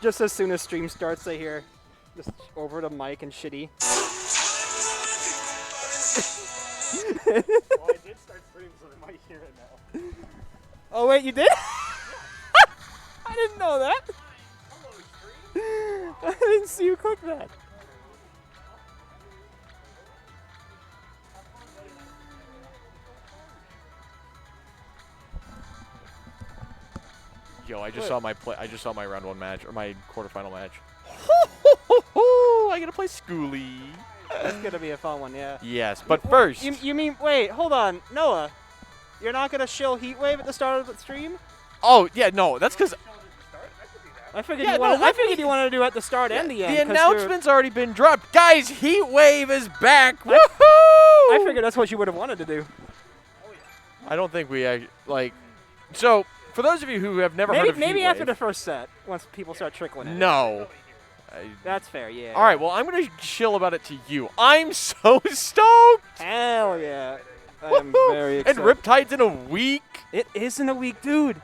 Just as soon as stream starts, they hear just over the mic and shitty. Well, I did start streaming, so they might hear it now. Oh wait, you did? I didn't know that. Hello, stream. I didn't see you click that. Yo, I just saw my round 1 match or my quarterfinal match. I gotta play Skooli. That's gonna be a fun one, yeah. Yes, but first. You mean, wait, hold on, Noah. You're not gonna shill Heatwave at the start of the stream? Oh yeah, no, that's because I figured Yeah, you no, wanted. let I figured me- you wanted to do it at the start and the end. the 'cause announcement's already been dropped. Guys, Heatwave is back. Woohoo! I figured that's what you would have wanted to do. I don't think we like. So, for those of you who have never heard of Maybe Heatwave, after the first set, once people start trickling in. no. That's fair, yeah. All right, well, I'm gonna chill about it to you. I'm so stoked. Hell yeah. I'm Woohoo! very And excited. Riptide's in a week. It is in a week, dude.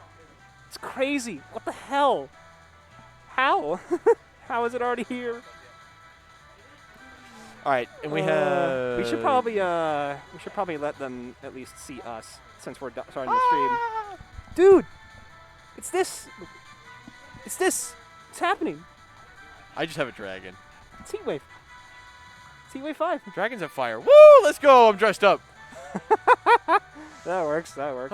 It's crazy. What the hell? How? How is it already here? All right, and we have. We should probably let them at least see us since we're starting the stream. Dude, it's this. It's this. It's happening. I just have a dragon. It's Heatwave. It's Heatwave 5. Dragon's at fire. Woo! Let's go. I'm dressed up. That works. That works.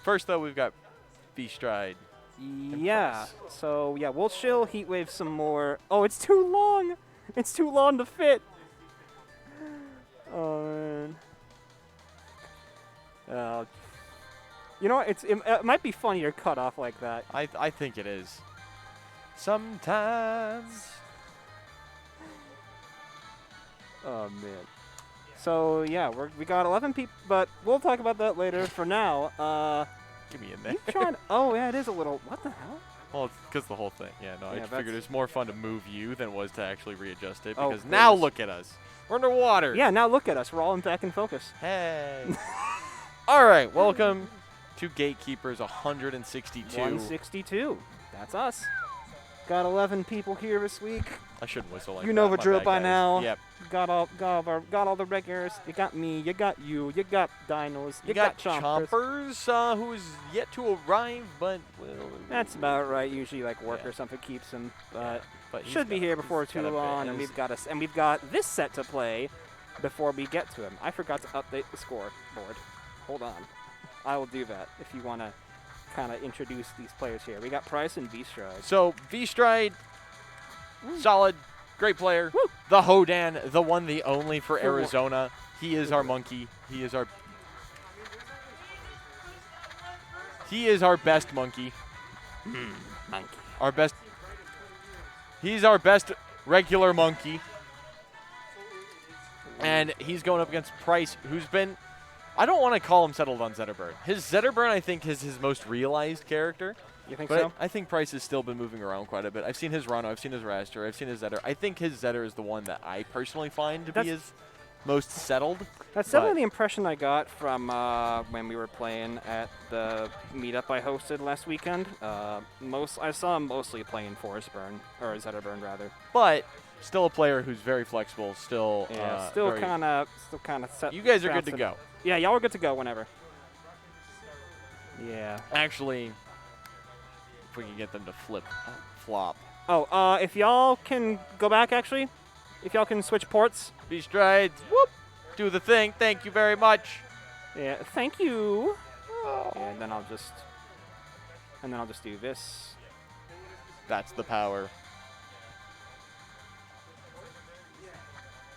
First, though, we've got vstride. Yeah. So yeah, we'll chill Heatwave some more. Oh, it's too long. It's too long to fit. Oh man. You know what? It might be funnier cut off like that. I think it is. Sometimes. Oh man. So yeah, we got 11 people, but we'll talk about that later. For now, Give me in there. you trying? Oh yeah, it is a little. What the hell? Well, it's because the whole thing. Yeah, no, I Yeah, just figured it's more fun to move you than it was to actually readjust it. Oh, Because now please. look at us. We're underwater. Yeah. Now look at us. We're all back in focus. Hey. All right, welcome to Gatekeepers 162. 162. That's us. Got 11 people here this week. I shouldn't whistle like You know that. the My drill bad, by guys. now. Yep. Got all the regulars. You got me. You got you. You got Dinos. You got Chompers. Chompers, who's yet to arrive, but That's about right. Usually, like work Yeah. or something keeps him, but but he's should be got- here before he's got too a bit. long. And we've got this set to play before we get to him. I forgot to update the scoreboard. Hold on. I will do that if you want to kind of introduce these players here. We got Price and vstrides. So vstride, solid, great player. Woo. The Hodan, the one, the only for For Arizona. He is our monkey. He is our best monkey. Monkey. Our best. He's our best regular monkey. And he's going up against Price, who's been. I don't want to call him settled on Zetterburn. His Zetterburn, I think, is his most realized character. You think But so? I think Price has still been moving around quite a bit. I've seen his Rano, I've seen his Raster, I've seen his Zetter. I think his Zetter is the one that I personally find to be his most settled. That's definitely the impression I got from when we were playing at the meetup I hosted last weekend. I saw him mostly playing Forestburn, or Zetterburn rather. But still a player who's very flexible, still Still very- kind of set. You guys are good to bouncing. go. Yeah, y'all are good to go whenever. Yeah. Actually, if we can get them to flop. Oh, if y'all can go back actually, if y'all can switch ports. vstrides, whoop, do the thing. Thank you very much. Yeah, thank you. And then I'll just do this. That's the power.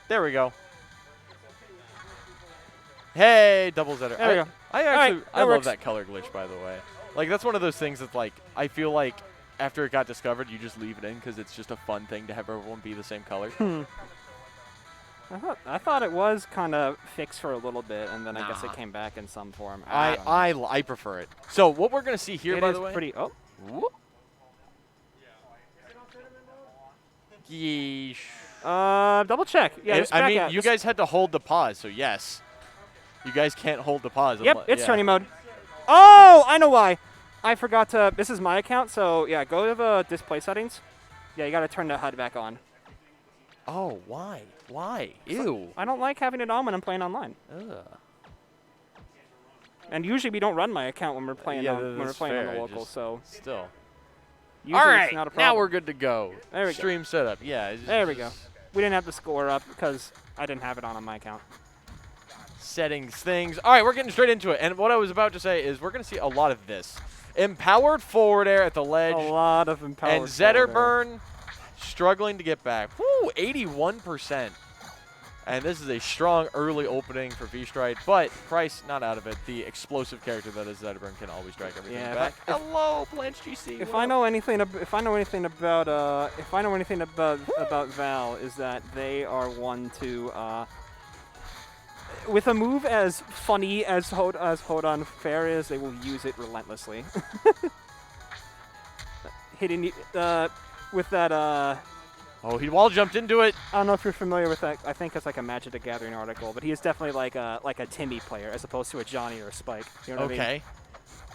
There we go. Hey, double Zetter. There we go. I All right, actually, I that love works. that color glitch, by the way. Like, that's one of those things that's like, I feel like after it got discovered, you just leave it in because it's just a fun thing to have everyone be the same color. I thought it was kind of fixed for a little bit, and then I guess Nah. it came back in some form. don't know. I prefer it. So what we're gonna see here, It by is the way. pretty. Oh, Whoop. Yeesh. double check. Yeah, it's I back mean, out. you guys had to hold the pause, so yes. You guys can't hold the pause. Yep, unless- it's yeah. tourney mode. Oh, I know why. I forgot to. This is my account, so yeah, go to the display settings. Yeah, you gotta turn the HUD back on. Oh, why? Why? Ew. I don't like having it on when I'm playing online. Ugh. And usually we don't run my account when we're playing Yeah, on when we're that's playing on fair, the local. just So Still. usually All right, it's not a now problem. we're good to go. There we go. Stream setup. Yeah. There we go. We didn't have the score up because I didn't have it on my account. Settings, things. All right, we're getting straight into it. And what I was about to say is we're going to see a lot of this. Empowered forward air at the ledge. A lot of empowered. And Zetterburn struggling to get back. Woo, 81%. And this is a strong early opening for vstride, but Price not out of it. The explosive character that is Zetterburn can always drag everything back. Hello, Blanche GC. If I know anything about Val, is that they are one to with a move as funny as Hold Fair is, they will use it relentlessly. Hitting with that. Oh, he wall jumped into it. I don't know if you're familiar with that. I think it's like a Magic the Gathering article, but he is definitely like a Timmy player as opposed to a Johnny or a Spike. You know what I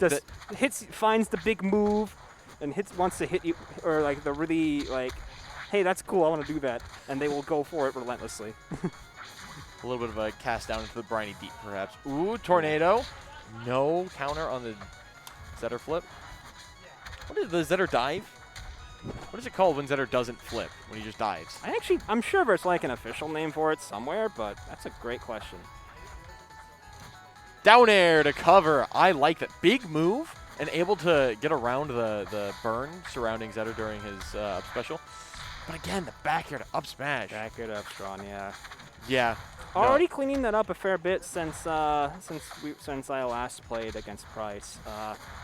mean? Finds the big move, and wants to hit you, or like the really like, hey, that's cool, I want to do that, and they will go for it relentlessly. A little bit of a cast down into the briny deep, perhaps. Ooh, tornado. No counter on the Zetter flip. What is the Zetter dive? What is it called when Zetter doesn't flip, when he just dives? I'm sure there's like an official name for it somewhere, but that's a great question. Down air to cover. I like that. Big move and able to get around the burn surrounding Zetter during his up special. But again, the back air to up smash. Back air to up strong, yeah. Yeah. Already cleaning that up a fair bit since I last played against Price.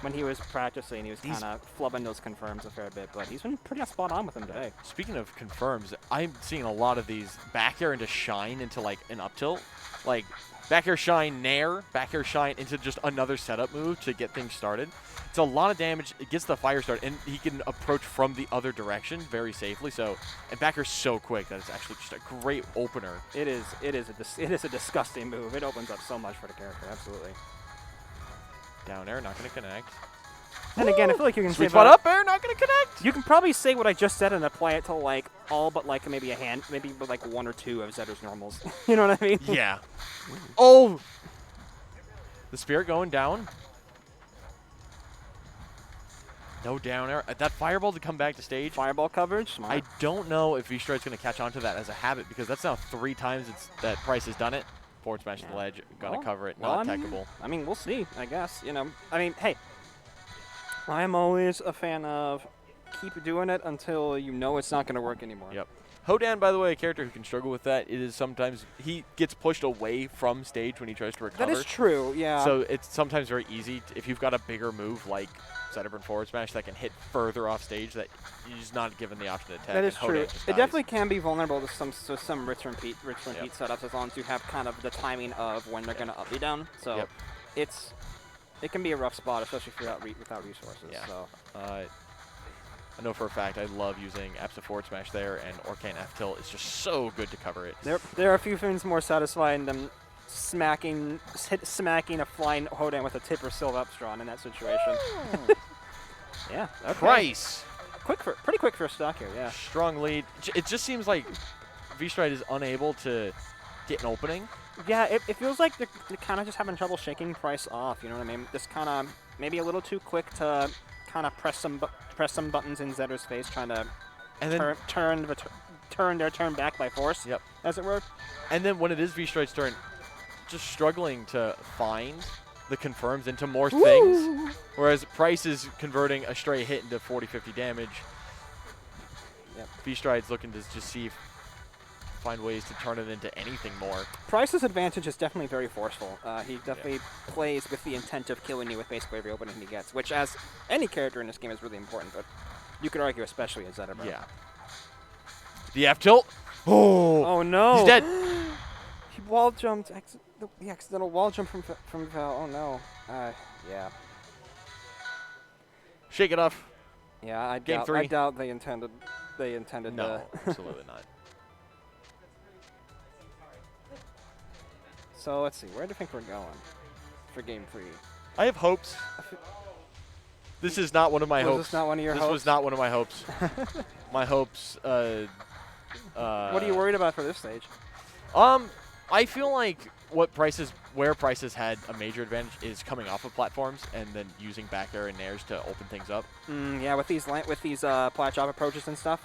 When he was practicing, he was kind of flubbing those confirms a fair bit, but he's been pretty spot on with them today. Speaking of confirms, I'm seeing a lot of these back air into shine into like an up tilt. Like back air shine nair, back air shine into just another setup move to get things started. It's a lot of damage. It gets the fire start, and he can approach from the other direction very safely. So, and back air's so quick that it's actually just a great opener. It is a disgusting move. It opens up so much for the character, absolutely. Down air, not going to connect. And again, I feel like you can Sweet say spot up air, not going to connect. You can probably say what I just said and apply it to like all but like maybe like one or two of Zetter's normals. You know what I mean? Yeah. Oh! The Spirit going down. No down air. That fireball to come back to stage. Fireball coverage. Smart. I don't know if vstride's going to catch on to that as a habit, because that's now 3 times that Price has done it. Forward smash to the ledge. Going to cover it. Not attackable. I mean, we'll see, I guess. You know, I mean, hey. I'm always a fan of keep doing it until you know it's not going to work anymore. Yep. Hodan, by the way, a character who can struggle with that. It is sometimes he gets pushed away from stage when he tries to recover. That is true, yeah. So it's sometimes very easy if you've got a bigger move like Zetterburn forward smash that can hit further off stage, that you're just not given the option to attack. That is true. It dies. definitely can be vulnerable to some rinse and repeat setups, as long as you have kind of the timing of when they're going to up you down. So it can be a rough spot, especially if you're without resources. Yeah. So. I know for a fact I love using Apsa forward smash there, and Orcane F tilt is just so good to cover it. There are a few things more satisfying than smacking a flying Hodan with a tip or silver up strong in that situation. Yeah. Okay. Price. Pretty quick for a stock here. Yeah. Strong lead. It just seems like vstride is unable to get an opening. Yeah, it feels like they're kind of just having trouble shaking Price off. You know what I mean? Just kind of maybe a little too quick to kind of press some buttons in Zetter's face, trying to turn their turn back by force. Yep. As it were. And then when it is vstride's turn, just struggling to find the confirms into more things, whereas Price is converting a stray hit into 40-50 damage. Yep. vstride's looking to just find ways to turn it into anything more. Price's advantage is definitely very forceful. He definitely plays with the intent of killing you with basically every opening he gets, which as any character in this game is really important, but you could argue especially as Zetterburn. Yeah. The F tilt. Oh no. He's dead. He wall jumped. The accidental wall jump from Val. Oh no. Yeah. Shake it off. Yeah, I Game doubt they intended. No, absolutely not. So let's see, where do you think we're going for game 3? I have hopes. This is not one of my hopes. Was this not one of your hopes? This was not one of my hopes. My hopes. What are you worried about for this stage? I feel like where prices had a major advantage is coming off of platforms and then using back air and nairs to open things up. Yeah, with these plat drop approaches and stuff.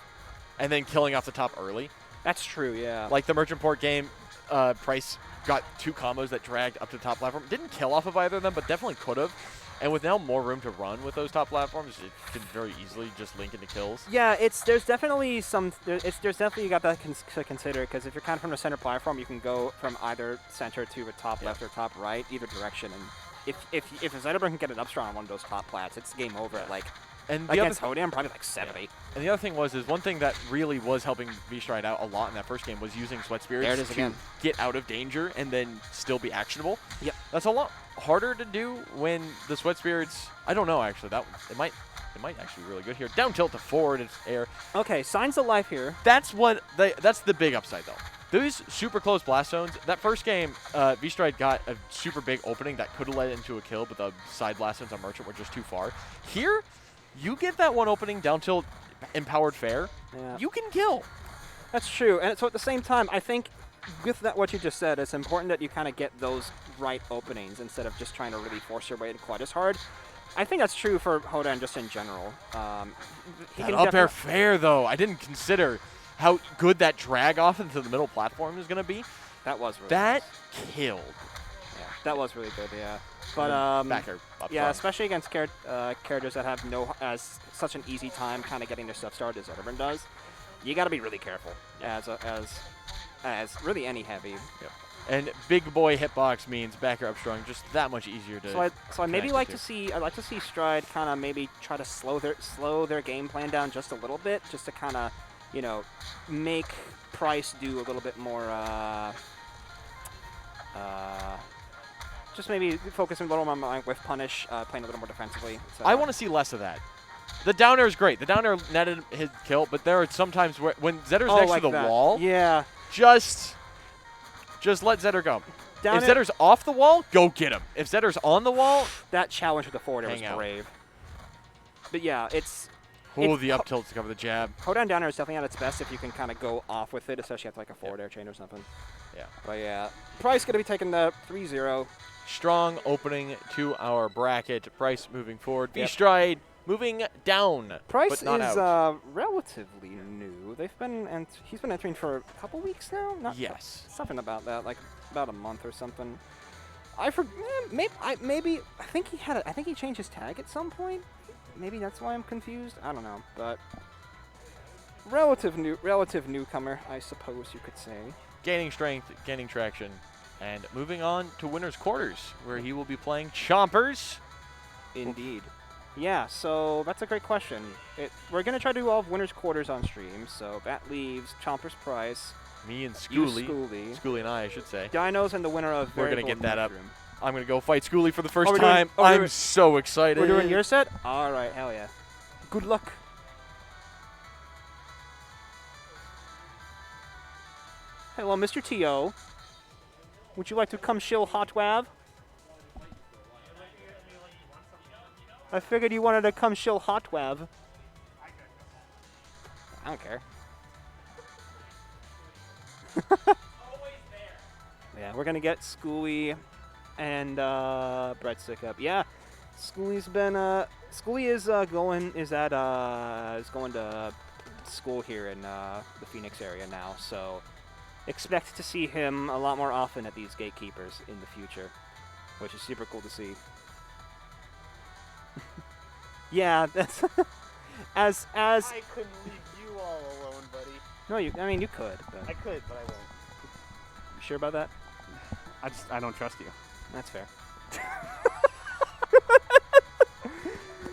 And then killing off the top early. That's true, yeah. Like the Merchant Port game, Price got 2 combos that dragged up to the top platform. Didn't kill off of either of them, but definitely could have. And with now more room to run with those top platforms, it can very easily just link into kills. Yeah, there's definitely you got that to consider, because if you're kind of from the center platform, you can go from either center to the top left or top right, either direction. And if a Zetterburn can get it up strong on one of those top plats, it's game over at like against Hodan, probably like 70. And the other thing is one thing that really was helping V-Stride out a lot in that first game was using Sweat Spirits to get out of danger and then still be actionable. Yep. That's a lot harder to do when the Sweat Spirits, I don't know actually, it might actually be really good here. Down tilt to forward, it's air. Okay, signs of life here. That's the big upside though. Those super close blast zones, that first game, V-Stride got a super big opening that could have led into a kill, but the side blast zones on Merchant were just too far. Here, you get that one opening down tilt empowered fair, you can kill. That's true. And so at the same time, I think with what you just said, it's important that you kind of get those right openings instead of just trying to really force your way to quad as hard. I think that's true for Hodan just in general. That up air fair, though, I didn't consider how good that drag off into the middle platform is going to be. That was really That nice. Killed. Yeah, that was really good, yeah. But back air up yeah, front. Especially against characters that have such an easy time kind of getting their stuff started as Zetterburn does, you got to be really careful as really any heavy. Yep. And big boy hitbox means back air up strong, just that much easier to. So I maybe like to see Stride kind of maybe try to slow their game plan down just a little bit, just to kind of make Price do a little bit more. Just maybe focusing a little more with punish, playing a little more defensively. So. I want to see less of that. The down air is great. The down air netted his kill, but there are some times where when Zetter's next to the wall, just let Zetter go. If Zetter's off the wall, go get him. If Zetter's on the wall, that challenge with the forward air was brave. But yeah, the up tilt to cover the jab. Hodan down air is definitely at its best if you can kind of go off with it, especially after like a forward air chain or something. Yeah. But yeah, Price going to be taking the 3-0. Strong opening to our bracket. Price moving forward. V-Stride moving down. Price but not is out. Relatively new. He's been entering for a couple weeks now. Yes. Something about that, like about a month or something. I think he changed his tag at some point. Maybe that's why I'm confused. I don't know, but relative newcomer, I suppose you could say. Gaining strength, gaining traction, and moving on to winner's quarters, where he will be playing Chompers. Indeed. Yeah, so that's a great question. We're going to try to do all of winner's quarters on stream, so that leaves Chompers Price. Me and Skooli. Skooli and I should say. Dinos and the winner of We're going to get that up. Room. I'm going to go fight Skooli for the first time. I'm so excited. We're doing your set? All right, hell yeah. Good luck. Hello, Mr. T.O. Would you like to come shill Hot Wav? I figured you wanted to come shill Hot Wav. I don't care. Yeah, we're gonna get Skooli and Breadstick up. Yeah, Skooli is going to school here in the Phoenix area now, so expect to see him a lot more often at these Gatekeepers in the future, which is super cool to see. Yeah, that's as I couldn't leave you all alone, buddy. No, you could. But I could, but I won't. You sure about that? I don't trust you. That's fair.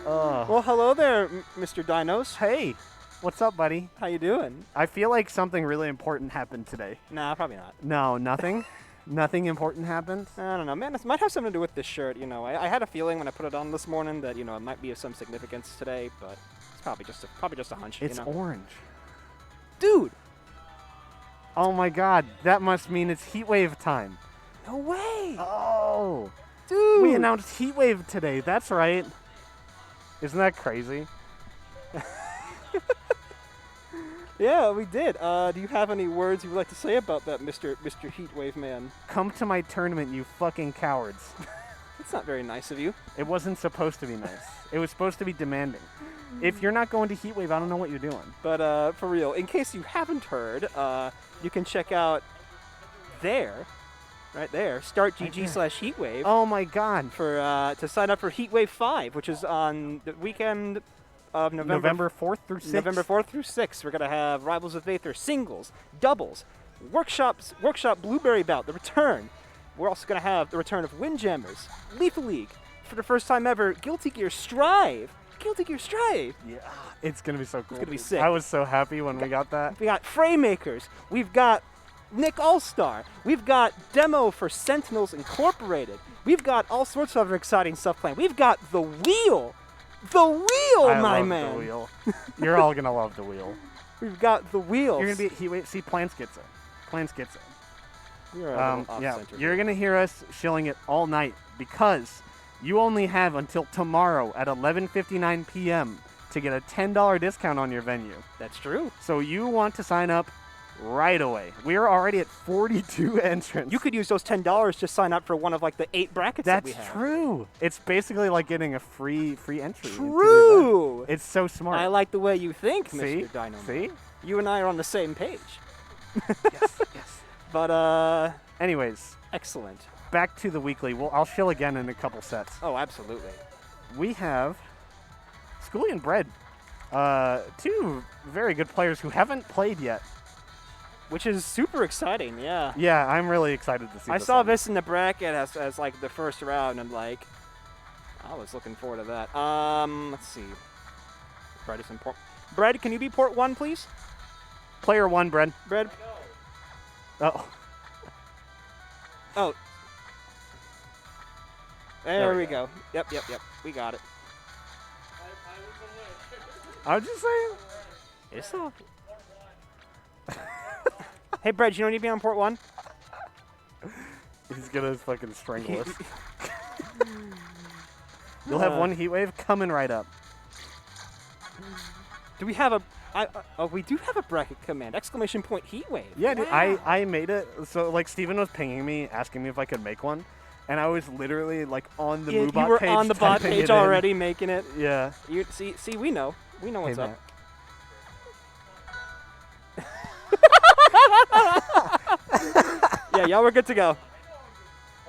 Well, Well, hello there, Mr. Dinos. hey, what's up, buddy? How you doing? I feel like something really important happened today. Nah, probably not. No, nothing? Nothing important happened? I don't know, man. This might have something to do with this shirt. I had a feeling when I put it on this morning that it might be of some significance today, but it's probably just a hunch. It's orange. Dude. Oh my God, that must mean it's heat wave time. No way. Oh. Dude. announced Heatwave today. That's right. Isn't that crazy? Yeah, we did. Do you have any words you would like to say about that, Mr. Heatwave man? Come to my tournament, you fucking cowards. That's not very nice of you. It wasn't supposed to be nice. It was supposed to be demanding. If you're not going to Heatwave, I don't know what you're doing. But for real, in case you haven't heard, you can check out right there, startgg/Heatwave. Oh my god. To sign up for Heatwave 5, which is on the weekend of November 4th through 6th. November 4th through 6th. We're going to have Rivals of Aether singles, doubles, workshop Blueberry Bout, the return. We're also going to have the return of Windjammers, Lethal League, for the first time ever, Guilty Gear Strive. Yeah, it's going to be so cool. It's going to be sick. I was so happy when we got that. We got Fraymakers. We've got Nick All-Star. We've got demo for Sentinels Incorporated. We've got all sorts of other exciting stuff planned. We've got The Wheel. The Wheel, my man. The Wheel. You're all going to love The Wheel. We've got The Wheel. You're going to be at Heatwave. See, Plants gets it. You're a little yeah, off-center. you're going to hear us shilling it all night because you only have until tomorrow at 11:59 p.m. to get a $10 discount on your venue. That's true. So you want to sign up right away. We are already at 42 entrants. You could use those $10 to sign up for one of like the 8 brackets that we have. That's true. It's basically like getting a free entry. into the True. event. It's so smart. I like the way you think, See? Mr. Dino. See? You and I are on the same page. Yes. But Anyways, excellent. back to the weekly. I'll shill again in a couple sets. Oh, absolutely. We have Skooli and Bread. Two very good players who haven't played yet. Which is super exciting, yeah. Yeah, I'm really excited to see I this saw one. this in the bracket as like the first round, and like I was looking forward to that. Let's see. Bread is important. Bread, can you be port 1, please? Player 1, Bread. Bread. Oh. Oh. There we go. Yep. We got it. I was just saying. It's all. Hey, Bread, you don't need to be on port 1? He's gonna fucking strangle us. You'll have one heat wave coming right up. Do we have a... we do have a bracket command. Exclamation point heat wave. Yeah, dude, Wow. I made it. So, like, Steven was pinging me, asking me if I could make one. And I was literally, like, on the You MooBot were page. on the bot typing page it in. already making it. Yeah. You see, we know. We know what's Hey, up. Yeah, y'all were good to go.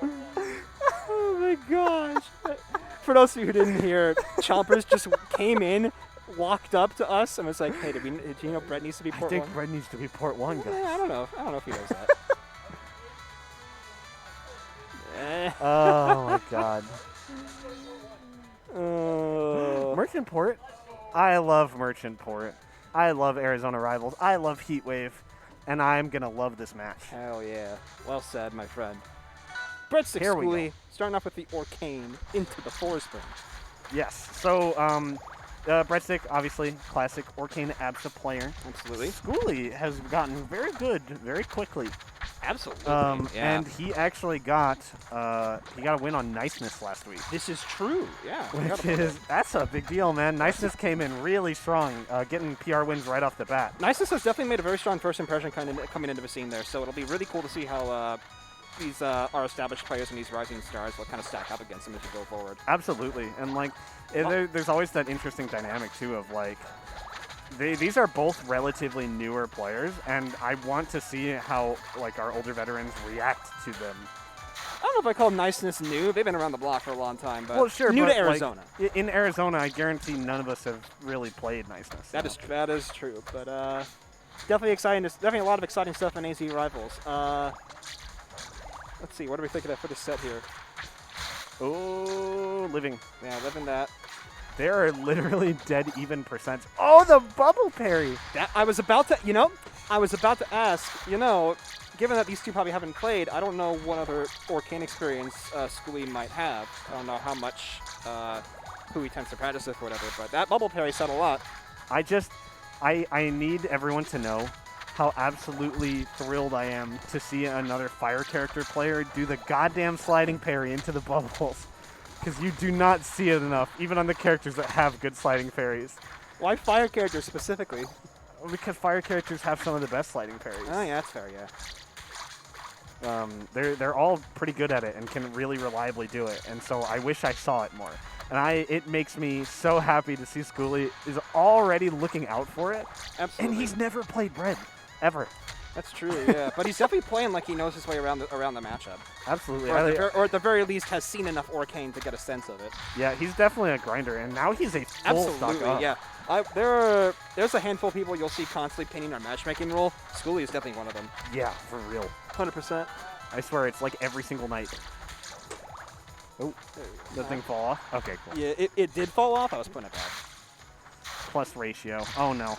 Oh my gosh. For those of you who didn't hear, Chompers just came in, walked up to us, and was like, "Hey, did you know Brett needs to be I port think 1?" Red needs to be port 1, guys. I don't know if he knows that. Oh, my God. Oh. Merchant Port. I love Merchant Port. I love Arizona Rivals. I love Heatwave. And I'm going to love this match. Hell yeah. Well said, my friend. Breadstick Here we go. Skooli, starting off with the Orcane into the Forest Burn. Yes. So, Breadstick, obviously, classic Orcane Absa player. Absolutely. Skooli has gotten very good very quickly. Absolutely. Yeah. And he actually got a win on Niceness last week. This is true. Yeah. That's a big deal, man. Niceness came in really strong, getting PR wins right off the bat. Niceness has definitely made a very strong first impression coming into the scene there, so it'll be really cool to see how these our established players and these rising stars will kind of stack up against them as we go forward. Absolutely, and like, there's always that interesting dynamic too of like, these are both relatively newer players, and I want to see how like our older veterans react to them. I don't know if I call Niceness new. They've been around the block for a long time, but Well, sure, new but, to Arizona. Like, in Arizona, I guarantee none of us have really played Niceness. That is true, but definitely exciting. Definitely a lot of exciting stuff in AZ Rivals. Let's see, what are we thinking of for the set here? Oh, living. Yeah, living that. There are literally dead even percents. Oh, the bubble parry. I was about to ask, given that these two probably haven't played, I don't know what other Orcane experience Skooli might have. I don't know how much who he tends to practice with or whatever, but that bubble parry said a lot. I need everyone to know how absolutely thrilled I am to see another fire character player do the goddamn sliding parry into the bubbles. because you do not see it enough, even on the characters that have good sliding parries. Why fire characters specifically? Because fire characters have some of the best sliding parries. Oh, yeah, that's fair, yeah. They're all pretty good at it and can really reliably do it, and so I wish I saw it more. And it makes me so happy to see Skooli is already looking out for it. Absolutely. And he's never played Bread, ever. That's true, yeah. But he's definitely playing like he knows his way around the matchup. Absolutely. Or at the very least has seen enough Arcane to get a sense of it. Yeah, he's definitely a grinder, and now he's a full stock Absolutely, up. yeah. There's a handful of people you'll see constantly pinning our matchmaking role. Skooli is definitely one of them. Yeah, for real. 100%. I swear, it's like every single night. Oh, that thing fall off? Okay, cool. Yeah, it did fall off. I was putting it back. Plus ratio. Oh, no.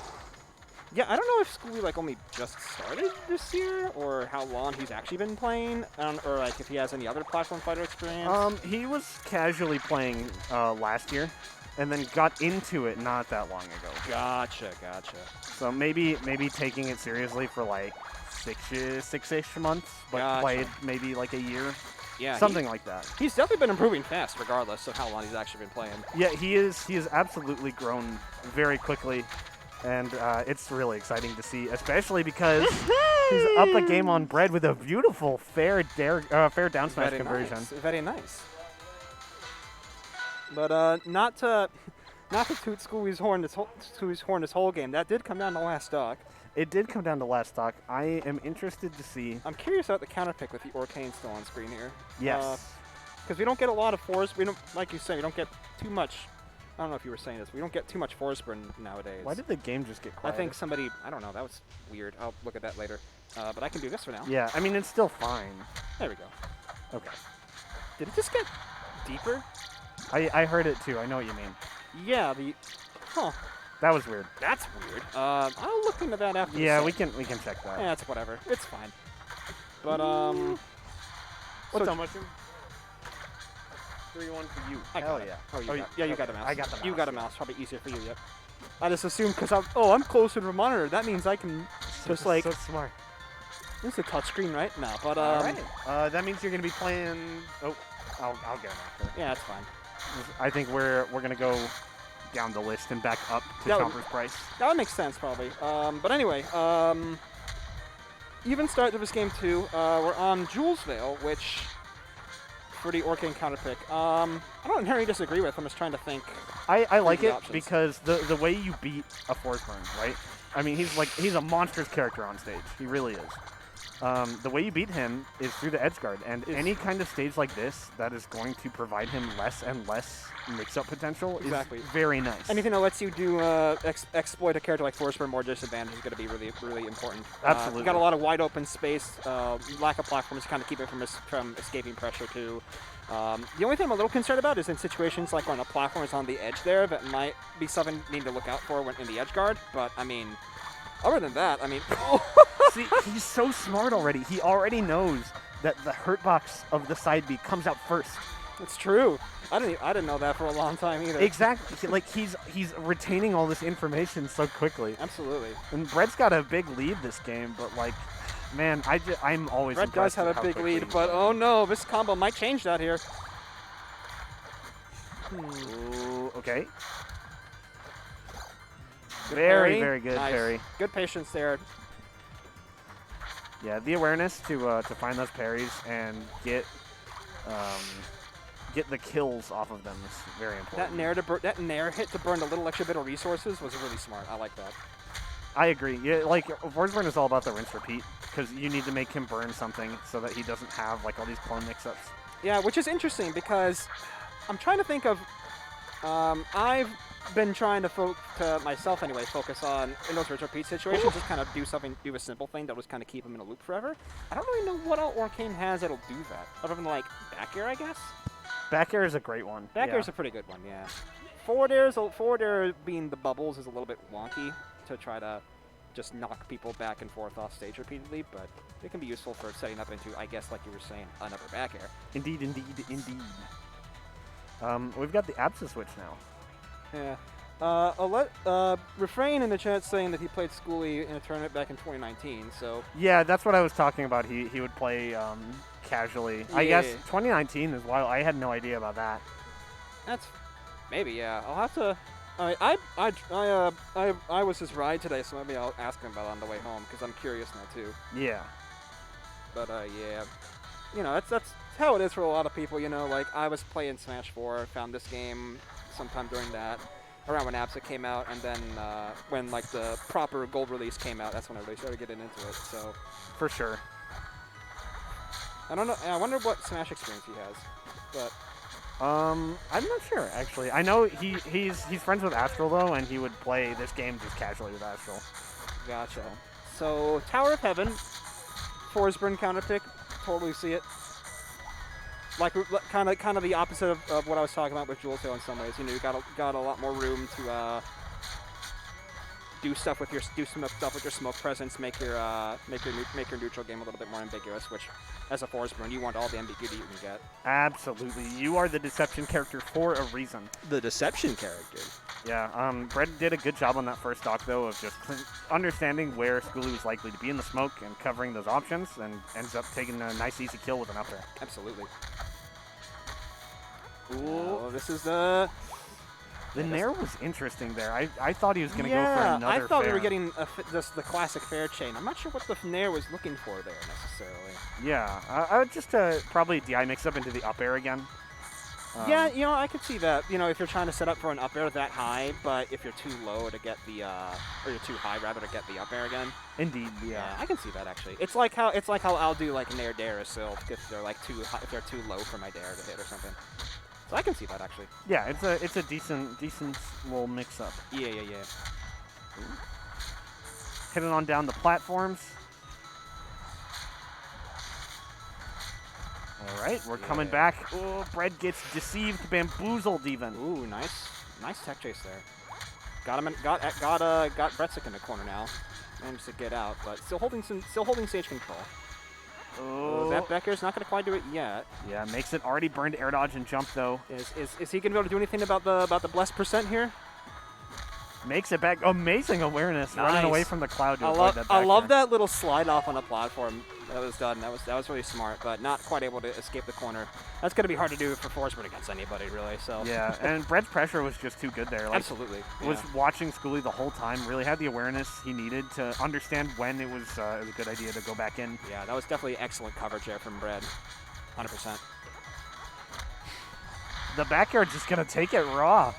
Yeah, I don't know if Skooli like only just started this year, or how long he's actually been playing, or like if he has any other platform fighter experience. He was casually playing last year, and then got into it not that long ago. Gotcha. So maybe taking it seriously for like six-ish months, but Gotcha. played maybe like a year. Yeah, Something like that. He's definitely been improving fast, regardless of how long he's actually been playing. Yeah, he is absolutely grown very quickly, and it's really exciting to see, especially because he's up a game on Bread with a beautiful fair down smash conversion. Nice. Very nice. But not to toot Skooli's horn this whole game. That did come down to last stock. It did come down to last stock. I am interested to see. I'm curious about the counter pick with the Arcane still on screen here. Yes. Because we don't get a lot of force. We don't, like you say, we don't get too much. I don't know if you were saying this. We don't get too much force burn nowadays. Why did the game just get quiet? I think somebody. I don't know. That was weird. I'll look at that later. But I can do this for now. Yeah, I mean it's still fine. There we go. Okay. Did it just get deeper? I heard it too. I know what you mean. Yeah. Huh. That was weird. That's weird. I'll look into that after. Yeah, the we can check that. Yeah, it's whatever. It's fine. But What's so up, Mushroom? 3-1 for you. I Hell got it. yeah. Oh, you Oh, got, yeah, you okay. got a mouse. I got the mouse. You got a mouse. Probably easier for you. Yep. I just assumed because I'm closer to the monitor. That means I can just like. So smart. This is a touchscreen, right? No, but All right. That means you're gonna be playing. Oh, I'll get him after. yeah, that's fine. I think we're gonna go down the list and back up to That would- Chompers' price. That would make sense probably. But anyway, even start to this game too. We're on Jules Veil, which for the Arcane counter pick. I don't inherently disagree with. I'm just trying to think. I like the it options. because the way you beat a force burn, right? I mean, he's a monstrous character on stage. He really is. The way you beat him is through the edge guard, and any kind of stage like this that is going to provide him less and less mix-up potential Exactly. is very nice. Anything that lets you do exploit a character like Force Burn more disadvantage is going to be really, really important. Absolutely. You've got a lot of wide open space. Lack of platforms kind of keep it from escaping pressure too. The only thing I'm a little concerned about is in situations like when a platform is on the edge there, that might be something you need to look out for when in the edge guard. But I mean, other than that, I mean. See, he's so smart already. He already knows that the hurt box of the side B comes out first. It's true. I didn't know that for a long time either. Exactly. Like he's retaining all this information so quickly. Absolutely. And Brett's got a big lead this game, but like, man, I'm always. Red does impressed have at a how big quickly lead, he but plays. oh no, this combo might change that here. Ooh, okay. Good Very, parry. very good Nice. parry. Good patience there. Yeah, the awareness to find those parries and get the kills off of them is very important. That nair hit to burn a little extra bit of resources was really smart. I like that. I agree. Yeah, like Force Burn is all about the rinse repeat because you need to make him burn something so that he doesn't have like all these clone mix-ups. Yeah, which is interesting because I'm trying to think of. I've been trying to myself anyway, focus on in those rinse repeat situations, just kind of do a simple thing that'll just kind of keep him in a loop forever. I don't really know what all Arcane has that'll do that, other than like back air, I guess. Back air is a great one. Back air's a pretty good one, yeah. Forward air being the bubbles is a little bit wonky to try to just knock people back and forth off stage repeatedly, but it can be useful for setting up into, I guess, like you were saying, another back air. Indeed, indeed, indeed. We've got the Absa switch now. Yeah. Refrain in the chat saying that he played Skooli in a tournament back in 2019, so... Yeah, that's what I was talking about. He would play casually. I Yeah. guess 2019 is wild. I had no idea about that. That's maybe, yeah. I'll have to. I was his ride today, so maybe I'll ask him about it on the way home because I'm curious now too. Yeah. But yeah, you know, that's how it is for a lot of people. You know, like I was playing Smash 4, found this game sometime during that, around when ABSA came out, and then when like the proper gold release came out, that's when I really started getting into it. So For sure. I don't know. I wonder what Smash experience he has, but. I'm not sure actually. I know he's friends with Astral though, and he would play this game just casually with Astral. Gotcha. So Tower of Heaven, Forsburn counterpick, totally see it. Like kind of the opposite of what I was talking about with Jules in some ways. You know, you got a lot more room to do some stuff with your smoke presence, make your neutral game a little bit more ambiguous. Which, as a Forsburn, you want all the ambiguity you can get. Absolutely. You are the deception character for a reason. The deception character. Yeah, Brett did a good job on that first stock, though, of just understanding where Skooli was likely to be in the smoke and covering those options, and ends up taking a nice, easy kill with an up air. Absolutely. Ooh, this is the Nair was interesting there. I thought he was going to go for another I thought we were fair. getting just the classic fair chain. I'm not sure what the Nair was looking for there, necessarily. Yeah, I would just probably DI mix up into the up air again. Yeah, you know, I could see that. You know, if you're trying to set up for an up air that high, but if you're too low to get the, or you're too high rather to get the up air again. Indeed, yeah. I can see that actually. It's like how I'll do like Nair dare or Silk if they're like too high, if they're too low for my dare to hit or something. So I can see that actually. Yeah, it's a decent little mix up. Yeah. Hitting on down the platforms. All right, we're coming back. Oh, Bread gets deceived, bamboozled even. Ooh, nice tech chase there. Got him. Got Breadstick in the corner now. Managed to get out, but still holding stage control. Oh, that Becker's not going to quite do it yet. Yeah, makes it already burned air dodge and jump though. Is he going to be able to do anything about the blessed percent here? Makes it back. Amazing awareness, running away from the cloud to avoid that back I love air. that little slide off on a platform that was done. That was really smart, but not quite able to escape the corner. That's going to be hard to do for Forsburn against anybody, really. So yeah, and Brett's pressure was just too good there. Like, absolutely. Was watching Skooli the whole time. Really had the awareness he needed to understand when it was a good idea to go back in. Yeah, that was definitely excellent coverage there from Bread. 100%. The back air just going to take it raw.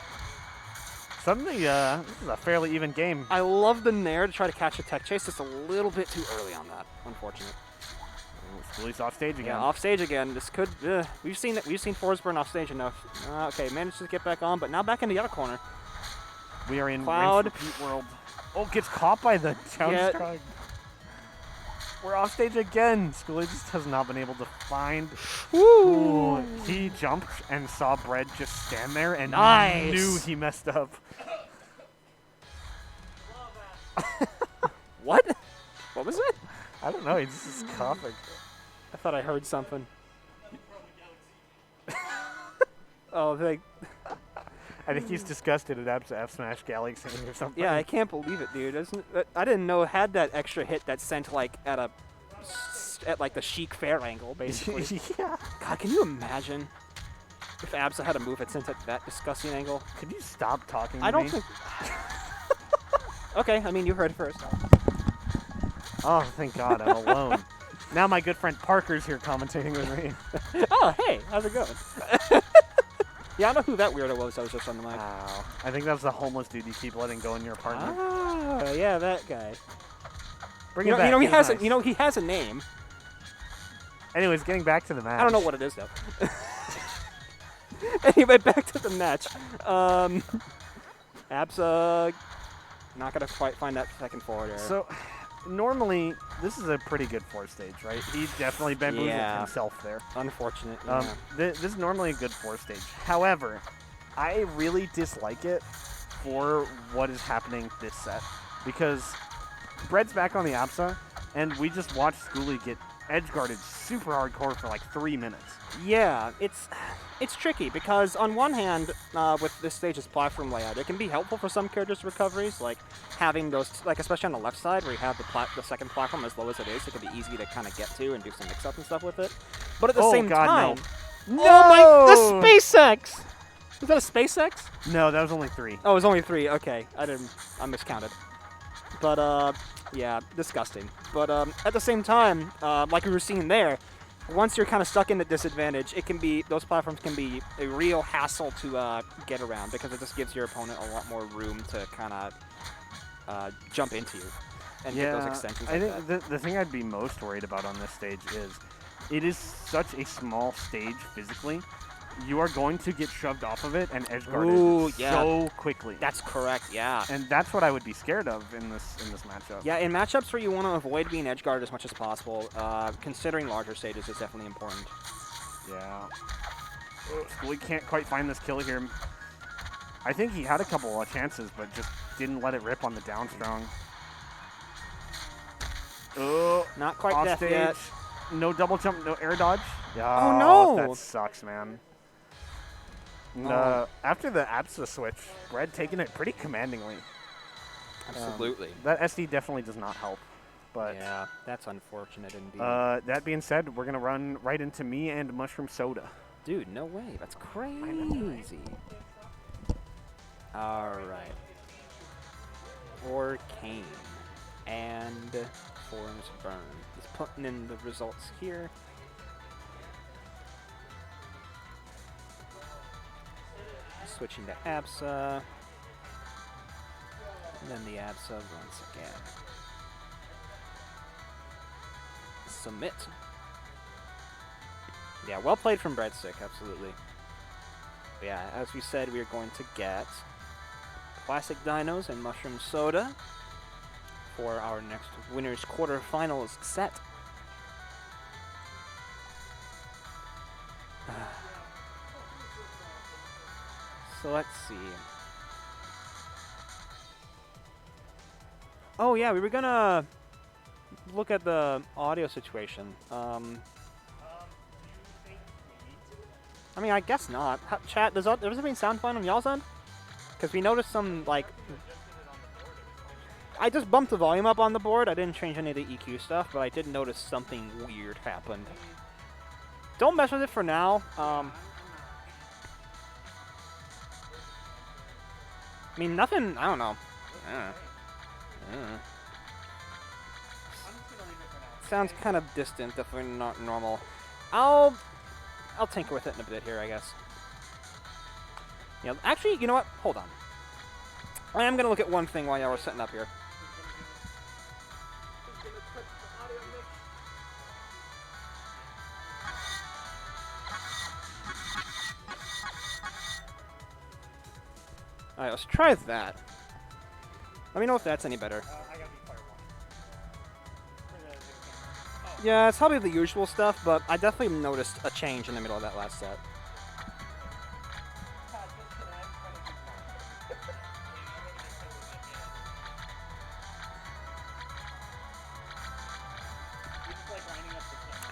Suddenly, this is a fairly even game. I love the Nair to try to catch a tech chase. Just a little bit too early on that. Unfortunate. Skooli's off stage again. Yeah, off stage again. This could. We've seen Forsburn off stage enough. Okay, managed to get back on, but now back in the other corner. We are in Cloud. rinse repeat world. Oh, gets caught by the jump strike. We're off stage again. Skooli just has not been able to find. Woo! Ooh, he jumped and saw Bread just stand there and knew he messed up. What? What was it? I don't know. He's just coughing. I thought I heard something. Oh, I think he's disgusted at F Smash Galaxy or something. Yeah, I can't believe it, dude. I didn't know it had that extra hit that sent like at like the chic fair angle, basically. Yeah. God, can you imagine if Absa had a move that sent at that disgusting angle? Could you stop talking to me? I don't think. Okay, I mean you heard it first. Oh, thank God, I'm alone. Now my good friend Parker's here commentating with me. Oh, hey, how's it going? Yeah, I know who that weirdo was. I was just on the mic. Wow. I think that's the homeless dude you keep letting go in your apartment. Ah, yeah, that guy. Bring him back. He has a name. Anyways, getting back to the match. I don't know what it is though. Anyway, back to the match. Absa not gonna quite find that second forward error. So, normally this is a pretty good fourth stage, right? He definitely bamboozled himself there. Unfortunate. This is normally a good fourth stage. However, I really dislike it for what is happening this set because Bread's back on the Absa, and we just watched Skooli get edge guarded super hardcore for like 3 minutes. Yeah, it's tricky because on one hand, with this stage's platform layout, it can be helpful for some characters' recoveries, like having those, like especially on the left side where you have the second platform as low as it is, it can be easy to kind of get to and do some mix-up and stuff with it. But at the same time, no, the SpaceX! Was that a SpaceX? No, that was only 3. Oh, it was only 3. Okay, I miscounted. But yeah, disgusting. But at the same time, like we were seeing there, once you're kind of stuck in the disadvantage, those platforms can be a real hassle to get around because it just gives your opponent a lot more room to kind of jump into you and get those extensions. I think the thing I'd be most worried about on this stage is it is such a small stage physically. You are going to get shoved off of it and edge guarded so quickly. That's correct, yeah. And that's what I would be scared of in this matchup. Yeah, in matchups where you want to avoid being edge guarded as much as possible, considering larger stages is definitely important. Yeah. Skooli can't quite find this kill here. I think he had a couple of chances, but just didn't let it rip on the down strong. Oh, not quite off death stage. yet. No double jump, no air dodge. Oh no! That sucks, man. And, after the ABSA switch, Bread taking it pretty commandingly. Absolutely. That SD definitely does not help. But yeah, that's unfortunate indeed. That being said, we're going to run right into me and Mushroom Soda. Dude, no way. That's crazy. All right. Or Kane. And Forms Burn. Just putting in the results here. Switching to ABSA. And then the ABSA once again. Submit. Yeah, well played from Breadstick, absolutely. But yeah, as we said, we are going to get Classic Dinos and Mushroom Soda for our next winners quarterfinals set. So let's see. Oh yeah, we were gonna look at the audio situation. I mean, I guess not. Chat, does everything sound fine on y'all's end? Because we noticed some, like... I just bumped the volume up on the board. I didn't change any of the EQ stuff, but I did notice something weird happened. Don't mess with it for now. I mean, nothing... I don't know. Sounds kind of distant, definitely not normal. I'll tinker with it in a bit here, I guess. Yeah, actually, you know what? Hold on. I am going to look at one thing while y'all are setting up here. Alright, let's try that. Let me know if that's any better. Yeah, it's probably the usual stuff, but I definitely noticed a change in the middle of that last set.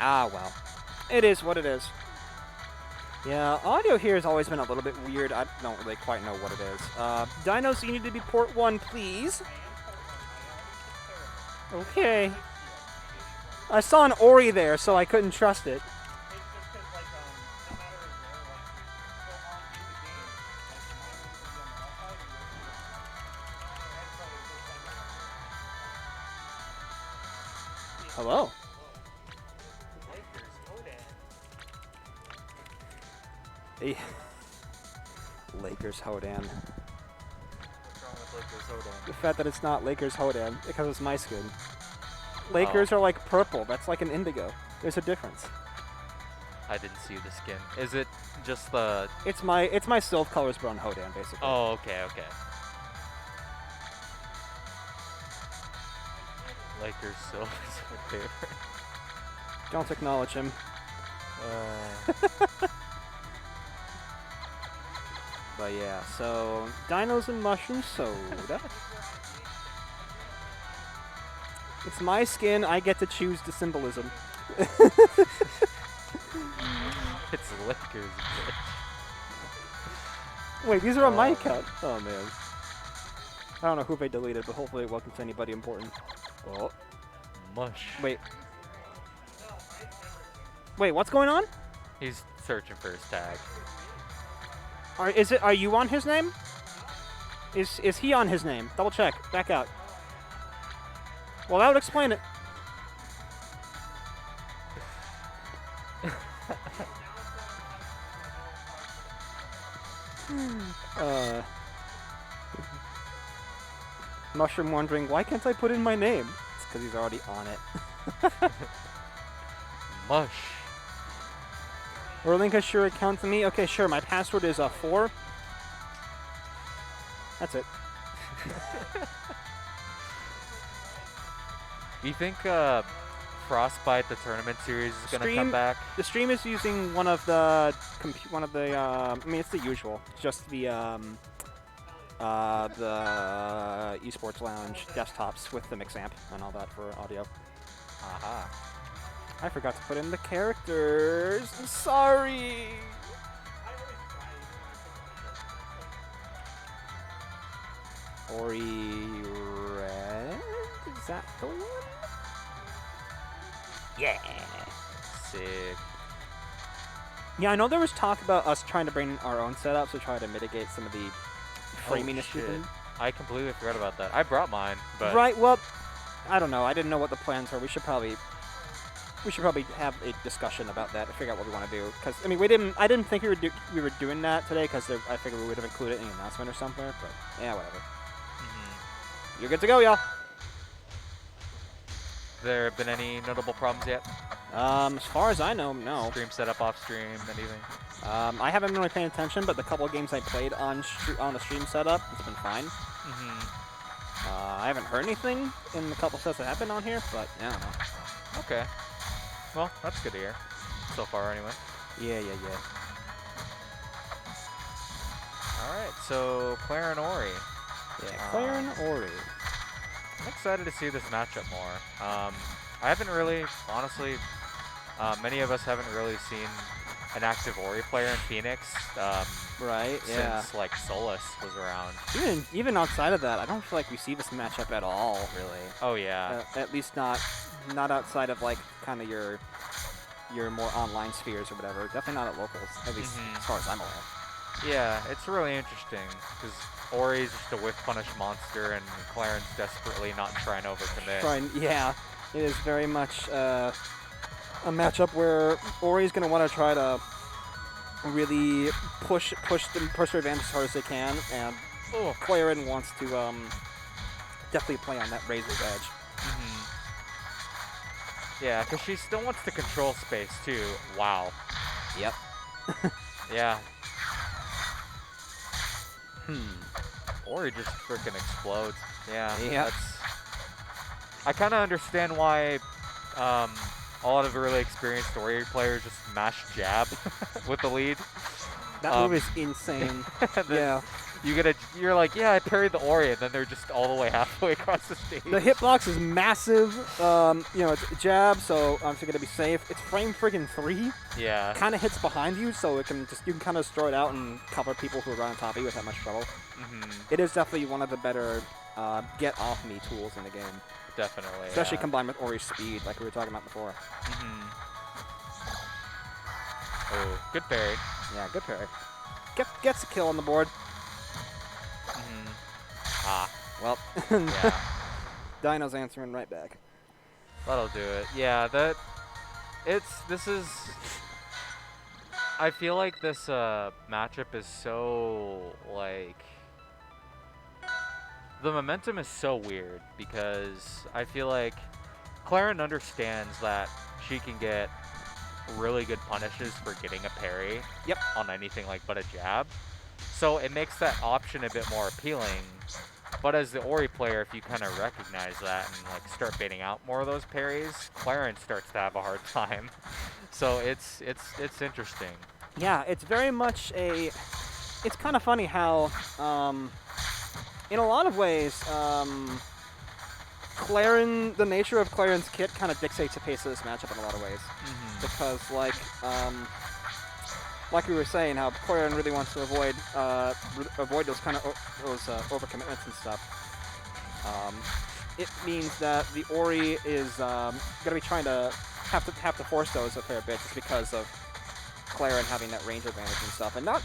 Ah, well. It is what it is. Yeah, audio here has always been a little bit weird. I don't really quite know what it is. Dinos, you need to be port 1, please. Okay. I saw an Ori there, so I couldn't trust it. Hello. Hey. Lakers Hodan. What's wrong with Lakers Hodan? The fact that it's not Lakers Hodan, because it's my skin. Lakers are like purple. That's like an indigo. There's a difference. I didn't see the skin. Is it just the... It's my Sylph colors but on Hodan, basically. Oh, okay, okay. Lakers Silver is my favorite. Don't acknowledge him. But yeah, so Dinos and Mushroom Soda. It's my skin, I get to choose the symbolism. It's Lakers, bitch. Wait, these are on my account. Oh man. I don't know who they deleted, but hopefully it wasn't anybody important. Oh. Mush. Wait, what's going on? He's searching for his tag. Are you on his name? Is he on his name? Double check. Back out. Well, that would explain it. Mushroom wondering, why can't I put in my name? It's because he's already on it. Mush. Or link a sure account to me. Okay, sure. My password is 4. That's it. You think Frostbite, the tournament series, is gonna come back? The stream is using one of the I mean, it's the usual. Just the Esports Lounge desktops with the mix amp and all that for audio. Aha. I forgot to put in the characters. I'm sorry. Ori Red? Is that the one? Yeah. Sick. Yeah, I know there was talk about us trying to bring our own setups to try to mitigate some of the framing issues. Shit. I completely forgot about that. I brought mine, but Right, well, I don't know. I didn't know what the plans were. We should probably have a discussion about that to figure out what we want to do. Because I mean, I didn't think we were doing that today because I figured we would have included it in the announcement or something. But yeah, whatever. You're good to go, y'all. there have been any notable problems yet? As far as I know, no. Stream setup, off stream, anything? I haven't been really paying attention, but the couple of games I played on the stream setup, it's been fine. I haven't heard anything in the couple sets that have been on here, but yeah, I don't know. Okay. Well, that's good to hear. So far, anyway. Yeah. All right, so Claire and Ori. Yeah, Claire and Ori. I'm excited to see this matchup more. I haven't really, honestly, many of us haven't really seen an active Ori player in Phoenix Right, yeah. since like Solus was around. Even outside of that, I don't feel like we see this matchup at all, really. Oh yeah. At least not outside of like kind of your more online spheres or whatever. Definitely not at locals, at least as far as I'm aware. Yeah, it's really interesting because Ori's just a whiff punish monster and Clarence desperately not trying to overcommit. Yeah, it is very much a matchup where Ori's going to want to try to really push their advantage as hard as they can, and Claren wants to definitely play on that razor's edge. Yeah, because she still wants to control space too. Wow. Yep. Yeah. Ori just freaking explodes. Yeah. Yep. I kind of understand why a lot of really experienced Ori players just mash jab with the lead. That move is insane. Yeah. You're like, yeah, I parried the Ori, and then they're just all the way halfway across the stage. The hitbox is massive. It's a jab, so I'm going to be safe. It's frame friggin' 3. Yeah. Kind of hits behind you, so you can kind of throw it out and cover people who are right on top of you without much trouble. It is definitely one of the better get off me tools in the game. Definitely. Especially combined with Ori's speed, like we were talking about before. Oh, good parry. Yeah, good parry. Gets a kill on the board. Well, Yeah. Dino's answering right back. That'll do it. Yeah, I feel like this matchup is so, like, the momentum is so weird because I feel like Claren understands that she can get really good punishes for getting a parry on anything like but a jab. So it makes that option a bit more appealing. But as the Ori player, if you kind of recognize that and like start baiting out more of those parries, Clarence starts to have a hard time. So it's interesting. Yeah, it's very much it's kind of funny how, in a lot of ways, the nature of Claren's kit kind of dictates the pace of this matchup in a lot of ways. Because like we were saying, how Claren really wants to avoid those kind of overcommitments and stuff. It means that the Ori is going to be trying to have to force those a fair bit, just because of Claren having that range advantage and stuff, and not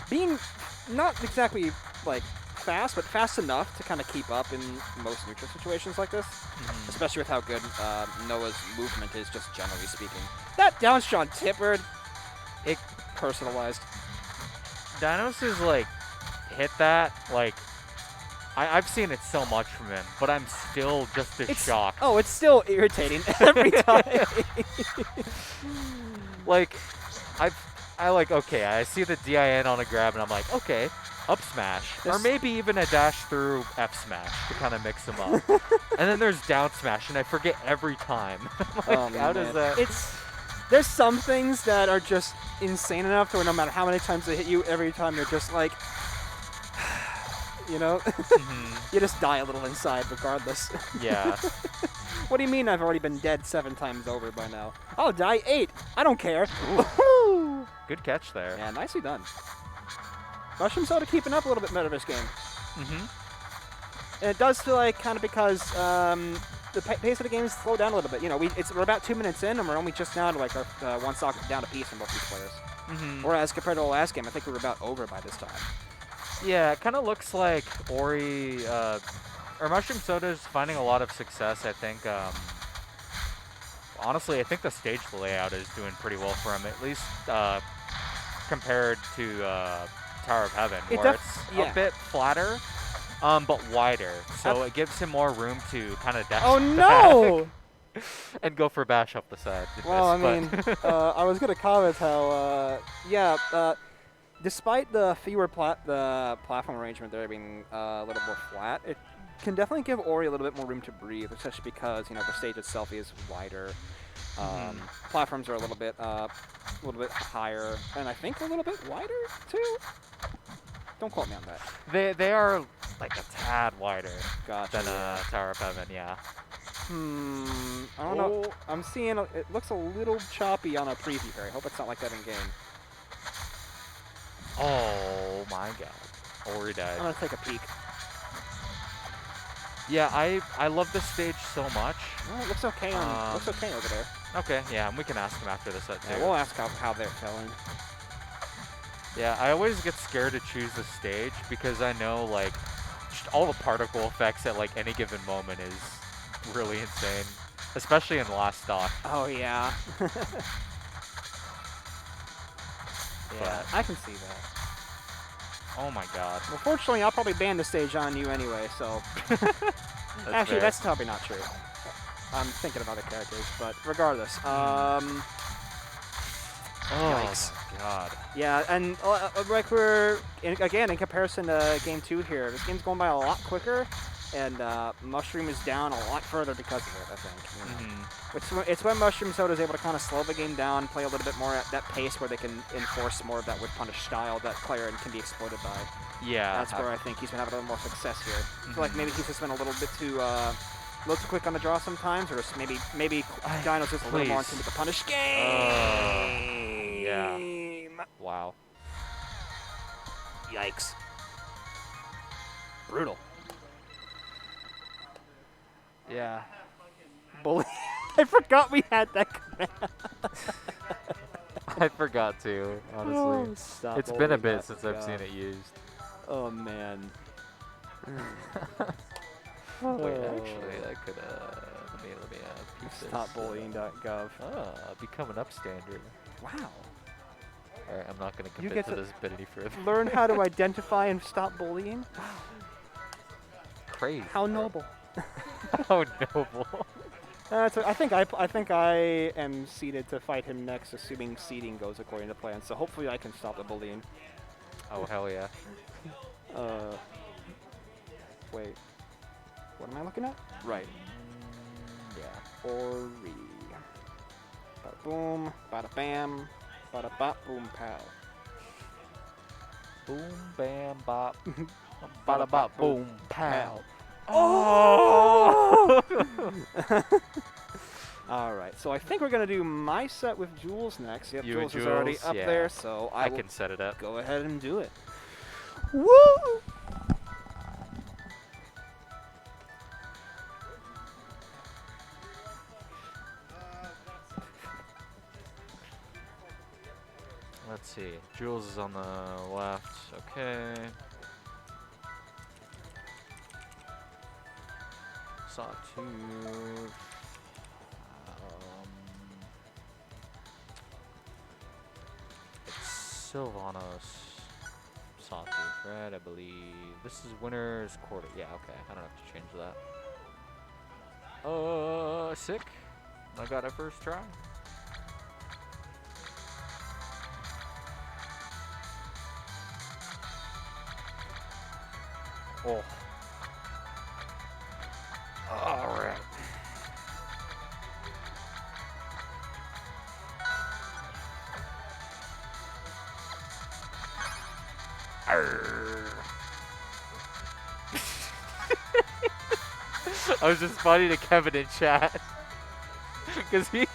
being not exactly like fast, but fast enough to kind of keep up in most neutral situations like this, especially with how good Noah's movement is, just generally speaking. That down strong tipper, it personalized. Dinos is like hit that like. I've seen it so much from him, but I'm still just as shocked. Oh, it's still irritating every time. Like, I like, okay, I see the DIN on a grab, and I'm like, okay, up smash. Or maybe even a dash through F smash to kind of mix them up. And then there's down smash, and I forget every time. Like, how does that... There's some things that are just insane enough to where no matter how many times they hit you, every time you're just like... You know? You just die a little inside regardless. Yeah. What do you mean I've already been dead 7 times over by now? I'll die 8. I don't care. Good catch there. Yeah, nicely done. Mushroom Soda keeping up a little bit better this game. And it does feel like kind of because the pace of the game is slowed down a little bit. You know, we're about 2 minutes in, and we're only just now to like our 1 stock down a piece from both these players. Whereas compared to the last game, I think we were about over by this time. Yeah, it kind of looks like Ori, or Mushroom Soda's finding a lot of success, I think. Honestly, I think the stage layout is doing pretty well for him, at least compared to Tower of Heaven, where it's a bit flatter, but wider. So it gives him more room to kind of dash back and go for bash up the side. Well, I mean, I was going to comment how, despite the fewer the platform arrangement there being a little more flat, it can definitely give Ori a little bit more room to breathe, especially because the stage itself is wider. Platforms are a little bit higher, and I think a little bit wider too. Don't quote me on that. They are like a tad wider than Tower of Heaven, yeah. I don't know. I'm seeing it looks a little choppy on a preview here. I hope it's not like that in game. Oh my god. Ori died. I'm gonna take a peek. Yeah, I love this stage so much. Well, it looks okay looks okay over there. Okay, yeah, and we can ask him after the set too. Yeah, we'll ask how they're feeling. Yeah, I always get scared to choose the stage because I know like just all the particle effects at like any given moment is really insane, especially in the last stock. Oh yeah. Yeah, I can see that. Oh my god. Well, fortunately, I'll probably ban the stage on you anyway, so... Actually, that's probably not true. I'm thinking of other characters, but regardless. Oh Yikes. my god. Yeah, and like again, in comparison to Game 2 here, this game's going by a lot quicker, and Mushroom is down a lot further because of it, I think. It's when Mushroom Soda is able to kind of slow the game down, play a little bit more at that pace where they can enforce more of that whip punish style that Claren can be exploited by. Yeah. That's where I think he's been having a little more success here. I feel like maybe he's just been a little too quick on the draw sometimes, or just maybe Dino's just a little more into the punish game. Yeah. Wow. Yikes. Brutal. Yeah. Bully. I forgot we had that command. I forgot to, honestly. It's been a bit since I've seen it used. Oh, man. Wait, actually, I could, let me Stopbullying.gov. Become an upstander. Wow. Alright, I'm not going to commit to this bit any further. Learn how to identify and stop bullying? Wow. Crazy. How noble. How noble. I think I am seeded to fight him next, assuming seeding goes according to plan. So hopefully I can stop the bullying. Oh hell yeah. Wait. What am I looking at? Right. Yeah. Ori. Bada boom. Bada bam. Bada bop. Boom pow. Boom bam bop. Bada bop. Boom pow. Oh! All right, so I think we're gonna do my set with Jules next. Yep, Jules is already up there, so I can set it up. Go ahead and do it. Woo! Let's let's see. Jules is on the left. Okay. Sawtooth. It's Sylvanos. Sawtooth, right? I believe this is winner's quarter. Yeah, okay. I don't have to change that. Sick. I got it first try. Oh. All right. I was just funny to Kevin in chat because he.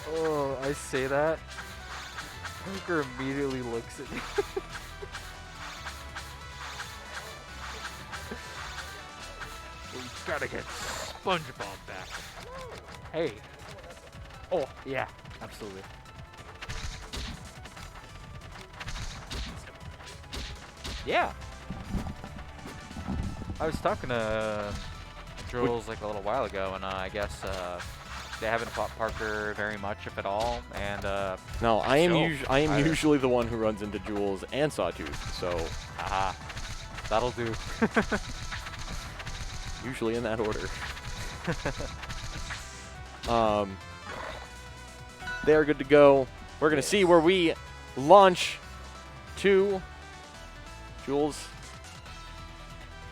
Oh, I say that. Hunker immediately looks at me. We gotta get SpongeBob back. Hey. Oh, yeah, absolutely. Yeah. I was talking to Jules like a little while ago, and I guess they haven't fought Parker very much, if at all. And No, I am still, usually the one who runs into Jules and Sawtooth, so aha, that'll do. usually in that order. They're good to go. We're gonna see where we launch to. Jules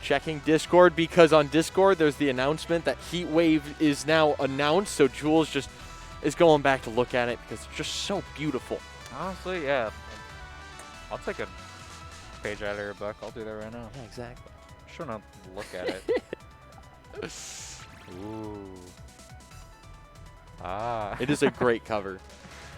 checking Discord, because on Discord there's the announcement that Heat Wave is now announced, so Jules just is going back to look at it because it's just so beautiful. Honestly, yeah. I'll take a page out of your book. I'll do that right now. Yeah, exactly. Sure not look at it. Ooh. Ah. It is a great cover.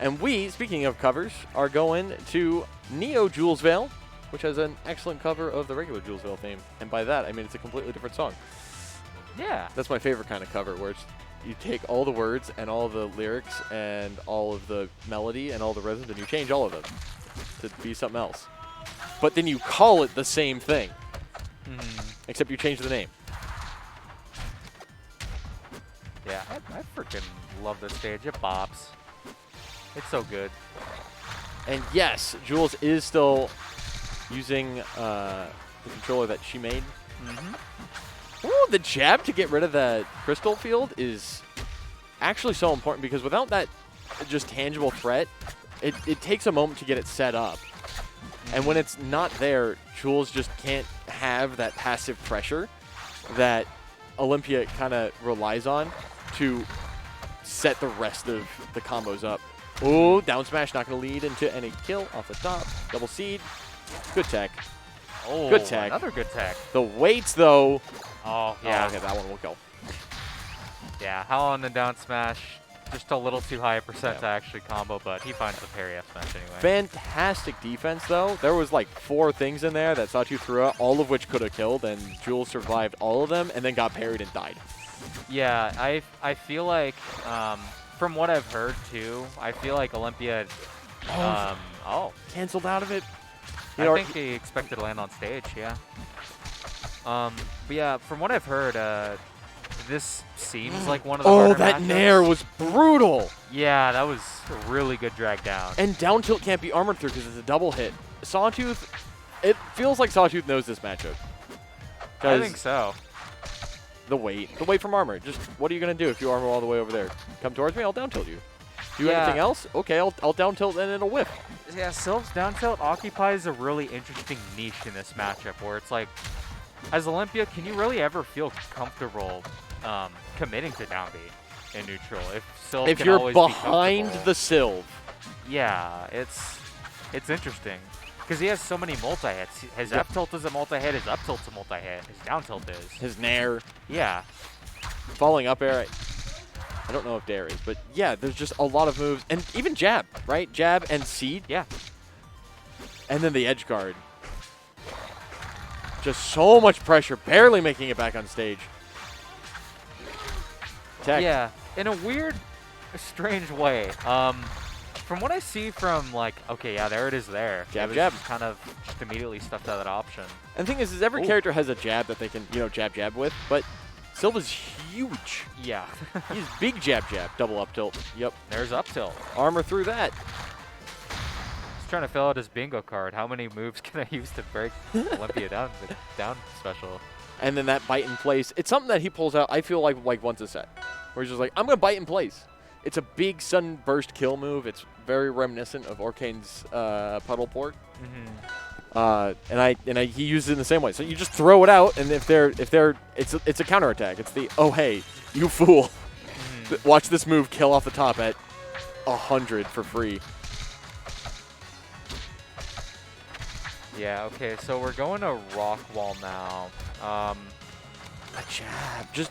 And we, speaking of covers, are going to Neo Jules Vale, which has an excellent cover of the regular Jules Vale theme. And by that, I mean it's a completely different song. Yeah. That's my favorite kind of cover, where you take all the words and all the lyrics and all of the melody and all the rhythms, and you change all of them to be something else. But then you call it the same thing, except you change the name. Yeah, I freaking love this stage. It bops. It's so good. And yes, Jules is still using the controller that she made. Ooh, the jab to get rid of that crystal field is actually so important, because without that just tangible threat, it takes a moment to get it set up. And when it's not there, Jules just can't have that passive pressure that Olympia kind of relies on to set the rest of the combos up. Ooh, down smash not going to lead into any kill off the top. Double seed. Good tech. Oh, good tech. Another good tech. The weights, though. Oh, yeah. Oh, okay, that one will go. Yeah, Hal on the down smash. Just a little too high a percent to actually combo, but he finds the parry F smash anyway. Fantastic defense, though. There was like 4 things in there that Sawtooth threw out, all of which could have killed, and Jules survived all of them and then got parried and died. Yeah, I feel like, from what I've heard, too, I feel like Olympia, canceled out of it. I think he expected to land on stage, yeah. But yeah, from what I've heard, this seems like one of the harder that matchups. nair was brutal. Yeah, that was a really good drag down. And down tilt can't be armored through because it's a double hit. Sawtooth, it feels like Sawtooth knows this matchup. I think so. The weight from armor. Just what are you going to do if you armor all the way over there? Come towards me, I'll down tilt you. Do anything else? Okay, I'll down tilt and it'll whiff. Yeah, Sylph's down tilt occupies a really interesting niche in this matchup where it's like, as Olympia, can you really ever feel comfortable committing to down B in neutral if Sylph if can you're always behind be the Sylph? Yeah, it's interesting because he has so many multi-hits. His F tilt is a multi-hit, his up tilt's a multi-hit, his down tilt is. His nair. Yeah. Falling up air. I don't know if dare is, but yeah, there's just a lot of moves. And even jab, right? Jab and seed. Yeah. And then the edge guard. Just so much pressure, barely making it back on stage. tech. Yeah, in a weird, strange way. From what I see from, like, okay, yeah, there it is there. Jab, it was jab. just kind of just immediately stuffed out that option. And the thing is every character has a jab that they can, jab with, but Silva's huge. Yeah. He's big jab, double up tilt. Yep. There's up tilt. Armor through that. He's trying to fill out his bingo card. How many moves can I use to break Olympia down, the down special? And then that bite in place. It's something that he pulls out, I feel like once a set. Where he's just like, I'm going to bite in place. It's a big sunburst kill move. It's very reminiscent of Orkane's puddle port. And he uses it in the same way. So you just throw it out, and it's a counterattack. It's the, oh hey, you fool. Watch this move kill off the top at 100 for free. Yeah, okay, so we're going to rock wall now. A jab, just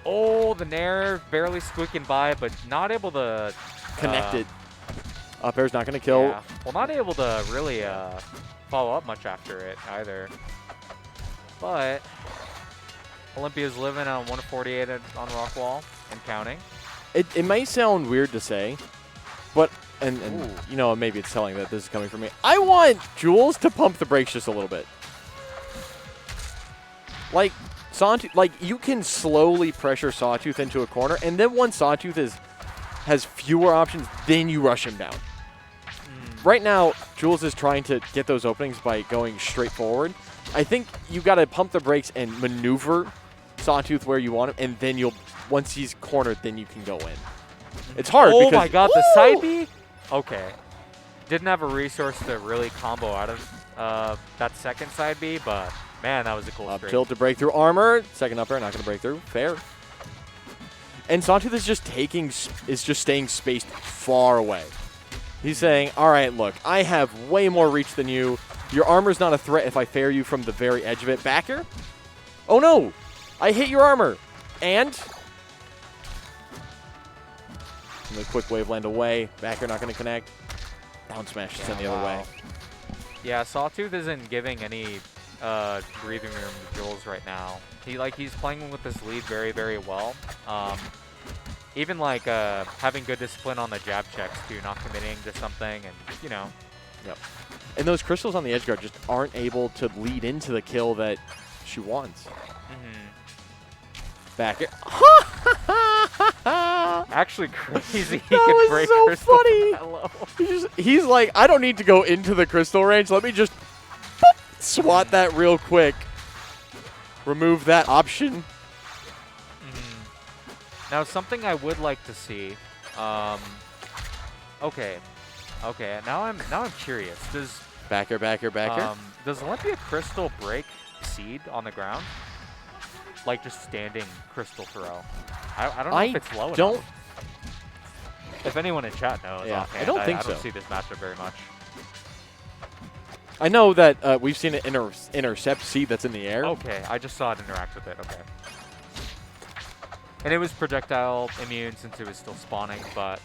oh, the nair barely squeaking by, but not able to connect it. Up air's not going to kill. Yeah. Well, not able to really follow up much after it either. But Olympia's living on 148 on rock wall and counting. It may sound weird to say, but and maybe it's telling that this is coming from me. I want Jules to pump the brakes just a little bit. Like Sawtooth, you can slowly pressure Sawtooth into a corner, and then once Sawtooth has fewer options, then you rush him down. Right now, Jules is trying to get those openings by going straight forward. I think you got to pump the brakes and maneuver Sawtooth where you want him, and then once he's cornered, then you can go in. It's hard. Oh because, my God, the side B. Okay, didn't have a resource to really combo out of that second side B, but man, that was a cool Up streak. tilt to break through armor. Second up air, not going to break through. Fair. And Sawtooth is just staying spaced far away. He's saying, all right, look, I have way more reach than you. Your armor's not a threat if I fair you from the very edge of it. Backer? Oh, no. I hit your armor. And the quick wave land away. Backer not going to connect. Down smash to send the other way. Yeah, Sawtooth isn't giving any breathing room to Jules right now. He's playing with this lead very, very well. Even having good discipline on the jab checks too, not committing to something, and Yep. And those crystals on the edge guard just aren't able to lead into the kill that she wants. Backer. Actually crazy. He That can was break so crystal funny. that low. He's like, I don't need to go into the crystal range. Let me just swat that real quick. Remove that option. Now, something I would like to see. Okay. Now I'm curious. Does Backer. does Olympia Crystal break seed on the ground? Like just standing crystal throw. I don't know if it's low enough. If anyone in chat knows, Yeah, offhand, I don't think I don't so. see this matchup very much. I know that we've seen it intercept seed that's in the air. Okay, I just saw it interact with it. Okay. And it was projectile immune since it was still spawning, but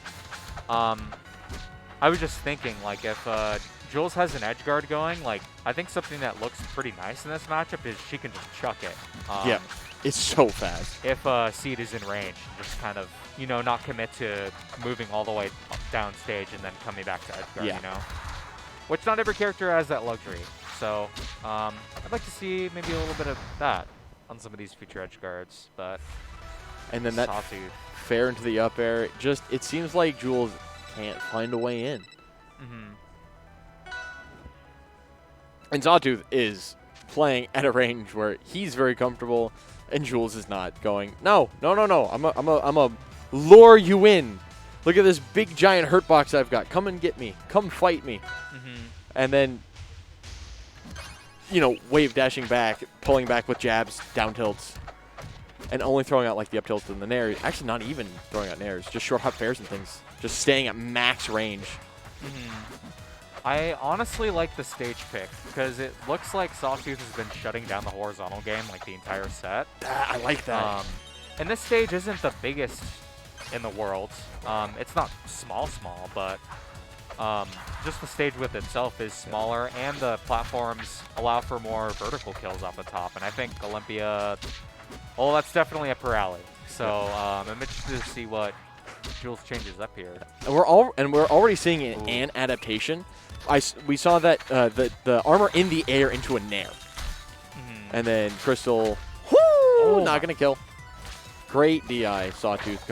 I was just thinking, like, if Jules has an edge guard going, like, I think something that looks pretty nice in this matchup is she can just chuck it. Yeah, it's so fast. If Seed is in range, just kind of, not commit to moving all the way down stage and then coming back to edge guard, Which not every character has that luxury. So I'd like to see maybe a little bit of that on some of these future edge guards, but And then that Sawtooth. fair into the up air. Just, it seems like Jules can't find a way in. And Sawtooth is playing at a range where he's very comfortable and Jules is not, going, no. I'm a lure you in. Look at this big giant hurt box I've got. Come and get me. Come fight me. And then, wave dashing back, pulling back with jabs, down tilts, and only throwing out like the up tilts and the nair. Actually, not even throwing out nairs, just short hop fairs and things. Just staying at max range. I honestly like the stage pick because it looks like Sawtooth has been shutting down the horizontal game like the entire set. I like that. And this stage isn't the biggest in the world. It's not small, but just the stage width itself is smaller, and the platforms allow for more vertical kills off the top. And I think Olympia, that's definitely up her alley. So I'm interested to see what Jules changes up here. And we're already seeing an adaptation. We saw that the armor in the air into a nair, and then Crystal, not gonna kill. Great DI, Sawtooth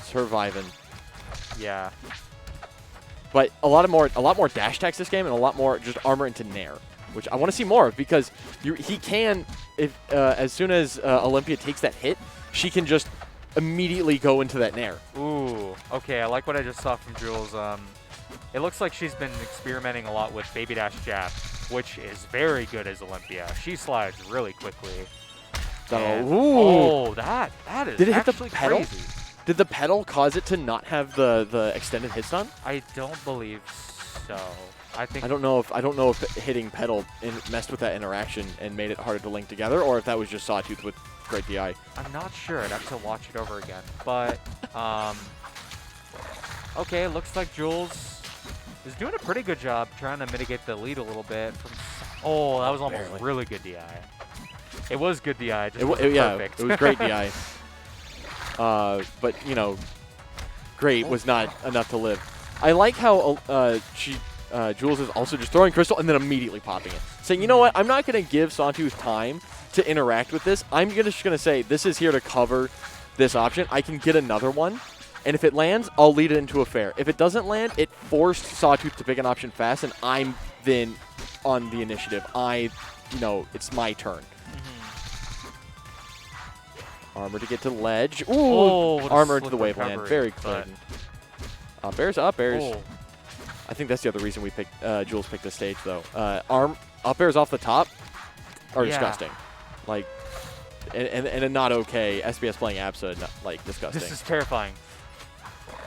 surviving. Yeah. But a lot more dash attacks this game, and a lot more just armor into nair, which I want to see more of, because he can, if as soon as Olympia takes that hit, she can just immediately go into that nair. Ooh, okay, I like what I just saw from Jules. It looks like she's been experimenting a lot with Baby Dash Jab, which is very good as Olympia. She slides really quickly. Oh, that is Did it hit the actually pedal? crazy. Did the pedal cause it to not have the extended hit stun? I don't believe so. I don't know if hitting pedal messed with that interaction and made it harder to link together, or if that was just Sawtooth with great DI. I'm not sure. I'd have to watch it over again. But okay, looks like Jules is doing a pretty good job trying to mitigate the lead a little bit. Oh, that was almost really good DI. It was good DI. Just perfect. It was great DI. But great was not enough to live. I like how Jules is also just throwing Crystal and then immediately popping it, saying, you know what, I'm not going to give Sawtooth time to interact with this. I'm just going to say this is here to cover this option. I can get another one, and if it lands, I'll lead it into a fair. If it doesn't land, it forced Sawtooth to pick an option fast, and I'm then on the initiative. It's my turn. Armor to get to the ledge. Ooh, armor to the waveland. Very clean. Up airs, up airs. Oh. I think that's the other reason we picked Jules picked this stage, though. Up airs off the top are disgusting. Like, and not okay. SBS playing Absa, like, disgusting. This is terrifying.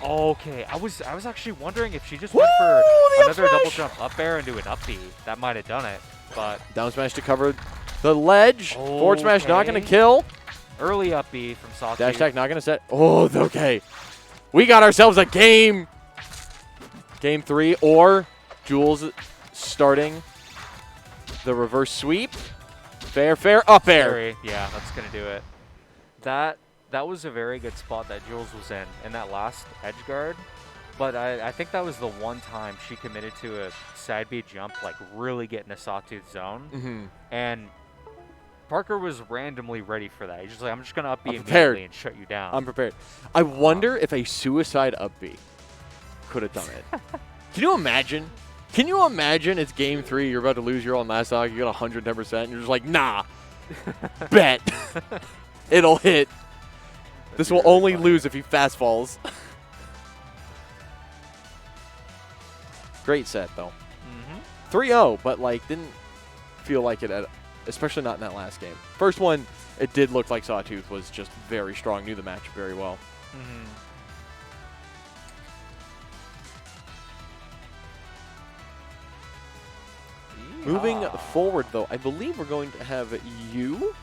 Okay, I was actually wondering if she just went for another double jump up air into an up B. That might have done it, but down smash to cover the ledge. Forward smash not going to kill. Early up B from Sawtooth. Dash attack not going to set. Oh, okay. We got ourselves a game. Game 3, or Jules starting the reverse sweep. Fair, up air. Yeah, that's going to do it. That was a very good spot that Jules was in that last edge guard. But I think that was the one time she committed to a side B jump, like really get in a Sawtooth zone. And Parker was randomly ready for that. He's just like, I'm just going to up B immediately and shut you down. I'm prepared. I wonder if a suicide up B could have done it. Can you imagine? Can you imagine it's game 3, you're about to lose your own last dog, you got 110%, and you're just like, nah, bet. It'll hit. This will only lose if he fast falls. Great set, though. 3-0, but, like, didn't feel like it, especially not in that last game. First one, it did look like Sawtooth was just very strong, knew the match very well. Moving forward, though, I believe we're going to have you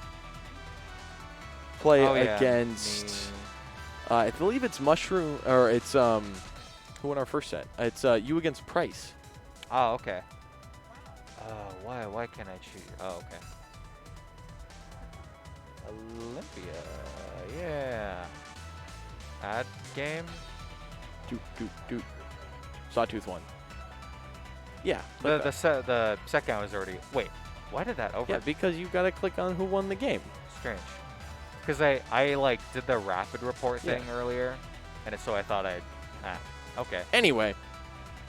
play against. I believe it's Mushroom, or it's who won our first set? It's you against Price. Oh, okay. Why can't I choose? Oh, okay. Olympia, yeah. Add game. Doot. Sawtooth won. Yeah. The second was already. Wait, why did that over? Yeah, because you gotta click on who won the game. Strange. Because I like did the rapid report thing earlier, and so I thought I'd. Okay. Anyway.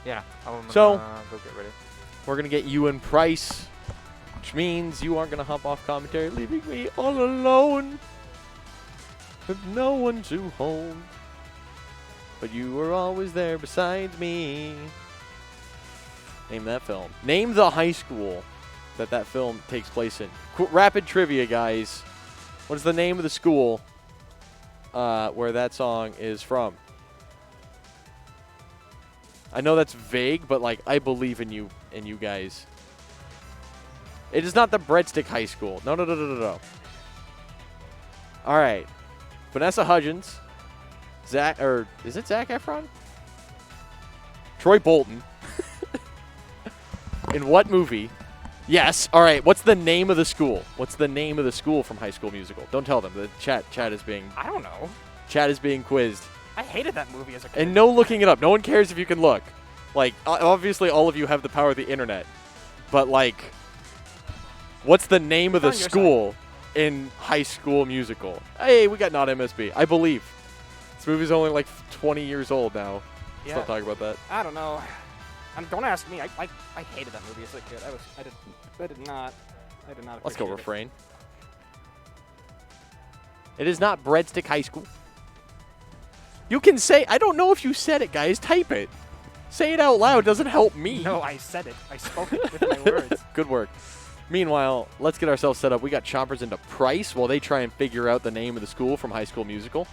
Yeah. I'm so gonna go get ready. We're gonna get you and Price, which means you aren't gonna hop off commentary, leaving me all alone with no one to hold. But you were always there beside me. Name that film. Name the high school that film takes place in. Rapid trivia, guys. What is the name of the school where that song is from? I know that's vague, but like I believe in you guys. It is not the Breadstick High School. No. All right. Vanessa Hudgens. Is it Zac Efron? Troy Bolton. In what movie Yes. All right. What's the name of the school? What's the name of the school from High School Musical? Don't tell them. The chat is being I don't know. chat is being quizzed. I hated that movie as a kid. And no looking it up. No one cares if you can look. Like, obviously, all of you have the power of the internet. But, like, what's the name of the On your school in High School Musical? Hey, we got not MSB. I believe. This movie's only, like, 20 years old now. Let's Yeah. not talk about that. I don't know. Don't ask me. I hated that movie as a kid. I did not. Let's go appreciate it. refrain. It is not Breadstick High School. You can say, I don't know if you said it, guys. Type it. Say it out loud. Doesn't help me. No, I said it. I spoke it with my words. Good work. Meanwhile, let's get ourselves set up. We got Chompers into Price while they try and figure out the name of the school from High School Musical.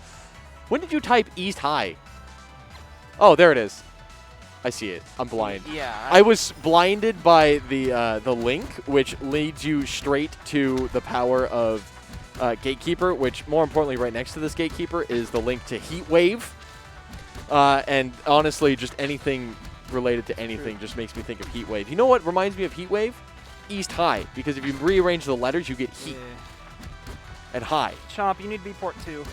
When did you type East High? Oh, there it is. I see it. I'm blind. Yeah. I was blinded by the link, which leads you straight to the power of Gatekeeper, which more importantly right next to this Gatekeeper is the link to Heat Wave. And honestly, just anything related to anything just makes me think of Heat Wave. You know what reminds me of Heat Wave? East High, because if you rearrange the letters, you get Heat and High. Chomp, you need to be port 2.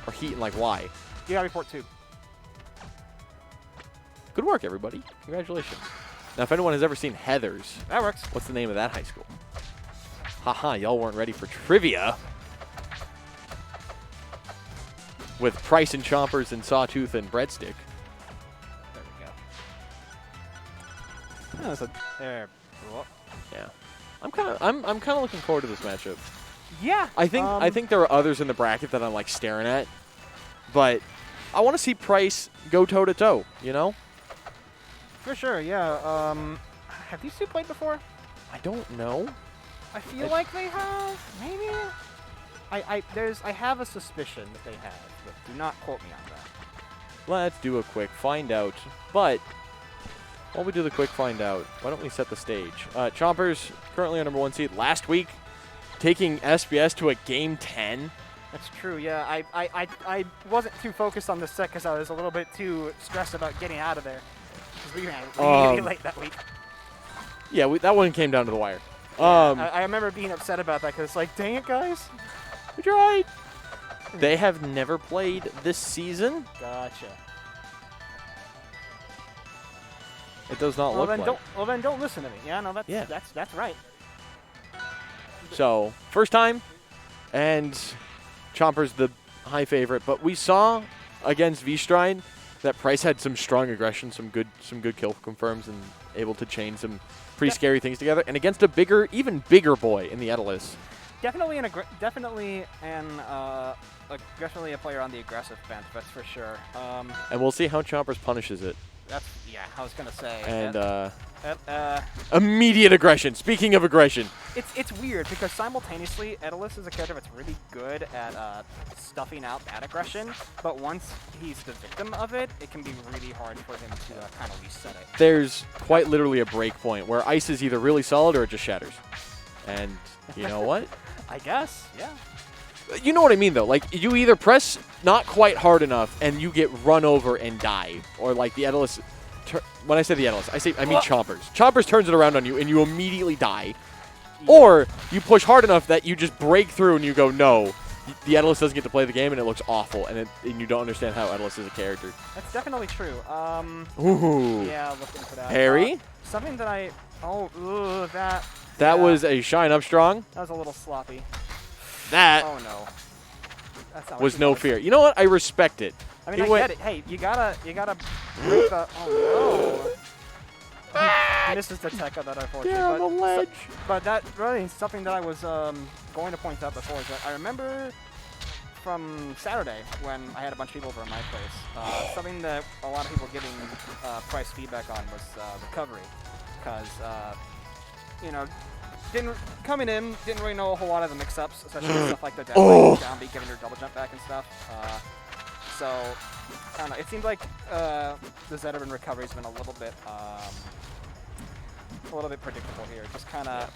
Or Heat and like Y. You gotta be port 2. Good work, everybody. Congratulations. Now, if anyone has ever seen Heathers, That works. what's the name of that high school? Haha, y'all weren't ready for trivia. With Price and Chompers and Sawtooth and Breadstick. There we go. Oh, there. Whoa. Yeah. I'm kind of looking forward to this matchup. Yeah. I think there are others in the bracket that I'm like staring at, but I want to see Price go toe to toe, you know? For sure, yeah. Have these two played before? I don't know. I feel like they have. Maybe. I have a suspicion that they have, but do not quote me on that. Let's do a quick find out. But while we do the quick find out, why don't we set the stage? Chompers currently on number 1 seed. Last week, taking SBS to a game 10. That's true, yeah. I wasn't too focused on this set because I was a little bit too stressed about getting out of there. Because we ran really late that week. Yeah, that one came down to the wire. I remember being upset about that because it's like, dang it, guys. We tried. They have never played this season. Gotcha. It does not look like. Well, then don't listen to me. Yeah, no, that's right. So, first time, and Chompers the high favorite. But we saw against vstride that Price had some strong aggression, some good kill confirms, and able to chain some pretty scary things together. And against a even bigger boy in the Atlas. Definitely a player on the aggressive bench, that's for sure. And we'll see how Chompers punishes it. I was gonna say. And immediate aggression. Speaking of aggression, it's weird because simultaneously, Edalus is a character that's really good at stuffing out that aggression, but once he's the victim of it, it can be really hard for him to kind of reset it. there's quite literally a break point where ice is either really solid or it just shatters. And you know what? I guess, yeah. You know what I mean, though. Like, you either press not quite hard enough and you get run over and die, or like the Edalus. When I say the Edalus, I mean Chompers. Chompers turns it around on you and you immediately die. Yeah. Or you push hard enough that you just break through and you go, no. The Edalus doesn't get to play the game and it looks awful, and you don't understand how Edalus is a character. That's definitely true. Ooh. Yeah, looking for that. Harry? Something that I. That was a shine up strong. That was a little sloppy. That Oh no. That's not was no fear. You know what? I respect it. I mean, I get it. Hey, you gotta break the. Oh no. This is the tech of that, unfortunately. They're on the ledge. But that really is something that I was going to point out before. Is that I remember from Saturday when I had a bunch of people over at my place. Something that a lot of people giving Price feedback on was recovery, because coming in, didn't really know a whole lot of the mix-ups, especially stuff like the down B, giving her double jump back and stuff. So, I don't know. It seems like the Zetterman recovery's been a little bit predictable here. Just kind of.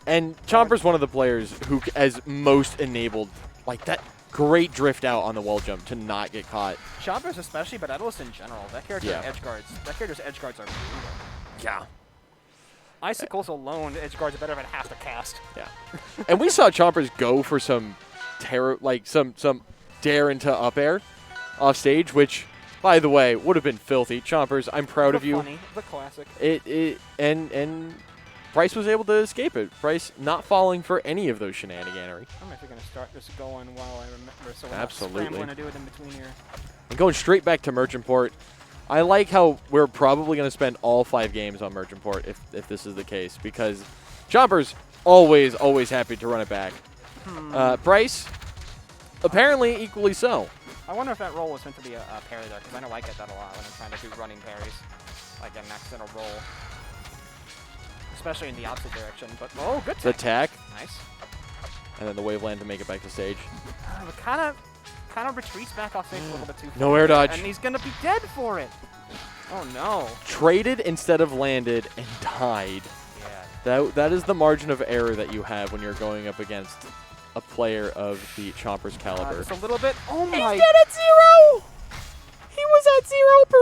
And Chomper's one of the players who has most enabled like that great drift out on the wall jump to not get caught. Chompers especially, but Edalus in general. That character's edge guards. That character's edge guards are brutal. Yeah. Icicles alone, edge guards better than half the cast. Yeah. And we saw Chompers go for some terror, like some dare into up air off stage, which, by the way, would have been filthy. Chompers, I'm proud of you. Funny, the classic. And Bryce was able to escape it. Bryce not falling for any of those shenaniganery. I'm actually going to start this going while I remember, so we're Absolutely. not scrambling to do it in between here. And going straight back to Merchant Port. I like how we're probably going to spend all 5 games on Merchant Port if this is the case, because Chompers always happy to run it back. Bryce, apparently equally so. I wonder if that roll was meant to be a parry there, because I know I get that a lot when I'm trying to do running parries, like an accidental roll. Especially in the opposite direction, but good The attack, Nice. and then the Waveland to make it back to stage. But kind of retreats back off stage a little bit too far. No air dodge. And he's gonna be dead for it. Oh no. Traded instead of landed and died. Yeah. That is the margin of error that you have when you're going up against a player of the Chompers caliber. Just a little bit. Oh my. He's dead at 0. He was at 0%.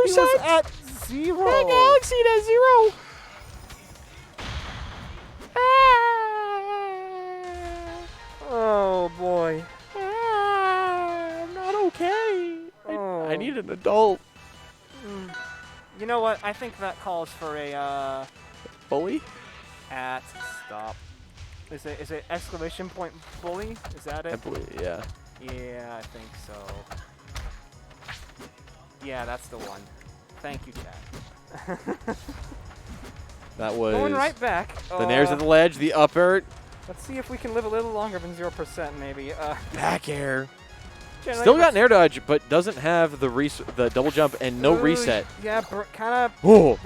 He was at 0. Big Galaxy at 0. Oh boy. I'm not okay. Oh. I need an adult. You know what? I think that calls for a Bully? stop. Is it exclamation point bully? Is that I it? believe, yeah. Yeah, I think so. Yeah, that's the one. Thank you, chat. That was Going right back. the nairs at the ledge, the up air, Let's see if we can live a little longer than 0%, maybe. back air. Generally, Still got an air dodge, but doesn't have the double jump and no reset. Yeah, kind of. Oh,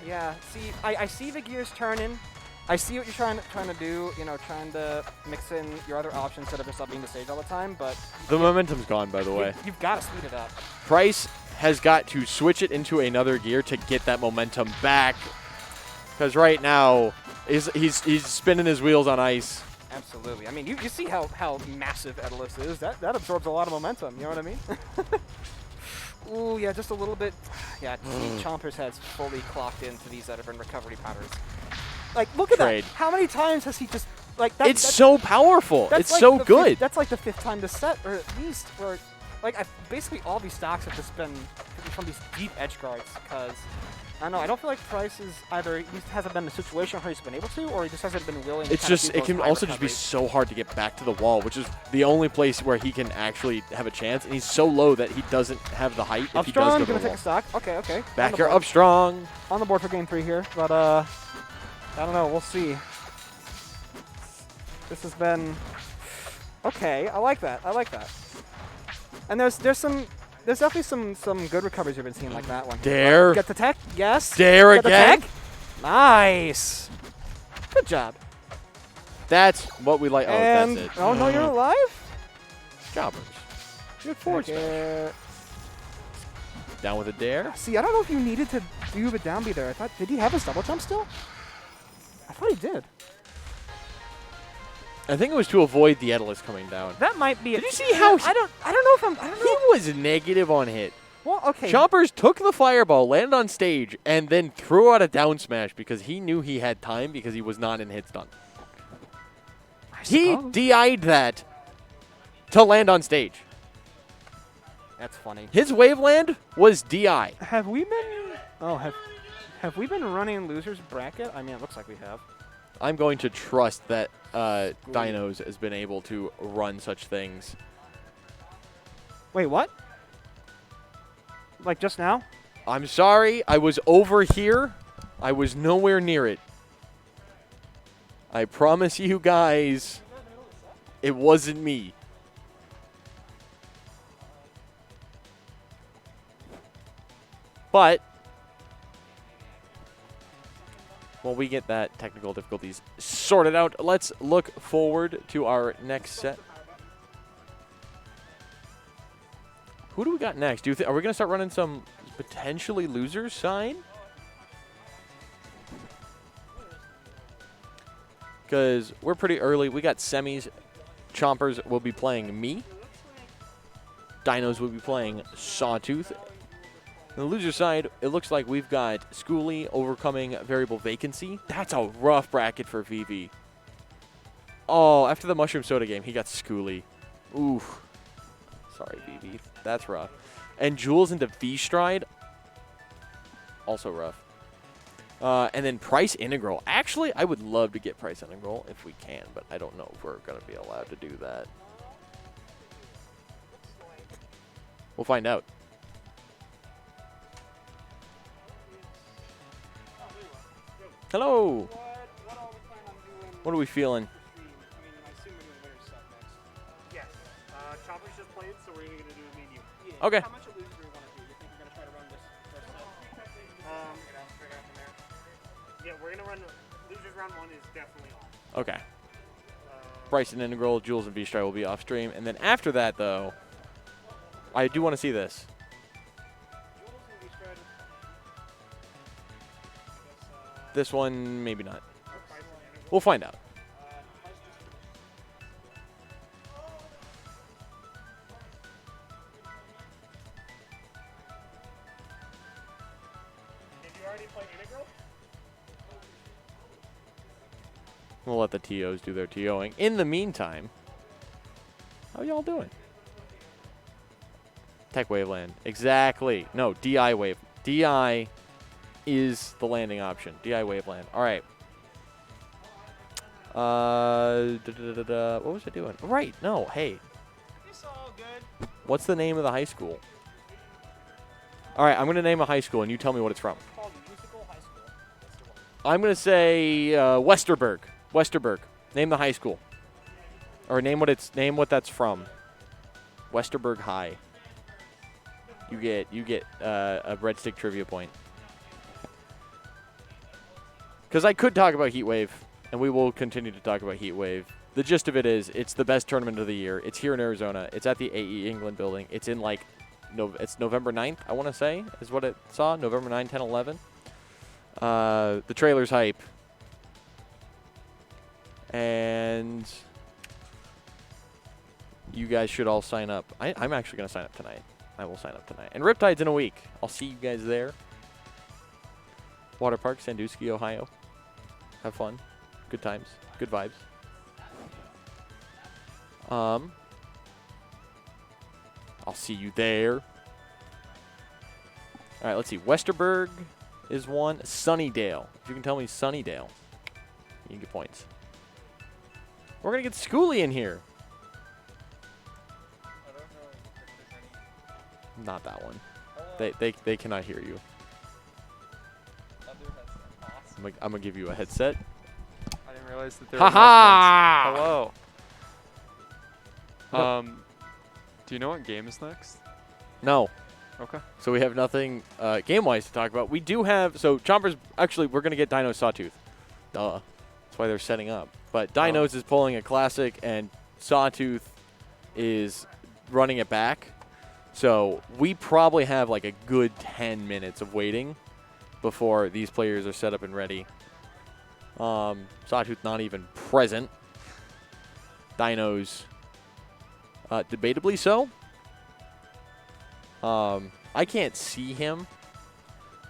Yeah. See, I see the gears turning. I see what you're trying to do. You know, trying to mix in your other options instead of just being the stage all the time. But the momentum's gone, by the way. you've got to speed it up. Price has got to switch it into another gear to get that momentum back. Because right now, he's spinning his wheels on ice. Absolutely. I mean, you see how massive Edalus is. That absorbs a lot of momentum. You know what I mean? Ooh, yeah, just a little bit. Yeah, see, Chompers has fully clocked into these Edibran recovery patterns. Like, look at Trade. that. How many times has he just, like, that's So powerful. that's It's like so the good. That's like the 5th time this set, or at least, or, like, basically all these stocks have just been from these deep edge guards, because, I don't know, I don't feel like Price is either, he hasn't been in a situation where he's been able to, or he just hasn't been willing to It's kind of just, do it those can high also just be recoveries. so hard to get back to the wall, which is the only place where he can actually have a chance. And he's so low that he doesn't have the height if he does Upstrong, go to gonna the take a wall. stock. Okay. Back On the here, board. up strong. On the board for game 3 here, but I don't know. We'll see. This has been okay. I like that. And there's definitely some good recoveries we've been seeing like that one. Dare. Get the tech. Yes. Dare Get the again. tech. Nice. Good job. That's what we like. Oh, And that's it. oh no, you're alive. Chompers. Good forward smash. Okay. Down with a dare. See, I don't know if you needed to do the down B there. I thought, did he have his double jump still? I thought he did. I think it was to avoid the Edalus coming down. That might be. Did you see how I don't know if I'm. I don't He know. was negative on hit. Well, okay. Chompers took the fireball, landed on stage, and then threw out a down smash because he knew he had time because he was not in hit stun. He suppose. DI'd that to land on stage. That's funny. His waveland was DI. Have we been? Oh, have we been running losers bracket? I mean, it looks like we have. I'm going to trust that Dinos has been able to run such things. Wait, what? Like just now? I'm sorry, I was over here. I was nowhere near it. I promise you guys, it wasn't me. But, while we get that technical difficulties sorted out, let's look forward to our next set. Who do we got next? Are we going to start running some potentially losers sign? Because we're pretty early. We got semis. Chompers will be playing me. Dinos will be playing Sawtooth. On the loser side, it looks like we've got Skooli overcoming VariableVacancy. That's a rough bracket for VV. Oh, after the Mushroom Soda game, he got Skooli. Oof. Sorry, VV. That's rough. And Jules into vstride. Also rough. And then Price Integral. Actually, I would love to get Price Integral if we can, but I don't know if we're going to be allowed to do that. We'll find out. Hello. What are we feeling? Yes. Chompers just played, so we're going to do a menu. Okay. How much of losers do we want to do? You think we're going to try to run this first set? Yeah, we're going to run losers round 1 is definitely on. Okay. Price and Integral, Jules and vstride will be off stream. And then after that, though, I do want to see this. This one, maybe not. We'll find out. Did you already play Integral? We'll let the TOs do their TOing. In the meantime, how y'all doing? Tech Waveland. Exactly. No, DI Wave. DI is the landing option. DI Waveland. All right. What was I doing? Right. No. Hey. It's all good. What's the name of the high school? All right. I'm going to name a high school, and you tell me what it's from. Called Musical High School. I'm going to say Westerberg. Westerberg. Name the high school. Or name what that's from. Westerberg High. You get a Breadstick trivia point. Because I could talk about Heatwave, and we will continue to talk about Heatwave. The gist of it is, it's the best tournament of the year. It's here in Arizona. It's at the AE England building. It's in it's November 9th, I want to say, is what it saw. November 9, 10, 11. The trailer's hype. And you guys should all sign up. I'm actually going to sign up tonight. I will sign up tonight. And Riptide's in a week. I'll see you guys there. Water Park, Sandusky, Ohio. Have fun. Good times. Good vibes. I'll see you there. All right, let's see. Westerberg is one. Sunnydale. If you can tell me Sunnydale, you get points. We're going to get Skooli in here. Not that one. They cannot hear you. I'm gonna give you a headset. I didn't realize that there Ha were ha! Hello. Do you know what game is next? No. Okay. So we have nothing game-wise to talk about. We do have, so Chompers, actually, we're going to get Dinos Sawtooth. Duh. That's why they're setting up. But Dinos is pulling a classic, and Sawtooth is running it back. So we probably have like a good 10 minutes of waiting before these players are set up and ready. Sawtooth not even present. Dinos, debatably so. I can't see him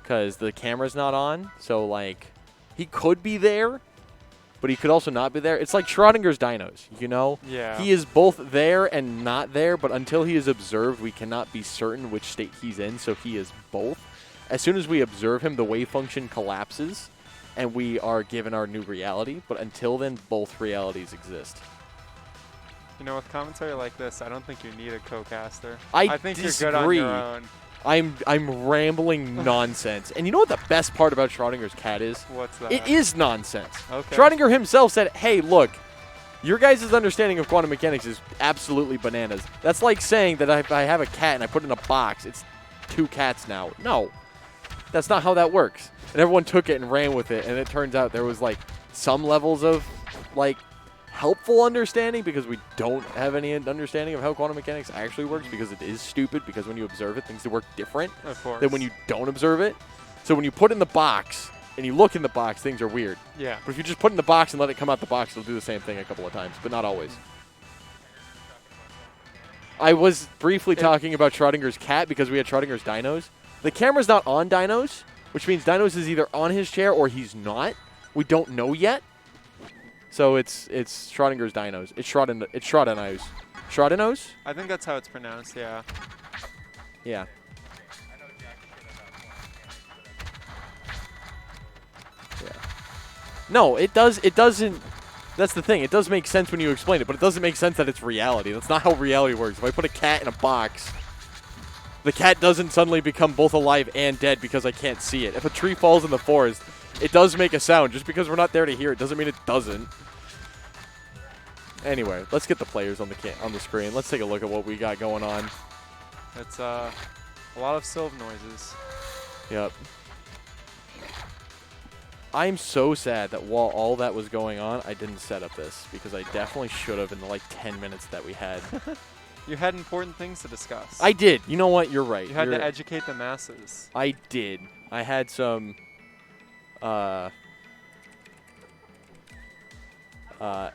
because the camera's not on. So, like, he could be there, but he could also not be there. It's like Schrodinger's Dinos, you know? Yeah. He is both there and not there, but until he is observed, we cannot be certain which state he's in, so he is both. As soon as we observe him, the wave function collapses, and we are given our new reality. But until then, both realities exist. You know, with commentary like this, I don't think you need a co-caster. I think disagree. you're good on your own. I'm rambling nonsense. And you know what the best part about Schrodinger's cat is? What's that? It is nonsense. Okay. Schrodinger himself said, hey, look, your guys' understanding of quantum mechanics is absolutely bananas. That's like saying that if I have a cat and I put it in a box, it's 2 cats now. No. That's not how that works. And everyone took it and ran with it, and it turns out there was, like, some levels of, like, helpful understanding because we don't have any understanding of how quantum mechanics actually works because it is stupid because when you observe it, things work different than when you don't observe it. So when you put it in the box and you look in the box, things are weird. Yeah. But if you just put it in the box and let it come out the box, it'll do the same thing a couple of times, but not always. I was briefly talking about Schrodinger's cat because we had Schrodinger's Dinos. The camera's not on Dinos, which means Dinos is either on his chair or he's not. We don't know yet. So it's Schrodinger's Dinos. It's Schrodinos. Schrodinos? I think that's how it's pronounced, yeah. Yeah. Yeah. No, it doesn't. That's the thing. It does make sense when you explain it, but it doesn't make sense that it's reality. That's not how reality works. If I put a cat in a box, the cat doesn't suddenly become both alive and dead because I can't see it. If a tree falls in the forest, it does make a sound. Just because we're not there to hear it doesn't mean it doesn't. Anyway, let's get the players on the screen. Let's take a look at what we got going on. It's a lot of Sylv noises. Yep. I'm so sad that while all that was going on, I didn't set up this because I definitely should have in the like 10 minutes that we had. You had important things to discuss. I did. You know what? You're right. You had to educate the masses. I did. I had some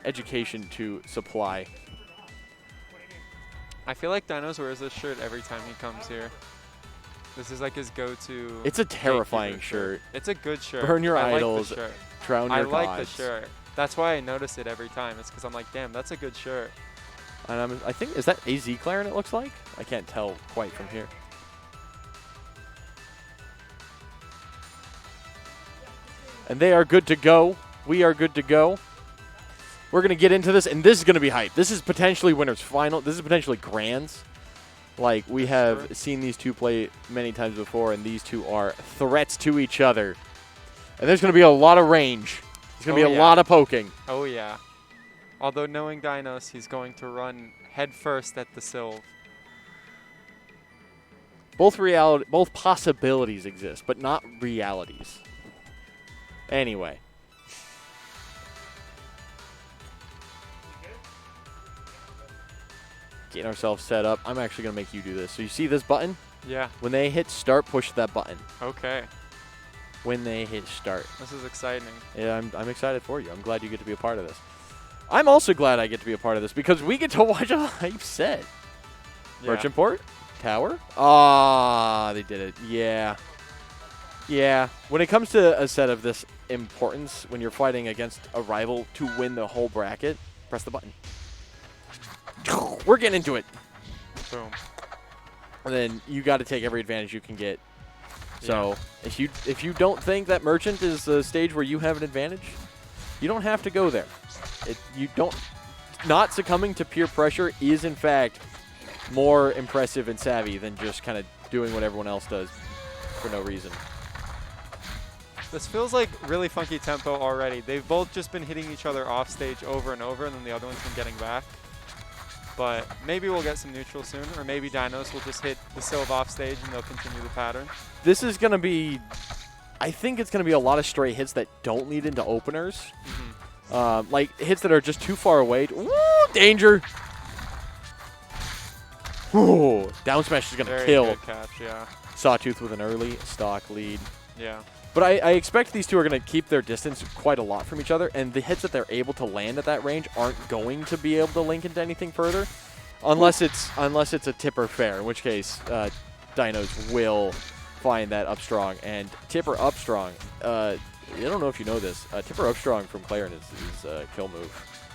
education to supply. I feel like Dinos wears this shirt every time he comes here. This is like his go-to. It's a terrifying Gatekeeper shirt. It's a good shirt. Burn your I idols. Like the shirt. Drown your I like gods. the shirt. That's why I notice it every time. It's because I'm like, damn, that's a good shirt. And I think, is that AZ Claren it looks like? I can't tell quite from here. And they are good to go. We are good to go. We're going to get into this, and this is going to be hype. This is potentially winners final. This is potentially grands. Like, we have seen these two play many times before, and these two are threats to each other. And there's going to be a lot of range. There's going to be a lot of poking. Oh, yeah. Although knowing Dinos, he's going to run head first at the Sylv. Both possibilities exist, but not realities. Anyway. Getting ourselves set up. I'm actually going to make you do this. So you see this button? Yeah. When they hit start, push that button. Okay. When they hit start. This is exciting. Yeah, I'm excited for you. I'm glad you get to be a part of this. I'm also glad I get to be a part of this because we get to watch a hype set. Yeah. Merchant Port? Tower? Ah, they did it. Yeah. Yeah. When it comes to a set of this importance, when you're fighting against a rival to win the whole bracket, press the button. We're getting into it. Boom. And then you got to take every advantage you can get. So if you don't think that Merchant is a stage where you have an advantage, you don't have to go there. Not succumbing to peer pressure is in fact more impressive and savvy than just kind of doing what everyone else does for no reason. This feels like really funky tempo already. They've both just been hitting each other off stage over and over, and then the other one's been getting back. But maybe we'll get some neutral soon, or maybe Dinos will just hit the Sylv off stage and they'll continue the pattern. This is going to be, I think it's going to be a lot of stray hits that don't lead into openers. Mm-hmm. Like hits that are just too far away. Woo, danger. Ooh, down smash is going to kill. Very good catch, yeah. Sawtooth with an early stock lead. Yeah. But I expect these two are going to keep their distance quite a lot from each other, and the hits that they're able to land at that range aren't going to be able to link into anything further, unless it's a tipper fair, in which case Dinos will find that up strong. And tipper up strong, I don't know if you know this, tipper up strong from Claren is a kill move.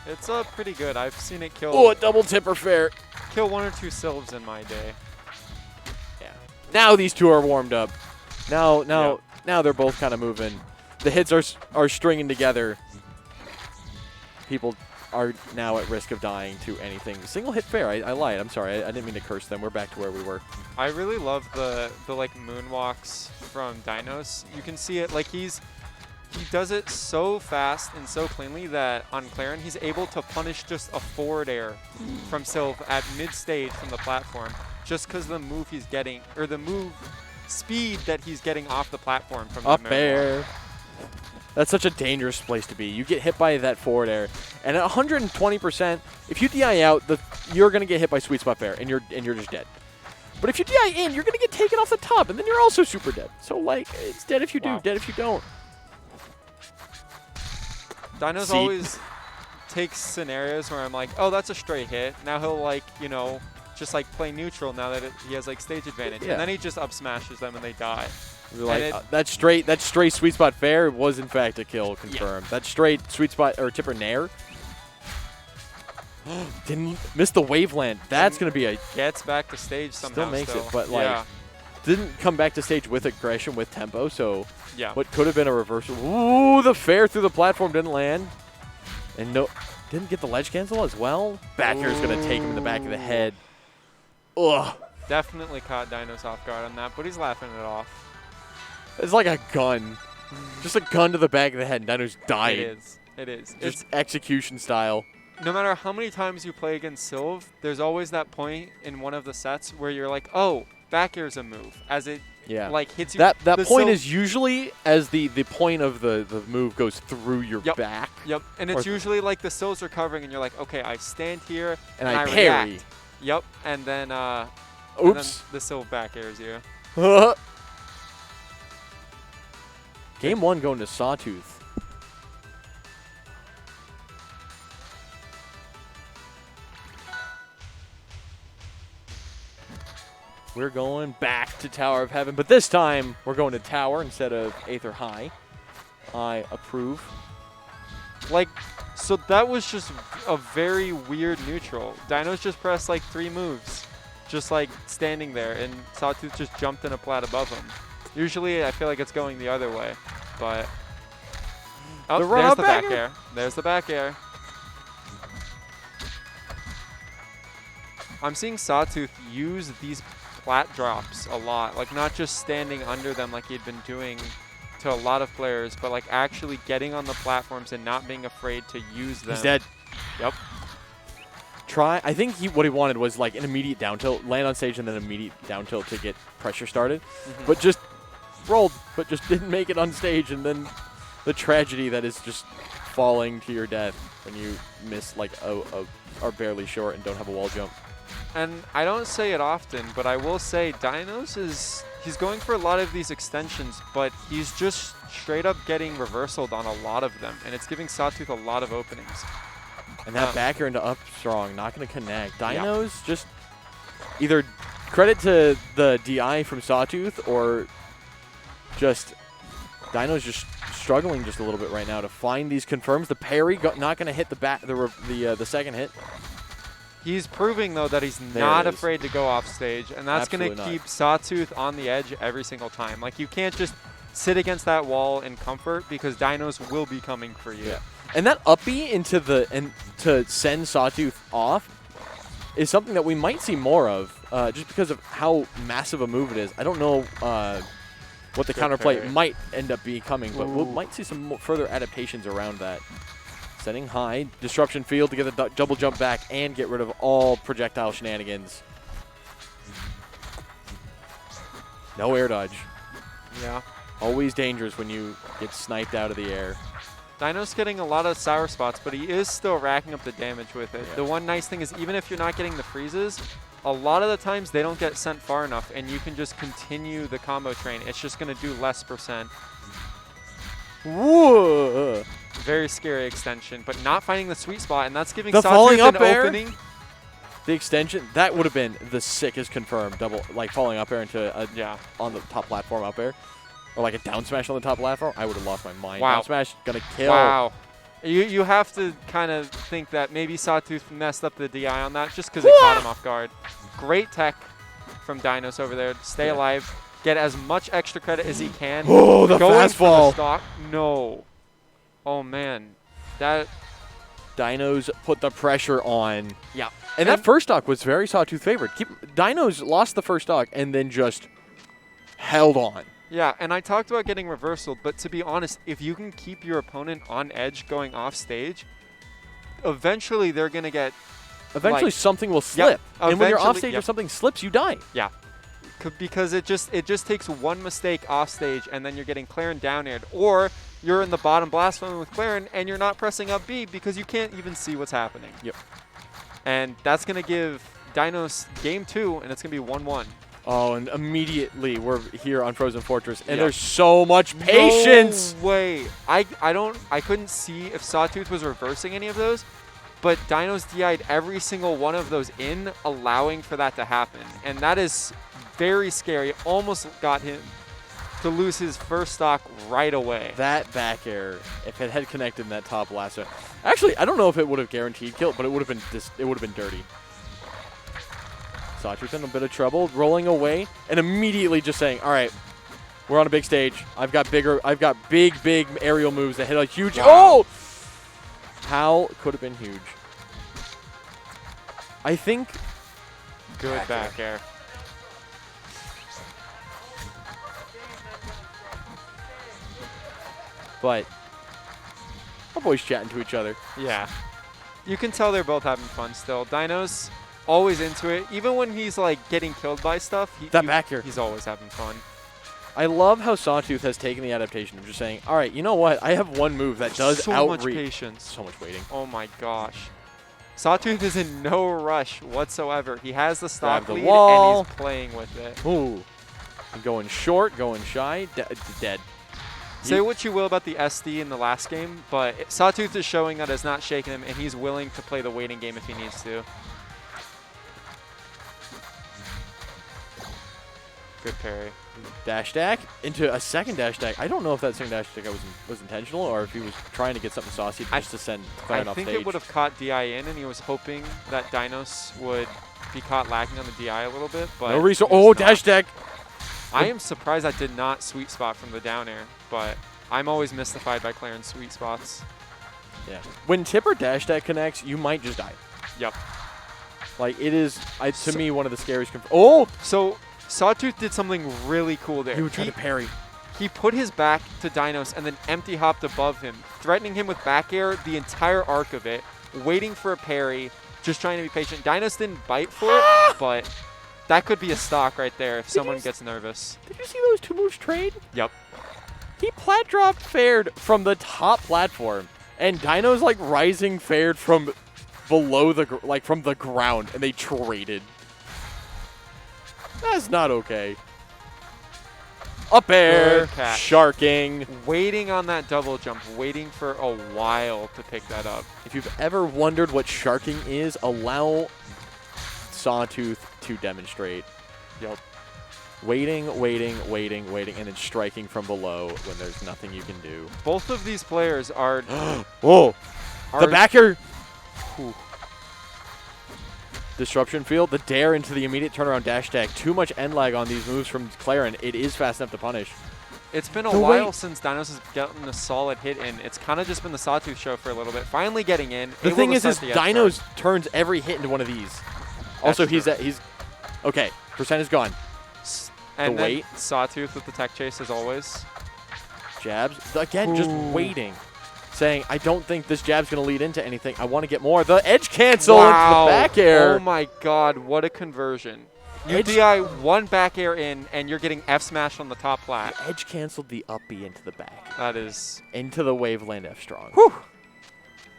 It's pretty good. I've seen it kill. Oh, a double tipper fair. Kill 1 or 2 Sylvs in my day. Yeah. Now these two are warmed up. Now they're both kind of moving. The hits are stringing together. People are now at risk of dying to anything. Single hit fair. I lied. I'm sorry. I didn't mean to curse them. We're back to where we were. I really love the like moonwalks from Dinos. You can see it like he does it so fast and so cleanly that on Claren he's able to punish just a forward air from Sylv at mid stage from the platform just because the move he's getting or the move speed that he's getting off the platform from Up the moonwalk. air. That's such a dangerous place to be. You get hit by that forward air, and at 120%, if you DI out, you're gonna get hit by sweet spot fair, and you're just dead. But if you DI in, you're gonna get taken off the top, and then you're also super dead. So like, it's dead if you do, dead if you don't. Dinos always takes scenarios where I'm like, oh, that's a straight hit. Now he'll like, just like play neutral now that he has like stage advantage. Yeah. And then he just up smashes them and they die. You're like, that straight sweet spot fair was in fact a kill confirmed. That straight sweet spot or tipper nair. Didn't miss the waveland. That's going to be a Gets back to stage somehow. still makes it, but like didn't come back to stage with aggression, with tempo. So what could have been a reversal. Ooh, the fair through the platform didn't land, and didn't get the ledge cancel as well. Back air is going to take him in the back of the head. Ugh. Definitely caught Dinos off guard on that, but he's laughing it off. It's like a gun, just a gun to the back of the head. And Dinos died. It is. It is. Just It's execution style. no matter how many times you play against Sylv, there's always that point in one of the sets where you're like, oh, back air's a move, as it like hits you. That The point Sylv- is usually as the point of the move goes through your back. Yep, and it's usually like the Sylv's recovering, and you're like, okay, I stand here And I parry. react. Yep, and then and Oops. then the Sylv back airs you. Game 1 going to Sawtooth. We're going back to Tower of Heaven, but this time we're going to Tower instead of Aether High. I approve. Like, so that was just a very weird neutral. Dinos just pressed like 3 moves, just like standing there, and Sawtooth just jumped in a plat above him. Usually I feel like it's going the other way, but oh, The run there's up the back back air. air. There's the back air. I'm seeing Sawtooth use these plat drops a lot, like not just standing under them like he'd been doing to a lot of players, but like actually getting on the platforms and not being afraid to use them. He's dead. Yep. I think what he wanted was like an immediate down tilt, land on stage and then immediate down tilt to get pressure started. But just rolled, but just didn't make it on stage, and then the tragedy that is just falling to your death when you miss like are barely short and don't have a wall jump. And I don't say it often, but I will say Dinos he's going for a lot of these extensions, but he's just straight up getting reversaled on a lot of them, and it's giving Sawtooth a lot of openings. And that back air into up strong, not going to connect. Dinos just either credit to the DI from Sawtooth or just Dinos just struggling just a little bit right now to find these confirms. The parry not going to hit the second hit. He's proving, though, that he's not afraid to go off stage, and that's going to keep Sawtooth on the edge every single time. Like, you can't just sit against that wall in comfort because Dinos will be coming for you. Yeah. And that up B into to send Sawtooth off is something that we might see more of, just because of how massive a move it is. I don't know what the counterplay might end up becoming, but we might see some further adaptations around that. Setting high, disruption field to get the double jump back and get rid of all projectile shenanigans. No air dodge. Yeah. Always dangerous when you get sniped out of the air. Dino's getting a lot of sour spots, but he is still racking up the damage with it. Yeah. The one nice thing is even if you're not getting the freezes, a lot of the times they don't get sent far enough, and you can just continue the combo train. It's just going to do less %. Whoa! Very scary extension, but not finding the sweet spot, and that's giving The Sawtooth falling up an air? opening. The extension, that would have been the sickest confirmed double, like falling up air into on the top platform up air. Or like a down smash on the top platform. I would have lost my mind. Wow. Down smash, gonna kill. Wow. You have to kind of think that maybe Sawtooth messed up the DI on that just because it caught him off guard. Great tech from Dinos over there. Stay alive. Get as much extra credit as he can. Oh, the Going fast for the fall. stock. No. Oh, man. That. Dinos put the pressure on. Yeah. And that first stock was very Sawtooth favored. Dinos lost the first stock and then just held on. Yeah, and I talked about getting reversal, but to be honest, if you can keep your opponent on edge going off stage, eventually they're going to get... Eventually something will slip. And when you're off stage, if something slips, you die. Yeah. Because it just takes one mistake off stage, and then you're getting Claren down aired. Or you're in the bottom blast zone with Claren, and you're not pressing up B because you can't even see what's happening. Yep. And that's going to give Dinos game 2, and it's going to be 1-1. Oh, and immediately we're here on Frozen Fortress, and there's so much patience. No way. I couldn't see if Sawtooth was reversing any of those, but Dinos DI'd every single one of those in, allowing for that to happen. And that is very scary. Almost got him to lose his first stock right away. That back air, if it had connected in that top lasso. Actually, I don't know if it would have guaranteed kill, but it would have been dirty. Sawtooth in a bit of trouble, rolling away, and immediately just saying, all right, we're on a big stage. I've got big aerial moves that hit a huge. Wow. Oh! How could have been huge. I think. Good back air. But our boys chatting to each other. Yeah. You can tell they're both having fun still. Dinos always into it. Even when he's like getting killed by stuff, he's always having fun. I love how Sawtooth has taken the adaptation of just saying, all right, you know what? I have one move that does so much patience. So much waiting. Oh my gosh. Sawtooth is in no rush whatsoever. He has the stock Grab the lead wall. and he's playing with it. Ooh. I'm going short, going shy, dead. Say what you will about the SD in the last game, but Sawtooth is showing that it's not shaking him, and he's willing to play the waiting game if he needs to. Good parry. Dash stack into a second dash stack. I don't know if that second dash stack was intentional or if he was trying to get something saucy just to send Clarence off stage. I think it would have caught DI in, and he was hoping that Dinos would be caught lacking on the DI a little bit. But no reason. Oh, dash stack. I am surprised that did not sweet spot from the down air, but I'm always mystified by Clarence sweet spots. Yeah. When tip or dash stack connects, you might just die. Yep. Like, it is, to me, one of the scariest. Oh! So Sawtooth did something really cool there. He would try to parry. He put his back to Dinos and then empty hopped above him, threatening him with back air the entire arc of it, waiting for a parry, just trying to be patient. Dinos didn't bite for it, but that could be a stock right there if someone gets nervous. Did you see those two moves trade? Yep. He plat dropped fared from the top platform, and Dino's like rising fared from below from the ground, and they traded. That's not okay. Up air, sharking. Waiting on that double jump, waiting for a while to pick that up. If you've ever wondered what sharking is, allow Sawtooth to demonstrate. Yep. Waiting, and then striking from below when there's nothing you can do. Both of these players are... Whoa! The backer! Disruption field, the dare into the immediate turnaround dash stack. Too much end lag on these moves from Claren. It is fast enough to punish. It's been a while since Dinos has gotten a solid hit in. It's kind of just been the Sawtooth show for a little bit. Finally getting in. The thing is Dinos turns every hit into one of these. Also, he's okay. Percent is gone. And the wait. Sawtooth with the tech chase as always. Jabs. Again, just waiting. Saying, I don't think this jab's going to lead into anything. I want to get more. The edge cancel into the back air. Oh my god, what a conversion. You DI one back air in, and you're getting F smash on the top plat. The edge canceled the up B into the back. That is... Into the Waveland F strong. Whew.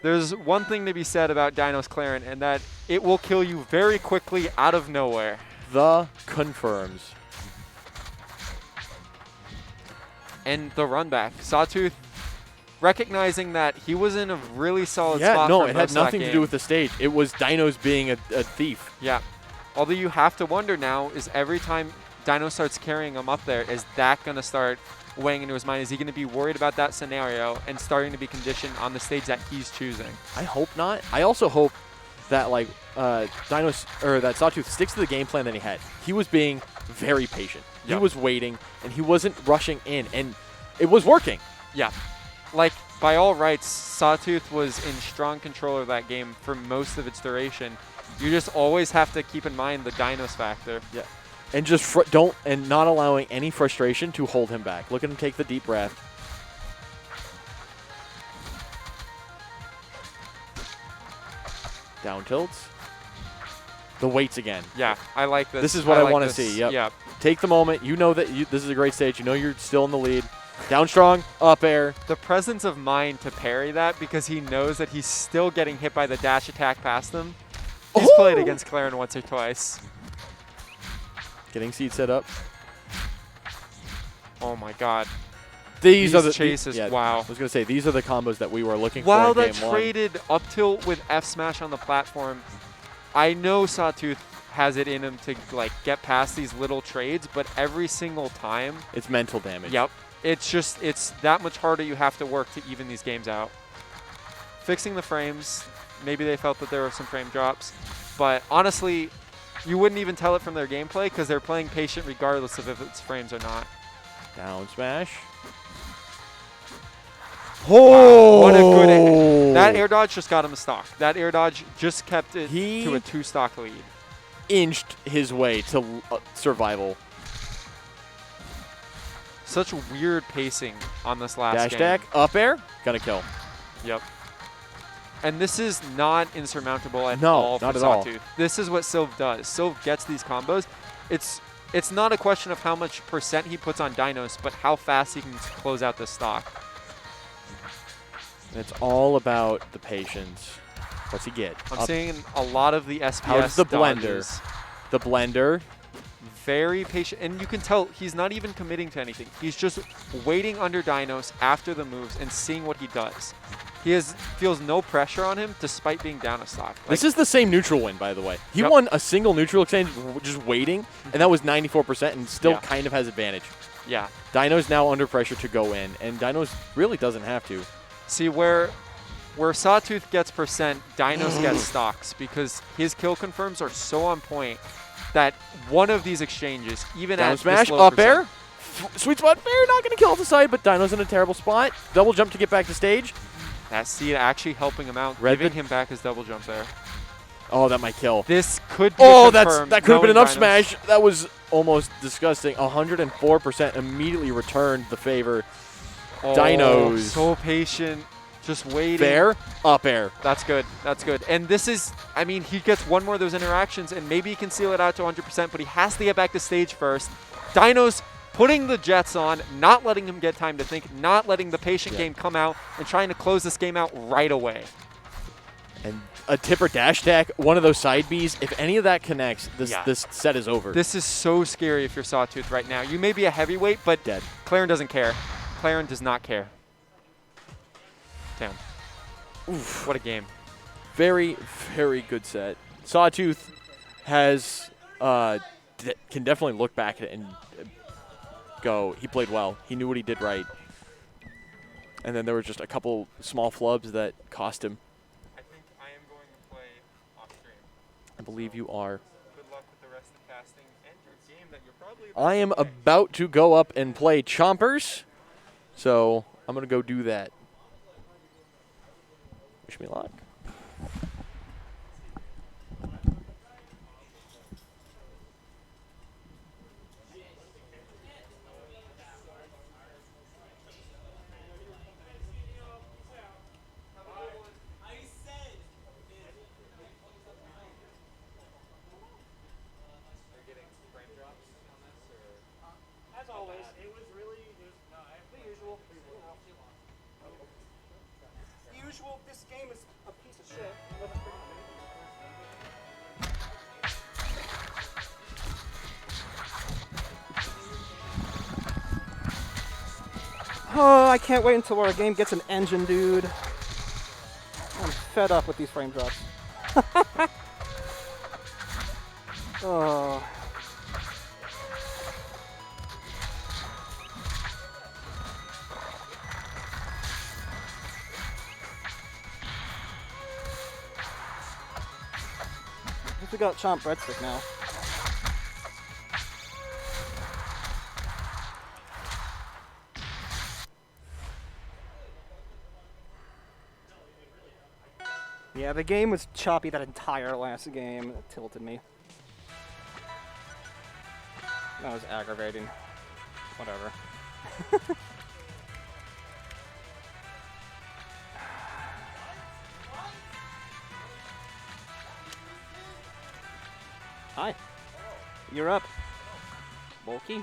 There's one thing to be said about Dinos Claren, and that it will kill you very quickly out of nowhere. The confirms. And the run back. Sawtooth recognizing that he was in a really solid spot. Yeah, no, it had nothing to do with the stage. It was Dinos being a thief. Yeah. Although you have to wonder now, is every time Dino starts carrying him up there, is that going to start weighing into his mind? Is he going to be worried about that scenario and starting to be conditioned on the stage that he's choosing? I hope not. I also hope that that Sawtooth sticks to the game plan that he had. He was being very patient. He was waiting, and he wasn't rushing in, and it was working. Yeah. Like, by all rights, Sawtooth was in strong control of that game for most of its duration. You just always have to keep in mind the Dinos factor. Yeah. And just not allowing any frustration to hold him back. Look at him take the deep breath. Down tilts. The weights again. Yeah, I like this. This is what I want to see. Yep. Yep. Take the moment. You know that this is a great stage. You know you're still in the lead. Down strong, up air. The presence of mind to parry that because he knows that he's still getting hit by the dash attack past him. He's played against Claren once or twice. Getting seat set up. Oh my god. These are the chases. yeah, Wow. I was gonna say these are the combos that we were looking While for in that game one. traded up tilt with F smash on the platform, I know Sawtooth has it in him to like get past these little trades, but every single time, It's mental damage. yep, it's that much harder you have to work to even these games out. Fixing the frames, maybe they felt that there were some frame drops, but honestly, you wouldn't even tell it from their gameplay because they're playing patient regardless of if it's frames or not. Down smash. Oh, what a good that air dodge just got him a stock. That air dodge just kept it to a 2-stock lead. Inched his way to survival. Such weird pacing on this last Dash game. attack, up air, gonna kill. Yep. And this is not insurmountable at No, all for not at all. Sawtooth. This is what Sylv does. Sylv gets these combos. It's not a question of how much percent he puts on Dinos, but how fast he can close out the stock. It's all about the patience. What's he get? I'm Up. seeing a lot of the SPS How's the blender? dodges. The blender. Very patient, and you can tell he's not even committing to anything. He's just waiting under Dinos after the moves and seeing what he does. He feels no pressure on him despite being down a stock. This is the same neutral win, by the way. He Yep. won a single neutral exchange just waiting, and that was 94% and still Yeah. kind of has advantage. Yeah. Dino's now under pressure to go in, and Dino's really doesn't have to. See, where Sawtooth gets percent, Dinos gets stocks because his kill confirms are so on point that one of these exchanges, even Down at smash, this low up percent, air. Sweet spot fair, not going to kill off the side, but Dino's in a terrible spot. Double jump to get back to stage. that seed actually helping him out, Red giving bit- him back his double jump there. Oh, that might kill. This could be Oh, confirmed, that could have been knowing enough Dinos. smash. That was almost disgusting. 104% immediately returned the favor. Oh, Dinos. So patient, just waiting. Fair, up air. That's good. That's good. And this is, I mean, he gets one more of those interactions, and maybe he can seal it out to 100%, but he has to get back to stage first. Dinos putting the jets on, not letting him get time to think, not letting the patient game come out, and trying to close this game out right away. And a tipper dash attack, one of those side Bs. If any of that connects, this Yeah. this set is over. This is so scary if you're Sawtooth right now. You may be a heavyweight, but Dead. Claren doesn't care. Claren does not care. Damn. Oof. What a game. Very, very good set. Sawtooth has can definitely look back at it and go, he played well. He knew what he did right. And then there were just a couple small flubs that cost him. I think I am going to play off stream. I believe you are. Good luck with the rest of casting and your game that you're probably I am about to go up and play Chompers, so I'm going to go do that. Wish me luck. As always, it was really the usual. The usual. This game is a piece of shit. Oh, I can't wait until our game gets an engine, dude. I'm fed up with these frame drops. Oh. I think we got Chomp Breadstick now. Yeah, the game was choppy that entire last game. It tilted me. That was aggravating. Whatever. Hi. You're up. Bulky.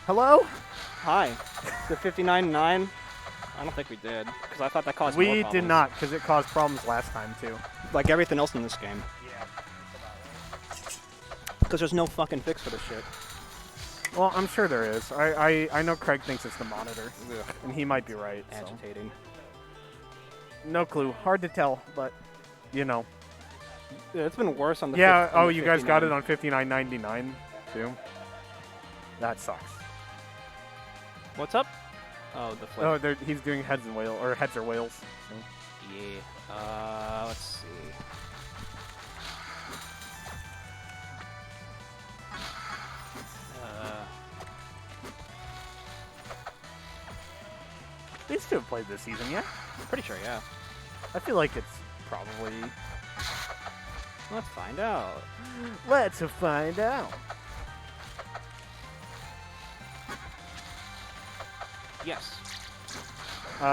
Hello? Hi. The 59.9? I don't think we did, because I thought that caused more We problems. did not, because it caused problems last time, too. Like everything else in this game. Yeah. Because there's no fucking fix for this shit. Well, I'm sure there is. I know Craig thinks it's the monitor, and he might be right. So. Agitating. No clue. Hard to tell, but, you know. Yeah, it's been worse on the Yeah, on oh, the you guys got it 59. on 59.99, too? That sucks. What's up? Oh, the flip. Oh, he's doing heads and whales, or heads or whales. So. Yeah. Let's see. These two have played this season, yeah? Pretty sure, yeah. I feel like it's probably... Let's find out. Let's find out. Yes.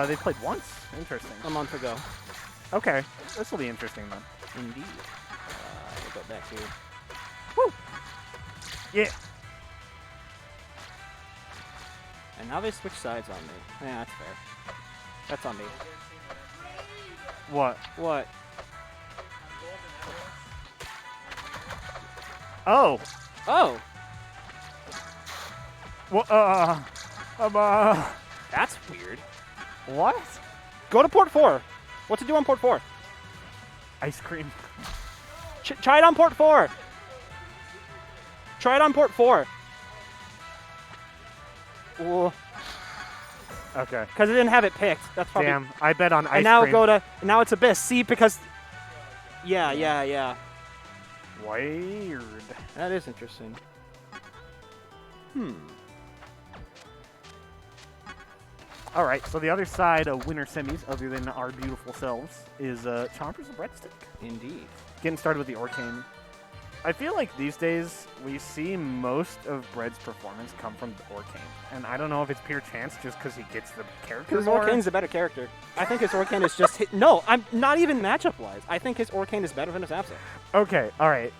They played once? Interesting. A month ago. Okay, this will be interesting then. Indeed. We'll go back here. Woo! Yeah. And now they switch sides on me. Yeah, that's fair. That's on me. What? What? Oh! Oh! What? That's weird. What? Go to port 4. What to do on port 4? Ice cream. Try it on port 4. Try it on port 4. Ooh. Okay. Because it didn't have it picked. That's probably. Damn, I bet on ice And now cream. go to. Now it's Abyss. See, because. Yeah. Weird. That is interesting. All right, so the other side of winter semis, other than our beautiful selves, is Chompers and Breadstick. Indeed. Getting started with the Orcane. I feel like these days we see most of Bread's performance come from the Orcane. And I don't know if it's pure chance just because he gets the character His more. Orcane's a better character. I think his Orcane is just. No, I'm not even matchup-wise. I think his Orcane is better than his Absa. Okay, all right.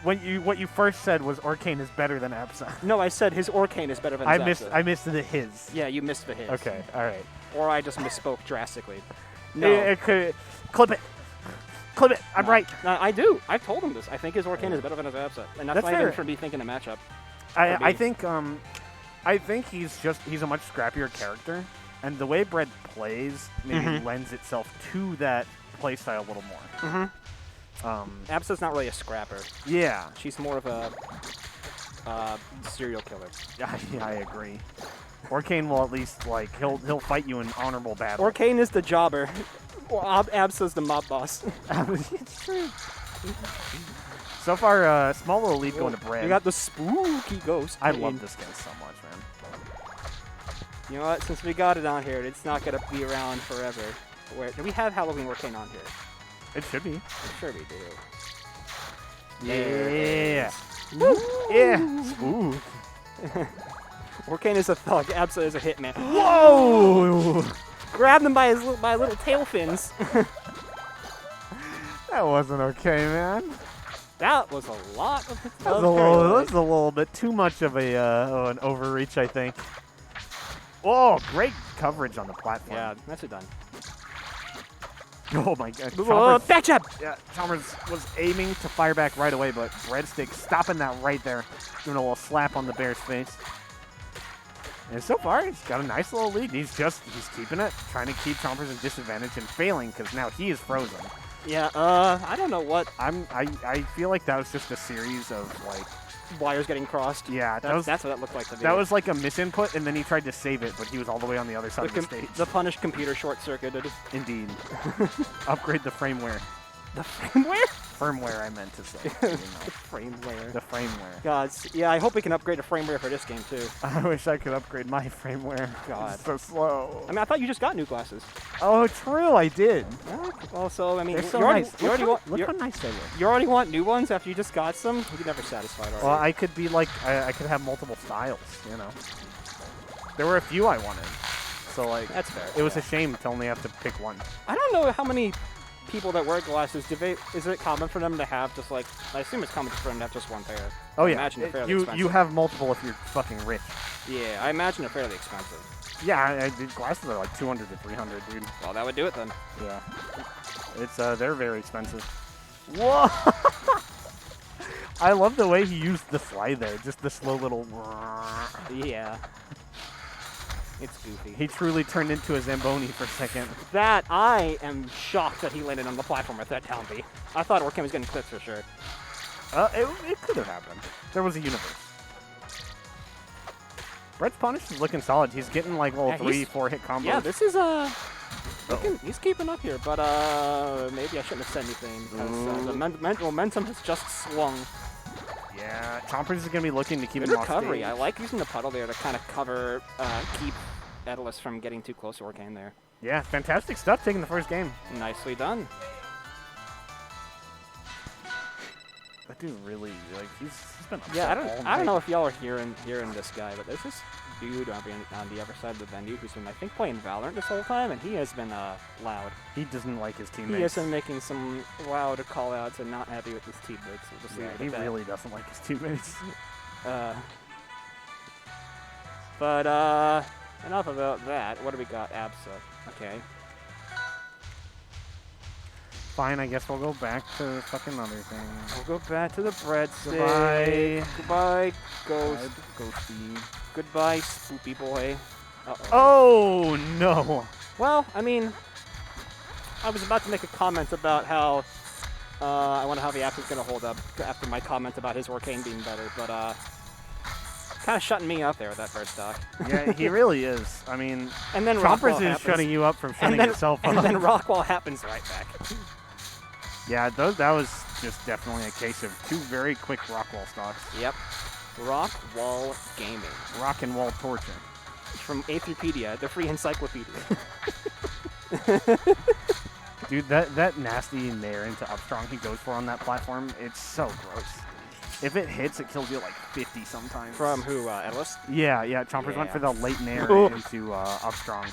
What you first said was Orcane is better than Absa. No, I said his Orcane is better than his Absa. I missed the his. Yeah, you missed the his. Okay, all right. Or I just misspoke drastically. No. It could clip it. Clip it. I'm right. No, I do. I've told him this. I think his Orcane is better than his Absa. And that's That's not even fair. for me thinking a matchup. I think he's a much scrappier character, and the way Bread plays maybe lends itself to that playstyle a little more. Absa's not really a scrapper. Yeah, She's more of a serial killer. I agree. Orcane will at least he'll fight you in honorable battle. Orcane is the jobber. Absa's the mob boss. It's true. So far, small little lead going to Bread. You got the spooky ghost. I Queen. love this game so much, man. You know what? Since we got it on here, it's not gonna be around forever. Do we have Halloween Orcane on here? It should be. I'm sure we do. Yeah. Yeah. Spook. Orcane is a thug. Absa is a hitman. Whoa! Grab them by little tail fins. That wasn't okay, man. That was a lot of That was a little bit too much of an overreach, I think. Whoa, great coverage on the platform. Yeah, that's it done. Oh my god. Back jab! Yeah, Chalmers was aiming to fire back right away, but Breadstick stopping that right there. Doing a little slap on the bear's face. And so far, he's got a nice little lead. He's keeping it, trying to keep Chompers at disadvantage and failing because now he is frozen. Yeah, I don't know what I feel like that was just a series of wires getting crossed. Yeah, That's what that looked like to me. that was like a misinput, and then he tried to save it, but he was all the way on the other side of the stage. The punished computer short-circuited. Indeed. Upgrade the frameware. The firmware? Firmware, I meant to say. You know. Frameware. The frameware. God, yeah, I hope we can upgrade a firmware for this game too. I wish I could upgrade my frameware. God. It's so slow. I mean, I thought you just got new glasses. Oh, true, I did. Well, so I mean, They're so you already, nice. you already want Look how nice they look. you already want new ones after you just got some. You're never satisfied, are Well, you? I could be like, I could have multiple styles, you know. There were a few I wanted. So, That's fair. it was a shame to only have to pick one. I don't know how many people that wear glasses, is it common for them to have just I assume it's common for them to have just one pair. Oh, I yeah. imagine they're fairly You expensive. have multiple if you're fucking rich. Yeah, I imagine they're fairly expensive. Yeah, the glasses are like 200 to 300, dude. Well, that would do it then. Yeah. It's they're very expensive. Whoa! I love the way he used the slide there. Just the slow little. Yeah. It's goofy. He truly turned into a Zamboni for a second. That, I am shocked that he landed on the platform with that down B. I thought Orkin was getting clipped for sure. It could have happened. There was a universe. Brett's punish is looking solid. He's getting like little 3-4 hit combos. Yeah, this is he's keeping up here, but maybe I shouldn't have said anything because the momentum has just swung. Yeah, Chompers is going to be looking to keep Good him off recovery. stage. I like using the puddle there to kind of cover, keep Edalus from getting too close to Orkane there. Yeah, fantastic stuff taking the first game. Nicely done. That dude really, like, he's been upset Yeah, all I night. don't know if y'all are hearing this guy, but there's this dude on the other side of the venue who's been, I think, playing Valorant this whole time, and he has been loud. He doesn't like his teammates. He has been making some loud call-outs and not happy with his teammates. We'll just leave Yeah, it he at that. really doesn't like his teammates. But enough about that. What do we got? Absa. Okay. Fine, I guess we'll go back to fucking other thing. We'll go back to the breadstick. Goodbye. Goodbye, Ghost. Ghosty. Goodbye, Spoopy Boy. Uh-oh. Oh, no. Well, I mean, I was about to make a comment about how I wonder how the app is going to hold up after my comment about his Orkane being better, but kind of shutting me up there with that first stock. Yeah, he really is. I mean, And then Chompers Rockwall is happens, shutting you up from shutting then, yourself up. and then Rockwall happens right back. Yeah, that was just definitely a case of two very quick Rockwall stocks. Yep. Rockwall Gaming. Rock and wall torture. From Aethropedia, the free encyclopedia. Dude, that nasty nair into upstrong he goes for on that platform, it's so gross. If it hits, it kills you like 50 sometimes. From who, Edalus? Yeah, Chompers went Yeah. for the late nair Ooh. into upstrong.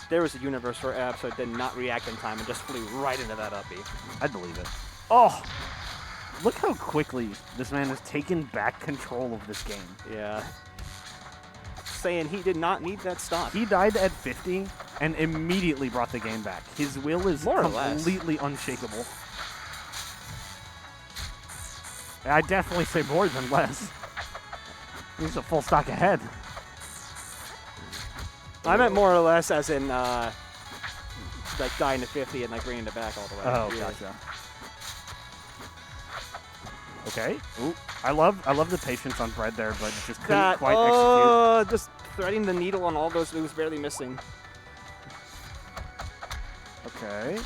There was a universe where Absa did not react in time and just flew right into that up B. I'd believe it. Oh! Look how quickly this man has taken back control of this game. Yeah. Saying he did not need that stock. He died at 50 and immediately brought the game back. His will is More or less. completely unshakable. I definitely say more than less. He's a full stock ahead. I meant more or less as in, like, dying to 50 and, like, bringing it back all the way. Oh, Yeah. gotcha. Okay. Ooh, I love the patience on Bread there, but just couldn't That, quite execute. just threading the needle on all those moves, barely missing. Okay.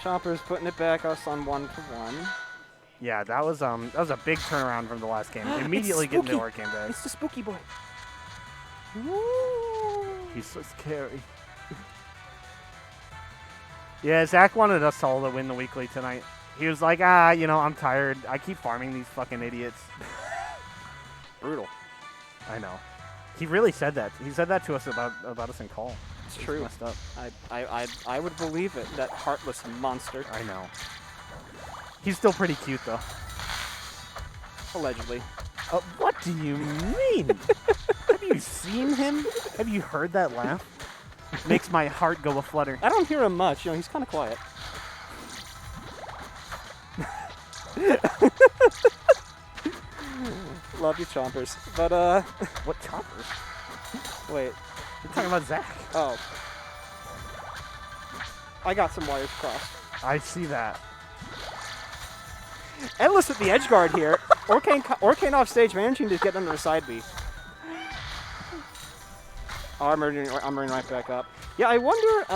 Chompers putting it back us on 1-1. Yeah, that was a big turnaround from the last game. Immediately getting the spooky. Orkane back. It's the spooky boy. He's so scary. Yeah, Zach wanted us all to win the weekly tonight. He was like, I'm tired. I keep farming these fucking idiots. Brutal. I know. He really said that. He said that to us about us in call. It's true. Messed up. I would believe it, that heartless monster. I know. He's still pretty cute, though. Allegedly. What do you mean? Have you seen him? Have you heard that laugh? Makes my heart go a-flutter. I don't hear him much. He's kind of quiet. Love you, Chompers. But, What Chompers? wait. You're talking about Zach. Oh. I got some wires crossed. I see that. Endless at the edge guard here. Orkane off stage, managing to get under the side B. Armoring right back up. Yeah, I wonder,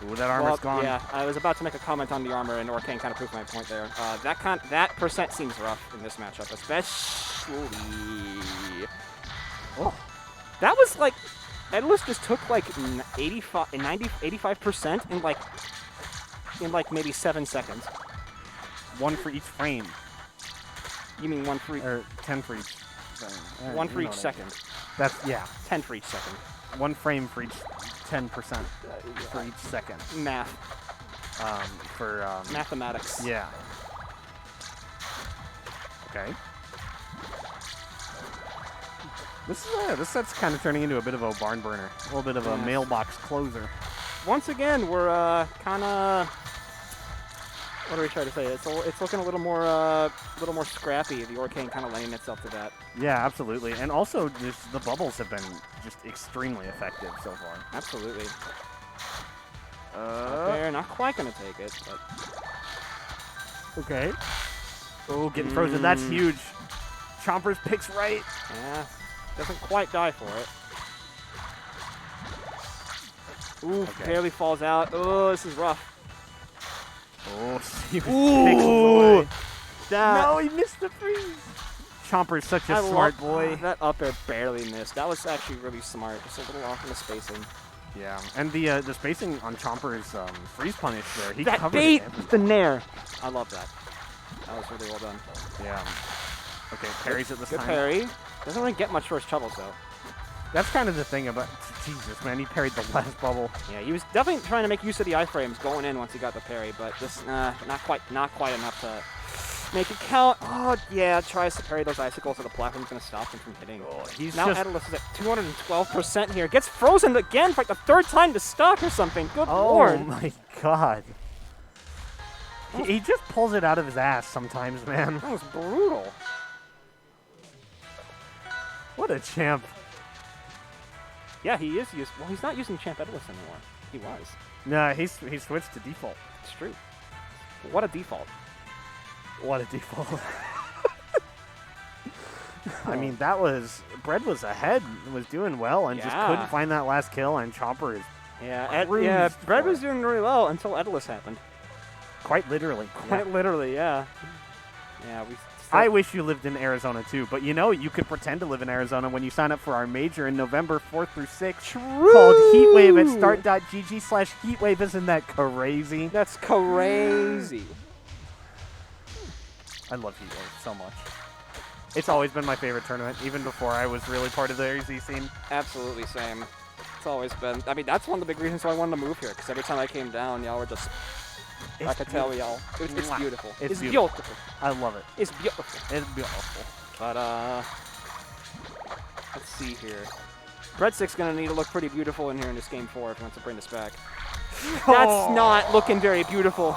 Ooh, that armor's gone. Yeah, I was about to make a comment on the armor, and Orkane kind of proved my point there. That percent seems rough in this matchup, especially. Oh. That was like, Edalus just took like 85% in like maybe 7 seconds. One for each frame. You mean one for each? Or 10 for each frame. One for You know each what I second. mean. That's, yeah. 10 for each second. One frame for each 10% for each second. Math. For Mathematics. yeah. Okay. This set's kind of turning into a bit of a barn burner, a little bit of a mailbox closer. Once again, we're kind of. What do we try to say? It's looking a little more scrappy. The Orcane kind of lending itself to that. Yeah, absolutely. And also, just the bubbles have been just extremely effective so far. Absolutely. They're not quite gonna take it, but okay. Oh, getting frozen. That's huge. Chompers picks right. yeah, doesn't quite die for it. Ooh, barely falls out. Oh, this is rough. Oh, he pixels away. No, he missed the freeze. Chomper's such a smart boy. That up air barely missed. That was actually really smart. Just a little off in the spacing. Yeah, and the spacing on Chomper's freeze punish there, he that covered bait, everything. the nair. I love that. That was really well done. Yeah. Okay, parries at this Good time. parry. Doesn't really get much first troubles though. That's kind of the thing about Jesus, man. He parried the last bubble. Yeah, he was definitely trying to make use of the iframes going in once he got the parry, but just not quite enough to make it count. Oh yeah, tries to parry those icicles, so the platform's gonna stop him from hitting. Oh, he's now just Atlas is at 212% here. Gets frozen again for like the third time to stock or something. Good lord. Oh my god. He just pulls it out of his ass sometimes, man. That was brutal. What a champ. Yeah, he is well, he's not using Champ Atlas anymore. He was. No, he switched to default. It's true. What a default. What a default. I mean, Bread was ahead, was doing well, and just couldn't find that last kill, and Chomper is Yeah, Bread was doing really well until Atlas happened. quite literally. Quite literally, yeah. Yeah, I wish you lived in Arizona too, but you know, you could pretend to live in Arizona when you sign up for our major in November 4th through 6th called Heatwave at start.gg/Heatwave. Isn't that crazy? That's crazy. I love Heatwave so much. It's always been my favorite tournament, even before I was really part of the AZ scene. Absolutely same. It's always been. I mean, that's one of the big reasons why I wanted to move here, because every time I came down, y'all were just. I could tell y'all. It's beautiful. It's beautiful. I love it. It's beautiful. It's beautiful. But, let's see here. Breadstick's going to need to look pretty beautiful in here in this game 4 if he wants to bring this back. That's not looking very beautiful.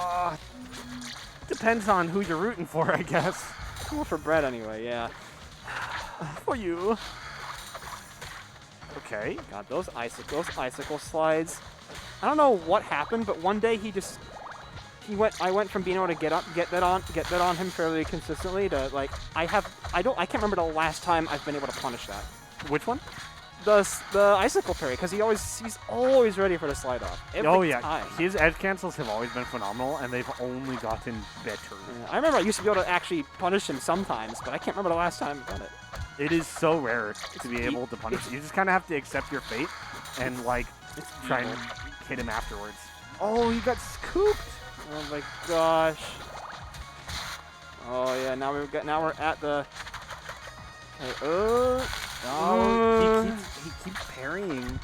Depends on who you're rooting for, I guess. Well, for Bread anyway, yeah. For you. Okay. God, those icicle slides. I don't know what happened, but one day I went from being able to get that on him fairly consistently to like I can't remember the last time I've been able to punish that. Which one? The icicle parry, because he's always ready for the slide off. Every time. His edge cancels have always been phenomenal, and they've only gotten better. I remember I used to be able to actually punish him sometimes, but I can't remember the last time I've done it. It is so rare to be able to punish. You just kind of have to accept your fate and like try and hit him afterwards. Oh, he got scooped. Oh my gosh. Oh yeah, now we're at the. Okay, he keeps parrying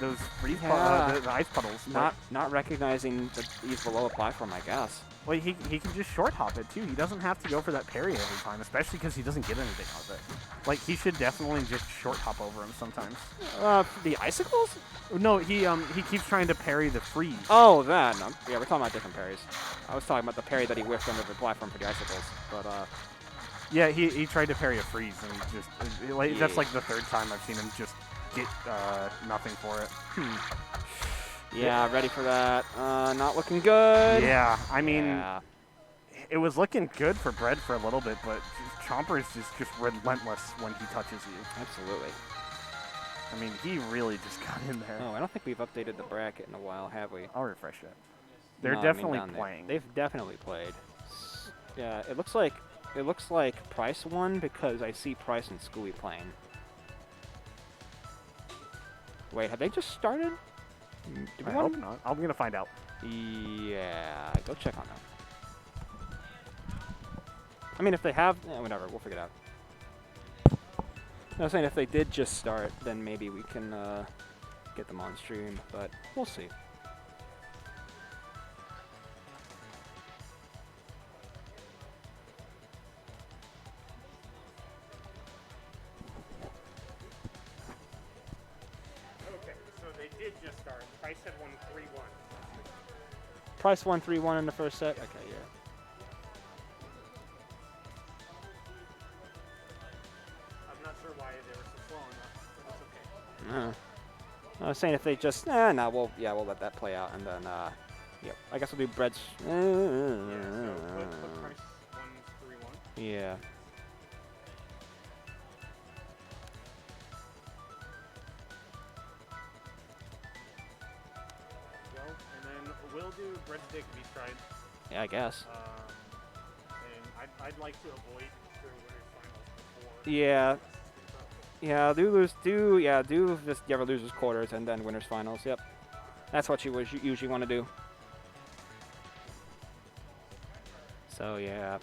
those the ice puddles. Not recognizing that he's below a platform, I guess. Well, he can just short hop it too. He doesn't have to go for that parry every time, especially because he doesn't get anything out of it. Like he should definitely just short hop over him sometimes. The icicles? No, he keeps trying to parry the freeze. Oh, that. No. Yeah, we're talking about different parries. I was talking about the parry that he whiffed under the platform for the icicles, but yeah, he tried to parry a freeze and just that's like the third time I've seen him just get nothing for it. Yeah, ready for that. Not looking good. Yeah, I mean, it was looking good for Bread for a little bit, but Chompers is just relentless when he touches you. Absolutely. I mean, he really just got in there. Oh, I don't think we've updated the bracket in a while, have we? I'll refresh it. They're definitely playing. They've definitely played. Yeah, it looks like Price won because I see Price and Skooli playing. Wait, have they just started? I hope not. I'm going to find out. Yeah, go check on that. I mean, if they have, whatever, we'll figure it out. I was saying if they did just start, then maybe we can get them on stream, but we'll see. 3-1. Price won 3-1 in the first set. Okay, yeah. I'm not sure why they were so slow enough, but it's okay. I was saying if they just, no, we'll let that play out, and then, yep. I guess we'll do breads. Yeah, so put price 1-3-1. Yeah. Go, and then we'll do Breadstick vstrides. Yeah, I guess. And I'd like to avoid doing winners finals before. Yeah. Yeah, do just losers quarters and then winners finals. Yep. That's what you usually want to do. So yeah,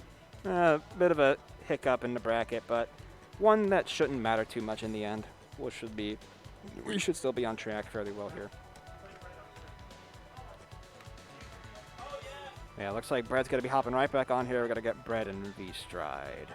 a bit of a hiccup in the bracket, but one that shouldn't matter too much in the end. We should still be on track fairly well here. Yeah, looks like Bread's gonna be hopping right back on here. We're gonna get Bread and V-stride.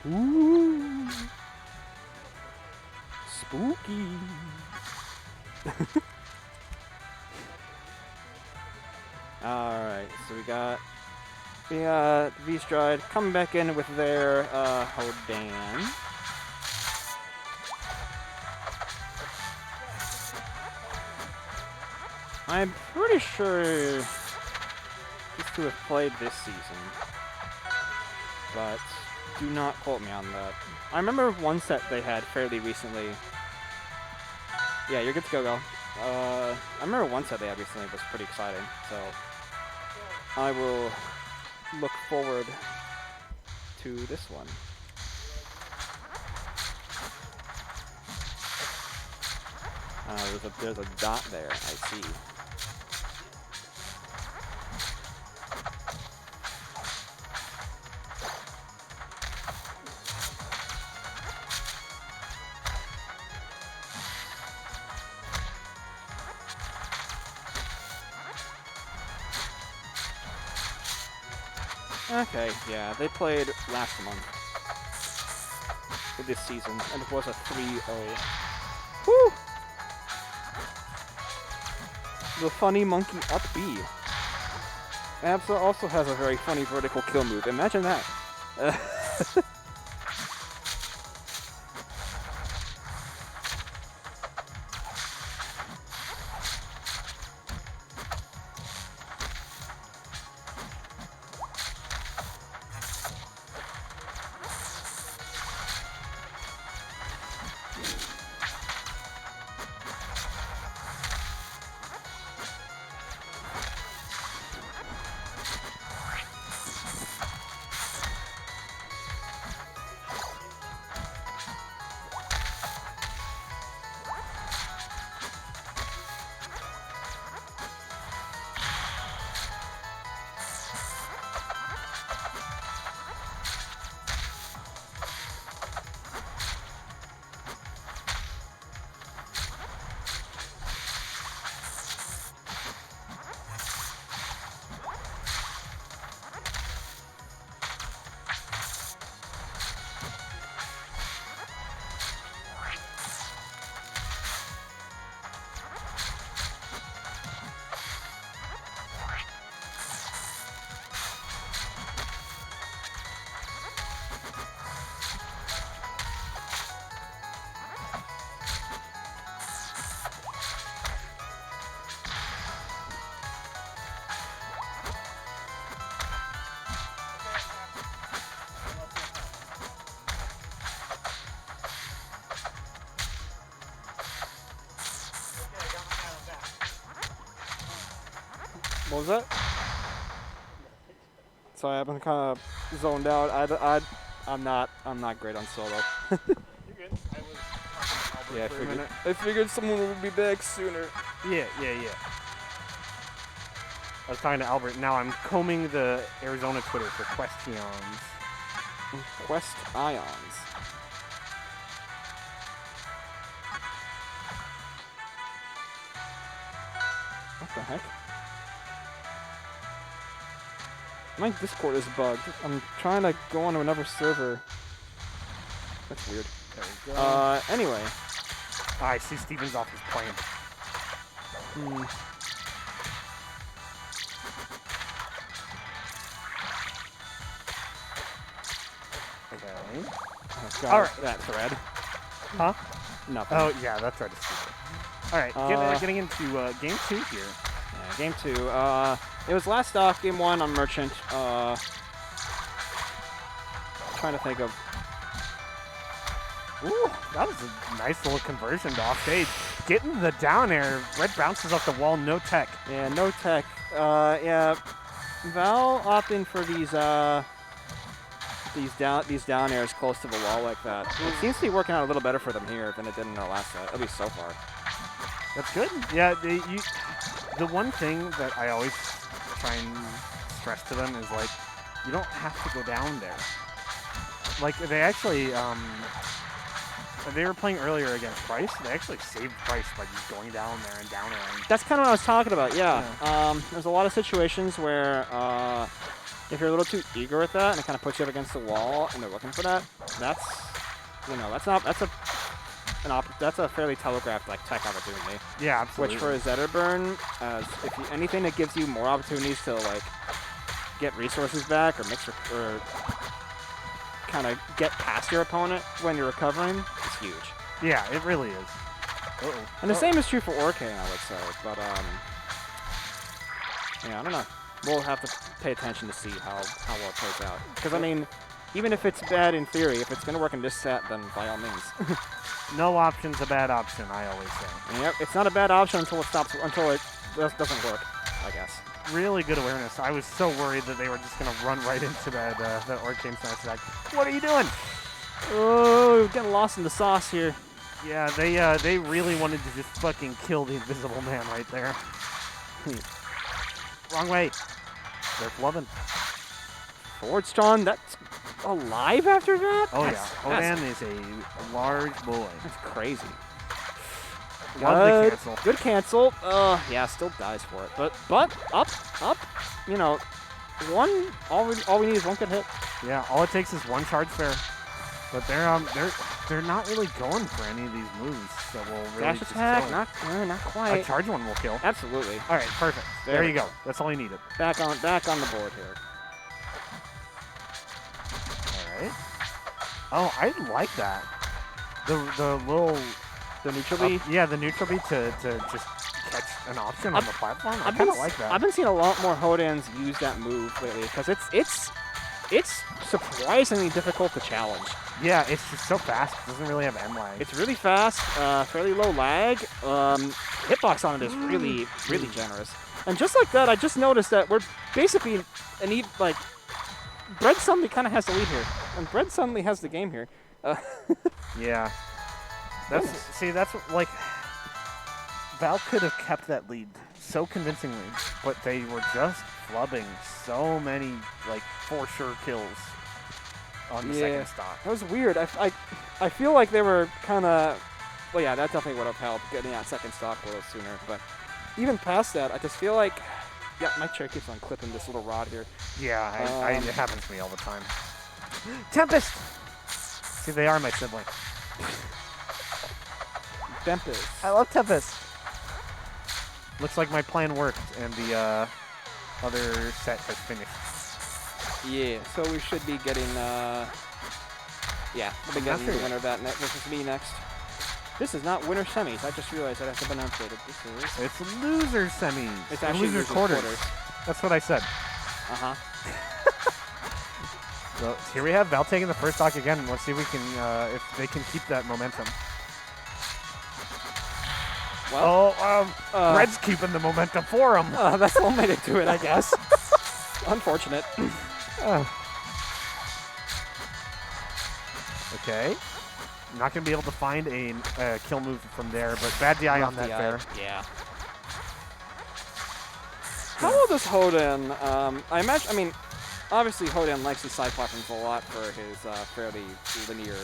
Ooh. Spooky. Alright, so we got the V-stride coming back in with their Hodan. I'm pretty sure these two have played this season, but do not quote me on that. I remember one set they had fairly recently. Yeah, you're good to go, girl. I remember one set they had recently was pretty exciting, so I will look forward to this one. There's a dot there, I see. Okay, yeah, they played last month for this season, and it was a 3-0. Woo! The funny monkey up B. Absa also has a very funny vertical kill move. Imagine that. What was that? Sorry, I've been kind of zoned out. I'm not great on solo. You're good. I was talking to Albert for a minute. I figured someone would be back sooner. Yeah. I was talking to Albert. Now I'm combing the Arizona Twitter for questions. Quest Ions. What the heck? My Discord is bugged. I'm trying to go onto another server. That's weird. There we go. Anyway. I see Steven's off his plane. Okay. Oh, God, All right. that thread. Huh? Nothing. Oh, yeah, that thread is stupid. All right, getting into game 2 here. Yeah, game 2. It was last stock, game 1 on Merchant. Trying to think of. Ooh, that was a nice little conversion to off stage. Getting the down air. Red bounces off the wall, no tech. Yeah, no tech. Yeah, Val opting for these down airs close to the wall like that. It seems to be working out a little better for them here than it did in our last set, at least so far. That's good. Yeah, the one thing that I always try and stress to them is, like, you don't have to go down there. Like, they actually, they were playing earlier against Price. They actually saved Price by just going down there and down airing. That's kind of what I was talking about, yeah. There's a lot of situations where if you're a little too eager with that and it kind of puts you up against the wall and they're looking for that, that's a fairly telegraphed like tech opportunity. Yeah, absolutely. Which for a Zetterburn, anything that gives you more opportunities to like get resources back or mix or kind of get past your opponent when you're recovering, is huge. Yeah, it really is. And the same is true for Orcane, I would say. But yeah, I don't know. We'll have to pay attention to see how well it plays out. Because I mean, even if it's bad in theory, if it's going to work in this set, then by all means. No option's a bad option, I always say. Yep, it's not a bad option until it doesn't work, I guess. Really good awareness. I was so worried that they were just going to run right into that Orcane smash attack. What are you doing? Oh, we're getting lost in the sauce here. Yeah, they really wanted to just fucking kill the Invisible Man right there. Wrong way. They're loving. Forward strong, that's alive after that? Oh yeah, Odan is a large boy. That's crazy. Lovely cancel. Good cancel. Yeah, still dies for it. But up. You know, all we need is one good hit. Yeah, all it takes is one charge fair. But they're not really going for any of these moves that will really Dash just attack, kill. not quite. A charge one will kill. Absolutely. All right, perfect. There you go. That's all you needed. Back on the board here. All right. Oh, I like that. The little neutral B. Yeah, the neutral B to just catch an option on the platform. I kind of like that. I've been seeing a lot more Hodans use that move lately because it's surprisingly difficult to challenge. Yeah, it's just so fast. It doesn't really have end lag. It's really fast, fairly low lag. Hitbox on it is really, really generous. And just like that, I just noticed that we're basically Bread suddenly kind of has the lead here, and Bread suddenly has the game here. Yeah. That's what, like, Val could have kept that lead so convincingly, but they were just flubbing so many, like, for sure kills on the second stock. That was weird. I feel like they were kind of, well, yeah, that definitely would have helped getting that second stock a little sooner, but even past that, I just feel like, yeah, my chair keeps on clipping this little rod here. Yeah, it happens to me all the time. Tempest! See, they are my sibling. Tempest. I love Tempest. Looks like my plan worked, and the other set has finished. Yeah, so we should be getting, we'll be getting the winner of that versus me next. This is not winner semis. I just realized that has to be enunciated. It's loser semis. It's actually loser quarters. That's what I said. Uh-huh. So here we have Val taking the first stock again. Let's see if we can, if they can keep that momentum. Well, Red's keeping the momentum for him. That's the only way to do it, I guess. Unfortunate. Okay. Not going to be able to find a kill move from there, but bad DI on that fair. Yeah. How old is Hoden? I imagine. I mean, obviously Hoden likes his side platforms a lot for his fairly linear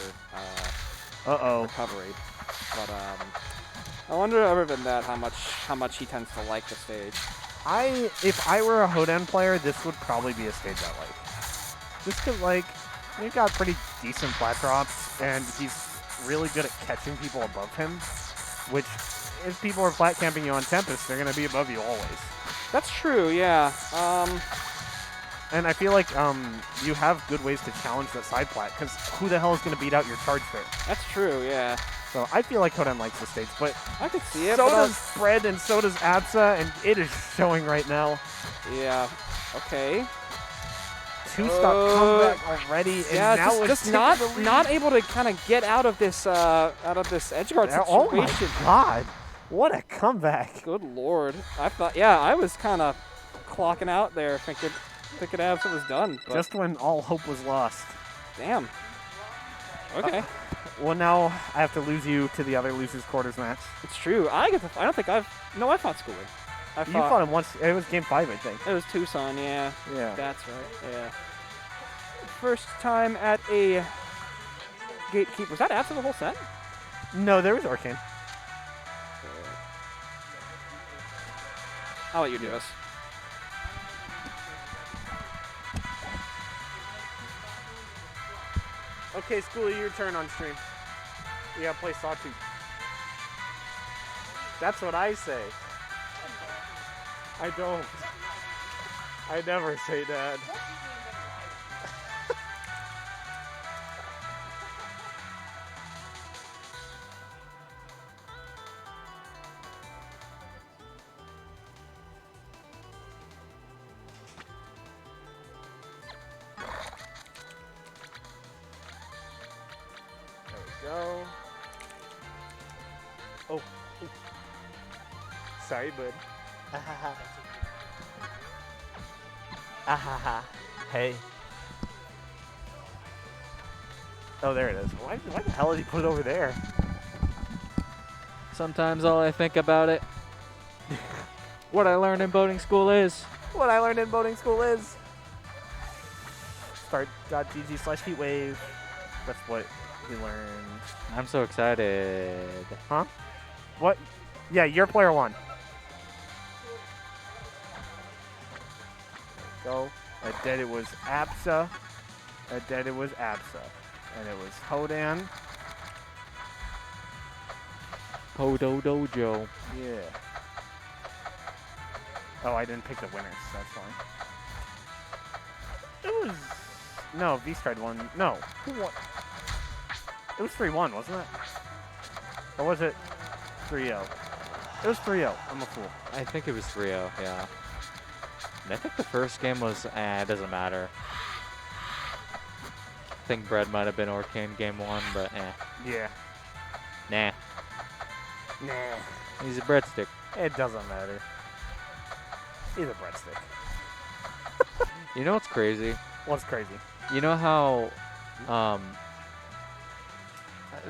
recovery. But I wonder, other than that, how much he tends to like the stage. If I were a Hoden player, this would probably be a stage I like. Just because, like, he's got pretty decent flat drops, and he's really good at catching people above him, which, if people are flat camping you on Tempest, they're going to be above you always. That's true, yeah. And I feel like you have good ways to challenge that side plat, because who the hell is going to beat out your charge fair? That's true, yeah. So I feel like Hoden likes the stage, but I could see it. so does Spread, and so does Absa, and it is showing right now. Yeah. Okay. Two-stock comeback already, and yeah, now just not able to kind of get out of this edge guard situation. Oh my God! What a comeback! Good Lord! I thought, yeah, I was kind of clocking out there, thinking Absa was done. But just when all hope was lost. Damn. Okay. Well, now I have to lose you to the other losers quarters match. It's true. I don't think I fought Skooli. You fought him once. It was game 5, I think. It was Tucson, yeah. Yeah. That's right, yeah. First time at a Gatekeeper. Was that after the whole set? No, there was Arcane. I'll let you do this. Okay, Skooli, your turn on stream. You gotta play Sawtooth. That's what I say. I don't. I never say that. Go. Oh. Sorry, bud. Hey. Oh, there it is. Why the hell did he put it over there? Sometimes all I think about it, what I learned in boating school is. What I learned in boating school is. Start.gg/heatwave. That's what we learned. I'm so excited. Huh? What? Yeah, you're player 1. Go. And then it was Absa. And then it was Absa. And it was Hodan. Hodo Dojo. Yeah. Oh, I didn't pick the winners. That's fine. It was... No, vstrides won. No. Who won? It was 3-1, wasn't it? Or was it 3-0? It was 3-0. I'm a fool. I think it was 3-0, yeah. And I think the first game was, it doesn't matter. I think Bread might have been Arcane game 1, but Yeah. Nah. Nah. He's a Breadstick. It doesn't matter. He's a Breadstick. You know what's crazy? What's crazy? You know how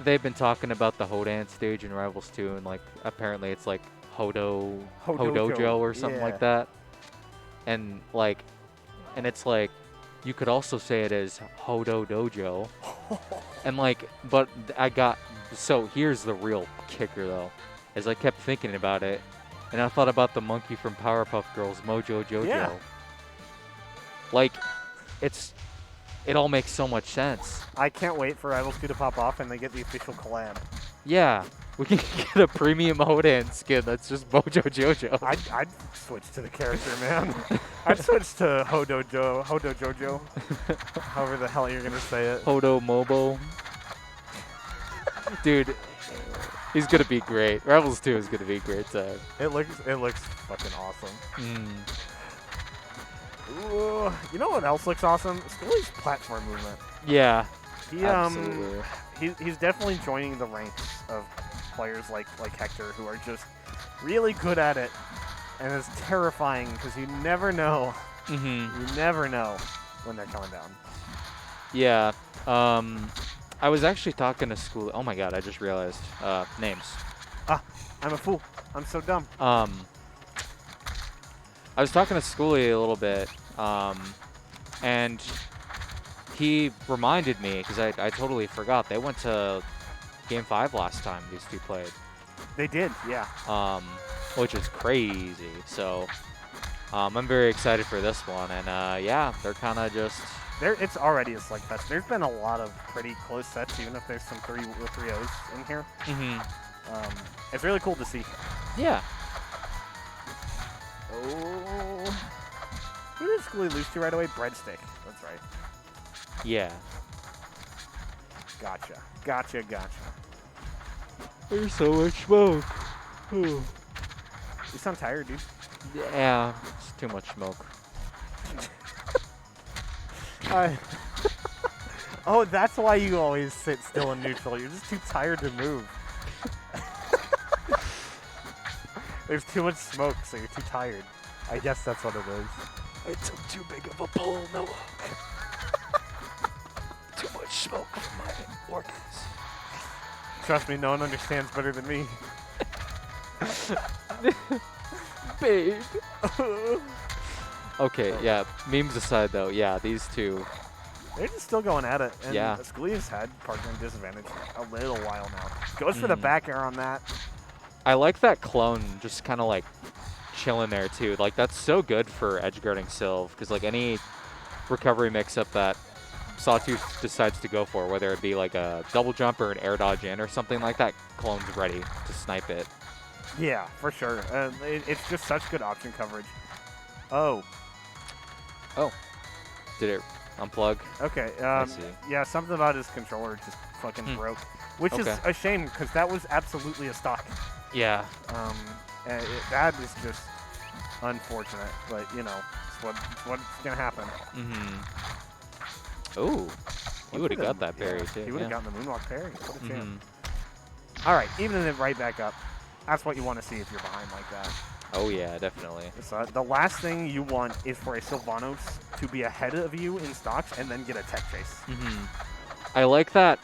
they've been talking about the Hodan stage in Rivals 2, and like apparently it's like Hodojo or something like that. And like, and it's like, you could also say it as Hodo Dojo. And like, but so here's the real kicker though, is I kept thinking about it, and I thought about the monkey from Powerpuff Girls, Mojo Jojo. Yeah. Like, it all makes so much sense. I can't wait for Rivals 2 to pop off and they get the official collab. Yeah, we can get a premium Hodan skin that's just Mojo Jojo. I'd switch to the character, man. I'd switch to Hodo Jojo. However the hell you're gonna say it. Hodo Mobo. Dude, he's gonna be great. Rivals 2 is gonna be a great time. It looks fucking awesome. Ooh, you know what else looks awesome? Skooli's platform movement. Yeah. Absolutely. He's definitely joining the ranks of players like Hector, who are just really good at it, and it's terrifying because you never know. You never know when they're coming down. Yeah. I was actually talking to Skooli. Oh my god, I just realized names. I'm a fool. I'm so dumb. I I was talking to Skooli a little bit, and he reminded me, because I totally forgot, they went to Game 5 last time these two played. They did, yeah. Which is crazy. So I'm very excited for this one. And yeah, they're kind of just... It's already a slugfest. There's been a lot of pretty close sets, even if there's some 3-0s in here. It's really cool to see. Yeah. Oh. Who did Skooli lose to right away? Breadstick. That's right. Yeah. Gotcha. There's so much smoke. You sound tired, dude. Yeah, it's too much smoke. Oh, that's why you always sit still and neutral. You're just too tired to move. There's too much smoke, so you're too tired. I guess that's what it is. I took too big of a pull, Noah. Too much smoke from my organs. Trust me, no one understands better than me. Babe. Okay, yeah, memes aside though, yeah, these two. They're just still going at it. And yeah. Skooli's had partner disadvantage for a little while now. Goes for the back air on that. I like that clone just kind of like chilling there too. Like that's so good for edge guarding Sylve, because like any recovery mix-up that Sawtooth decides to go for, whether it be like a double jump or an air dodge in or something like that, clone's ready to snipe it. Yeah, for sure. It's just such good option coverage. Oh. Did it unplug? Okay. I see. Yeah, something about his controller just fucking broke, which is a shame because that was absolutely a stock. Yeah. That is just unfortunate, but you know, it's what's gonna happen. Oh, he would have got that parry too. He would have gotten the moonwalk parry. What a chance. All right, evening it right back up. That's what you want to see if you're behind like that. Oh yeah, definitely. So, the last thing you want is for a Sylvanos to be ahead of you in stocks and then get a tech chase. I like that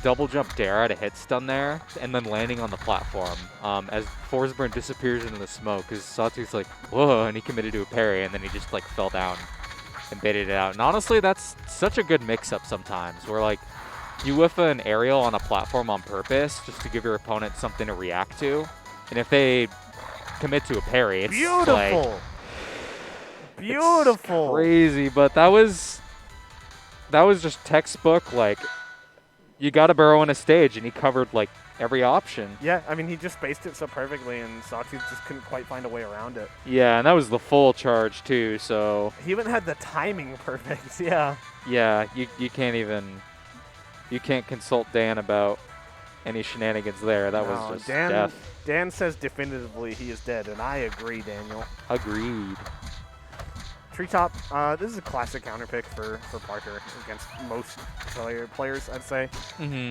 double jump dare out of hit stun there, and then landing on the platform as Forsburn disappears into the smoke, because Sawtooth's like, whoa, and he committed to a parry, and then he just like fell down and baited it out. And honestly, that's such a good mix-up sometimes, where like you whiff an aerial on a platform on purpose just to give your opponent something to react to, and if they commit to a parry, it's beautiful. It's crazy, but that was just textbook. Like, you got to burrow in a stage, and he covered like every option. Yeah, I mean, he just spaced it so perfectly, and Sawtooth just couldn't quite find a way around it. Yeah, and that was the full charge too. So he even had the timing perfect. Yeah. Yeah, you can't consult Dan about any shenanigans there. That was just death. Dan says definitively he is dead, and I agree, Daniel. Agreed. Treetop, this is a classic counter pick for Parker against most players, I'd say.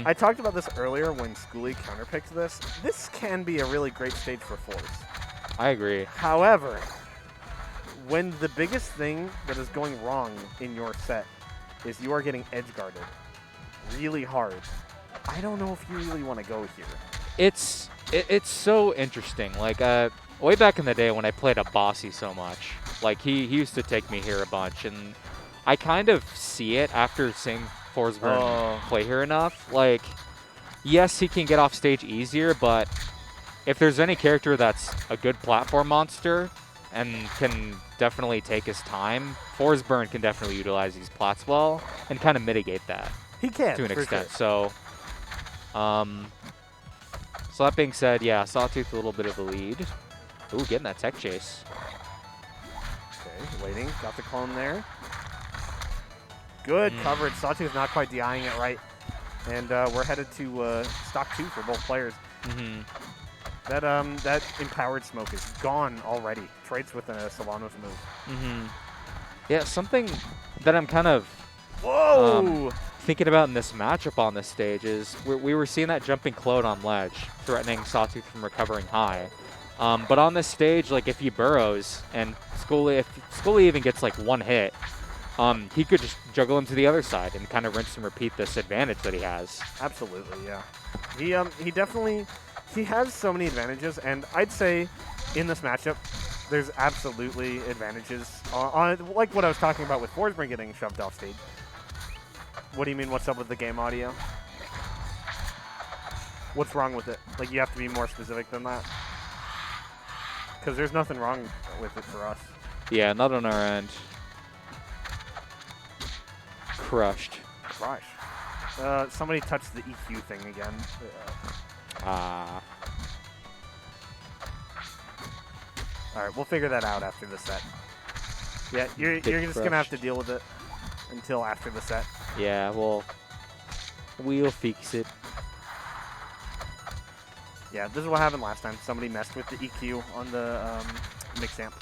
I talked about this earlier when Skooli counterpicked this. This can be a really great stage for fours. I agree. However, when the biggest thing that is going wrong in your set is you are getting edge guarded really hard, I don't know if you really want to go here. It's so interesting. Like way back in the day when I played a Bossy so much, like he used to take me here a bunch, and I kind of see it after seeing Forsburn play here enough. Like, yes, he can get off stage easier, but if there's any character that's a good platform monster and can definitely take his time, Forsburn can definitely utilize these plats well and kind of mitigate that. He can, to an extent. Sure. So that being said, yeah, Sawtooth a little bit of a lead. Ooh, getting that tech chase. Okay, waiting. Got the clone there. Good coverage. Sawtooth not quite DIing it right. And we're headed to stock 2 for both players. That empowered smoke is gone already. Trades with a Sylvanos move. Yeah, something that I'm kind of thinking about in this matchup on this stage is we were seeing that jumping clone on ledge, threatening Sawtooth from recovering high. But on this stage, like if he burrows and Skooli, if Skooli even gets like one hit, he could just juggle him to the other side and kind of rinse and repeat this advantage that he has. Absolutely, yeah. He definitely has so many advantages, and I'd say in this matchup, there's absolutely advantages on like what I was talking about with Forsberg getting shoved off stage. What do you mean, what's up with the game audio? What's wrong with it? Like, you have to be more specific than that? Because there's nothing wrong with it for us. Yeah, not on our end. Crushed. Gosh. Somebody touched the EQ thing again. Ah. All right, we'll figure that out after the set. Yeah, you're just going to have to deal with it until after the set. Yeah, well, we'll fix it. Yeah, this is what happened last time. Somebody messed with the EQ on the mix amp.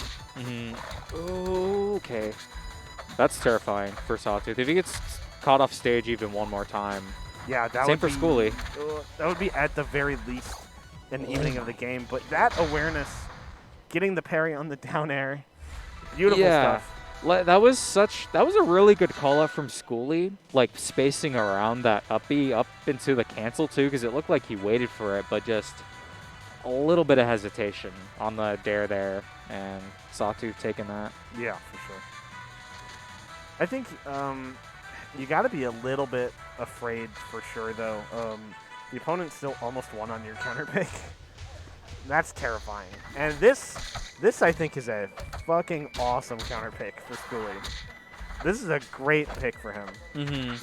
Okay. That's terrifying for Sawtooth. If he gets caught off stage even one more time. Yeah, that Same would for be, Skooli. That would be at the very least an evening of the game. But that awareness, getting the parry on the down air, beautiful stuff. That was a really good call out from Skooli, like spacing around that up into the cancel too, because it looked like he waited for it, but just a little bit of hesitation on the dare there, and Sawtooth taking that. Yeah, for sure. I think you got to be a little bit afraid for sure, though. The opponent still almost won on your counter pick. That's terrifying. And this I think is a fucking awesome counter pick for Skooli. This is a great pick for him.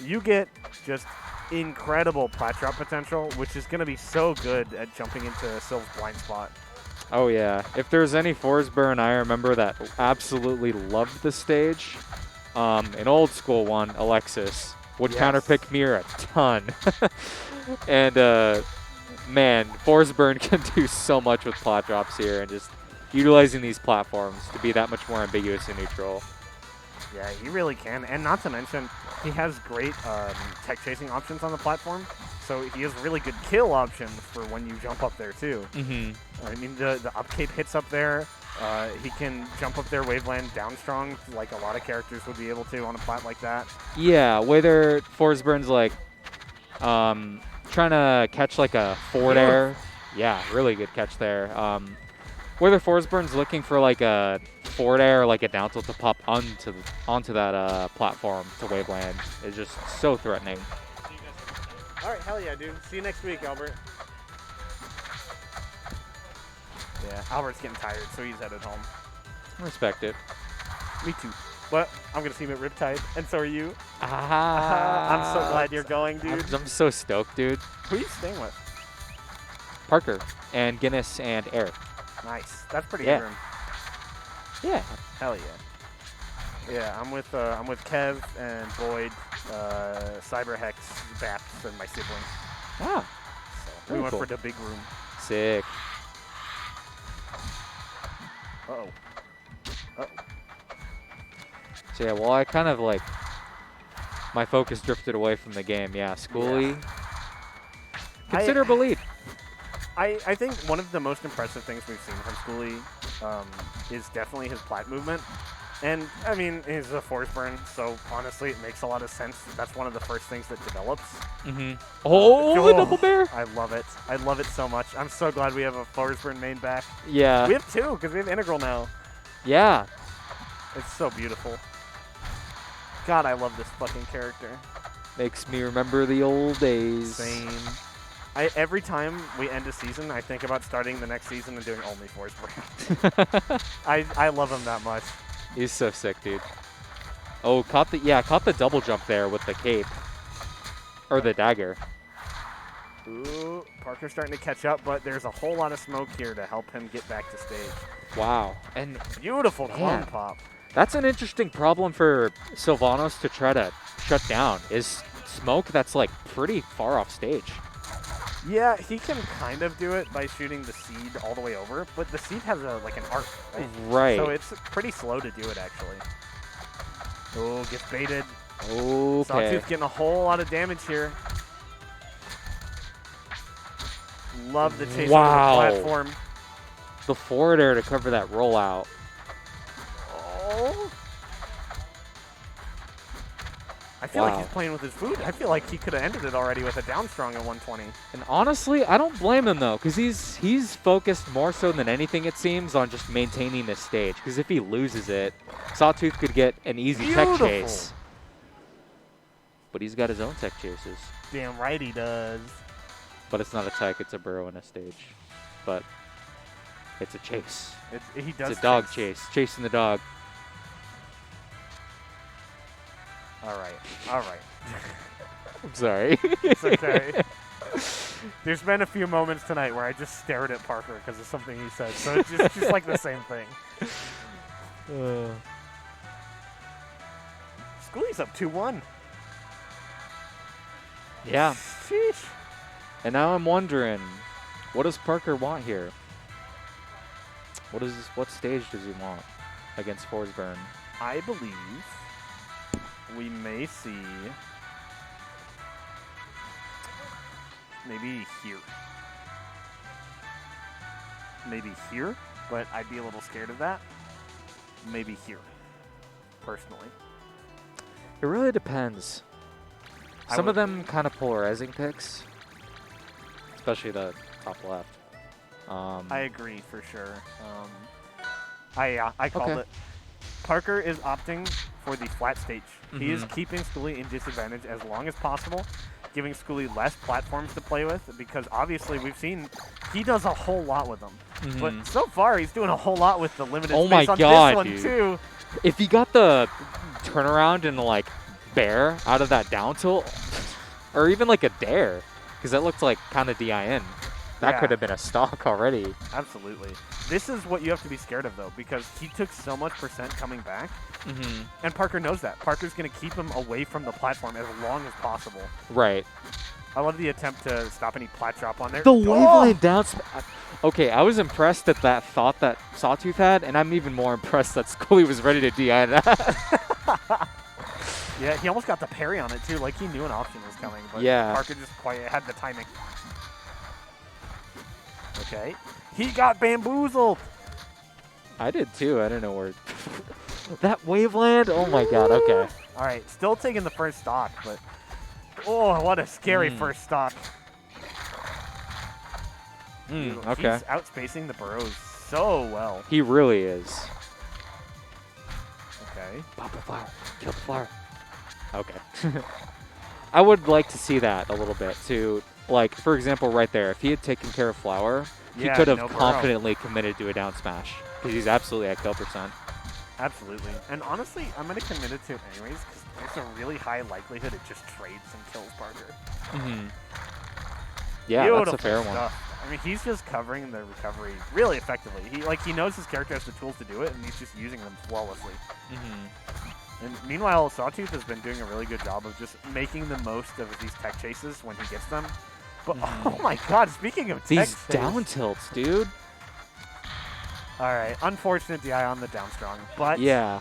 You get just incredible plat drop potential, which is going to be so good at jumping into Syl's blind spot. Oh yeah. If there's any Forsberg I remember that absolutely loved the stage, an old school one, Alexis, would counterpick Mir a ton. And man, Forsberg can do so much with plot drops here, and just utilizing these platforms to be that much more ambiguous and neutral. Yeah, he really can. And not to mention, he has great tech chasing options on the platform. So he has really good kill options for when you jump up there, too. I mean, the upcape hits up there. He can jump up there, waveland down strong, like a lot of characters would be able to on a plat like that. Yeah, whether Forsberg's like trying to catch like a forward air. Yeah, really good catch there. Whether Forsberg's looking for like a forward air or like a down tilt to pop onto that platform to waveland is just so threatening. All right, hell yeah, dude. See you next week, Albert. Yeah, Albert's getting tired, so he's headed home. Respect it. Me too. But I'm going to see him at Riptide, and so are you. I'm so glad you're going, dude. I'm so stoked, dude. Who are you staying with? Parker and Guinness and Eric. Nice. That's pretty good room. Yeah. Hell yeah. Yeah, I'm with Kev and Boyd, Cyberhex, Baps, and my siblings. Ah. So we went for the big room. Sick. Uh-oh. So yeah, well, I kind of like, my focus drifted away from the game. Yeah, Skooli, considerable lead. I think one of the most impressive things we've seen from Skooli is definitely his plat movement. And, I mean, he's a Forsberg, so honestly, it makes a lot of sense. That's one of the first things that develops. Oh, the double bear! I love it. I love it so much. I'm so glad we have a Forsberg main back. Yeah. We have two, because we have Integral now. Yeah. It's so beautiful. God, I love this fucking character. Makes me remember the old days. Same. Every time we end a season, I think about starting the next season and doing only Forsberg. I love him that much. He's so sick, dude. Oh, caught the double jump there with the cape. Or the dagger. Ooh, Parker's starting to catch up, but there's a whole lot of smoke here to help him get back to stage. Wow. And beautiful clone pop. That's an interesting problem for Sylvanos to try to shut down, is smoke that's like pretty far off stage. Yeah, he can kind of do it by shooting the seed all the way over, but the seed has like an arc, right? Right. So it's pretty slow to do it, actually. Oh, gets baited. Okay. Sawtooth getting a whole lot of damage here. Love the chase on the platform. The forward air to cover that rollout. feel like he's playing with his food. I feel like he could have ended it already with a down strong at 120. And honestly, I don't blame him though, because he's focused more so than anything, it seems, on just maintaining this stage. Because if he loses it, Sawtooth could get an easy tech chase. But he's got his own tech chases. Damn right he does. But it's not a tech, it's a burrow in a stage. But it's a chase. He does. It's a dog chase, chasing the dog. All right. All right. I'm sorry. It's okay. There's been a few moments tonight where I just stared at Parker because of something he said. So it's just like the same thing. Skooli's up 2-1. Yeah. Sheesh. And now I'm wondering, what does Parker want here? What stage does he want against Forsburn? I believe we may see maybe here. Maybe here, but I'd be a little scared of that. Maybe here, personally. It really depends. Some of them kind of polarizing picks, especially the top left. I agree for sure. I called it. Parker is opting for the flat stage. He is keeping Skooli in disadvantage as long as possible, giving Skooli less platforms to play with, because obviously we've seen he does a whole lot with them. But so far he's doing a whole lot with the limited space on this one too. If he got the turnaround and like bear out of that down tilt, or even like a dare, because that looked like kind of DIN. That could have been a stock already. Absolutely. This is what you have to be scared of, though, because he took so much % coming back, and Parker knows that. Parker's going to keep him away from the platform as long as possible. Right. I love the attempt to stop any plat drop on there. The waveland down. Okay, I was impressed at that thought that Sawtooth had, and I'm even more impressed that Skooli was ready to DI that. Yeah, he almost got the parry on it, too. Like, he knew an option was coming, but Parker just quite had the timing. Okay. He got bamboozled. I did too. I don't know where. That waveland? Oh my god. Okay. All right. Still taking the first stock, but. Oh, what a scary first stock. Okay. He's outspacing the burrows so well. He really is. Okay. Pop the flower. Kill the flower. Okay. I would like to see that a little bit too. Like, for example, right there, if he had taken care of Flower, he could have confidently committed to a down smash, because he's absolutely at kill %. Absolutely. And honestly, I'm going to commit it to it anyways, because there's a really high likelihood it just trades and kills Parker. Yeah, Beautiful that's a fair one. I mean, he's just covering the recovery really effectively. He knows his character has the tools to do it, and he's just using them flawlessly. And meanwhile, Sawtooth has been doing a really good job of just making the most of these tech chases when he gets them. But oh my god, speaking of tech these down tilts, dude. Alright, unfortunate DI on the down strong, but yeah.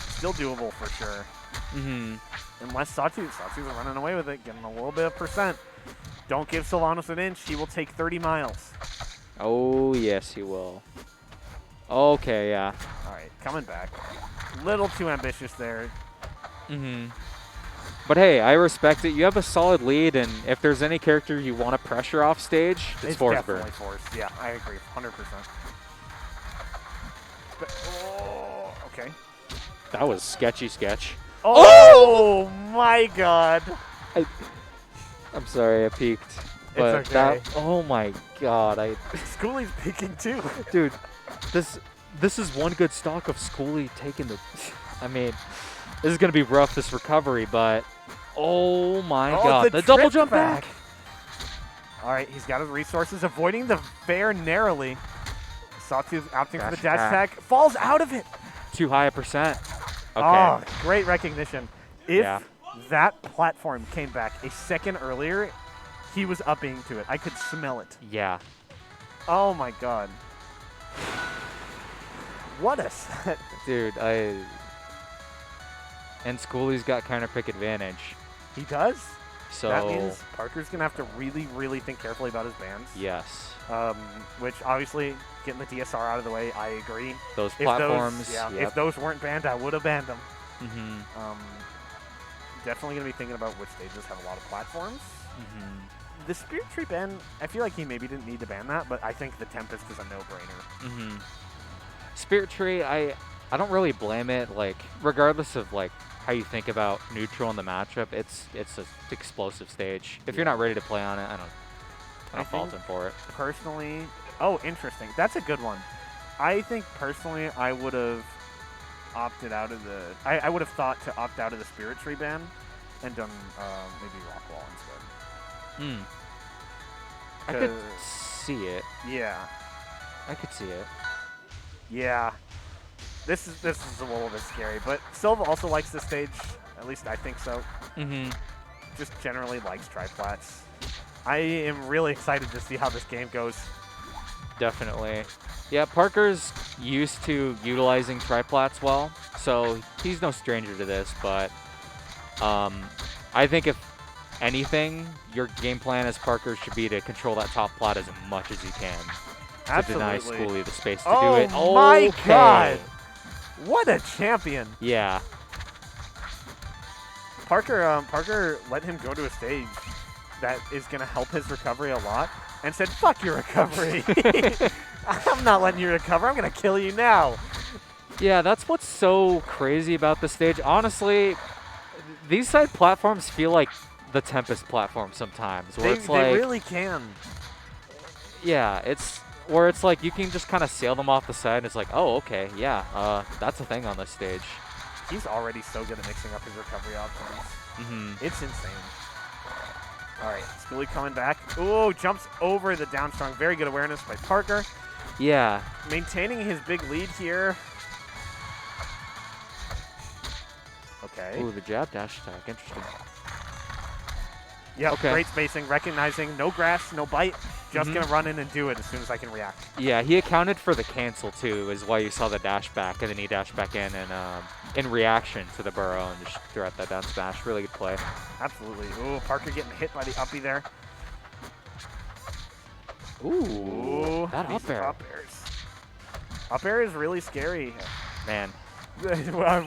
Still doable for sure. Unless Sawtooth is running away with it, getting a little bit of %. Don't give Sylvanos an inch, he will take 30 miles. Oh, yes, he will. Okay, yeah. Alright, coming back. Little too ambitious there. But hey, I respect it. You have a solid lead, and if there's any character you want to pressure off stage, it's Forsburn. Definitely Force. Yeah, I agree, 100%. But, oh, okay. That was sketchy sketch. Oh my god. I'm sorry, I peeked. But it's okay. Oh my god, Skooli's peeking too. Dude, this is one good stock of Skooli taking the. I mean, this is gonna be rough, this recovery, but oh my god, the double jump back. All right, he's got his resources, avoiding the fair narrowly. Sawtooth opting for the dash attack, falls out of it. Too high a %. Okay. Oh, great recognition. If that platform came back a second earlier, he was upping to it. I could smell it. Yeah. Oh my god. What a set. Dude, and Skooli's got counter pick advantage. He does? So that means Parker's going to have to really, really think carefully about his bans. Yes. Which obviously, getting the DSR out of the way, I agree. Those platforms. If those weren't banned, I would have banned them. definitely going to be thinking about which stages have a lot of platforms. The Spirit Tree ban, I feel like he maybe didn't need to ban that, but I think the Tempest is a no-brainer. Spirit Tree, I don't really blame it. Like, regardless of like how you think about neutral in the matchup, it's an explosive stage. If you're not ready to play on it, I don't fault him for it. Personally, oh, interesting. That's a good one. I think personally, I would have opted out of the. I would have thought to opt out of the Spirit Tree ban and done maybe Rockwall instead. I could see it. Yeah. I could see it. Yeah. This is a little bit scary, but Silva also likes this stage. At least I think so. Just generally likes triplats. I am really excited to see how this game goes. Definitely. Yeah, Parker's used to utilizing triplats well, so he's no stranger to this, but I think if anything, your game plan as Parker should be to control that top plat as much as you can. Absolutely. To deny Skooli the space to do it. Oh my god! What a champion! Yeah. Parker let him go to a stage that is going to help his recovery a lot and said, fuck your recovery. I'm not letting you recover. I'm going to kill you now. Yeah, that's what's so crazy about the stage. Honestly, these side platforms feel like the Tempest platform sometimes. Where They really can. Yeah, it's where it's like you can just kind of sail them off the side and it's like, oh, okay, yeah, that's a thing on this stage. He's already so good at mixing up his recovery options. It's insane. All right, Skooli coming back. Ooh, jumps over the down strong. Very good awareness by Parker. Yeah. Maintaining his big lead here. Okay. Ooh, the jab dash attack. Interesting. Yeah, okay. Great spacing. Recognizing no grass, no bite. Just going to run in and do it as soon as I can react. Yeah, he accounted for the cancel, too, is why you saw the dash back, and then he dashed back in and in reaction to the burrow and just threw out that down smash. Really good play. Absolutely. Ooh, Parker getting hit by the uppie there. Ooh, that up air. Up airs. Up air is really scary. Man.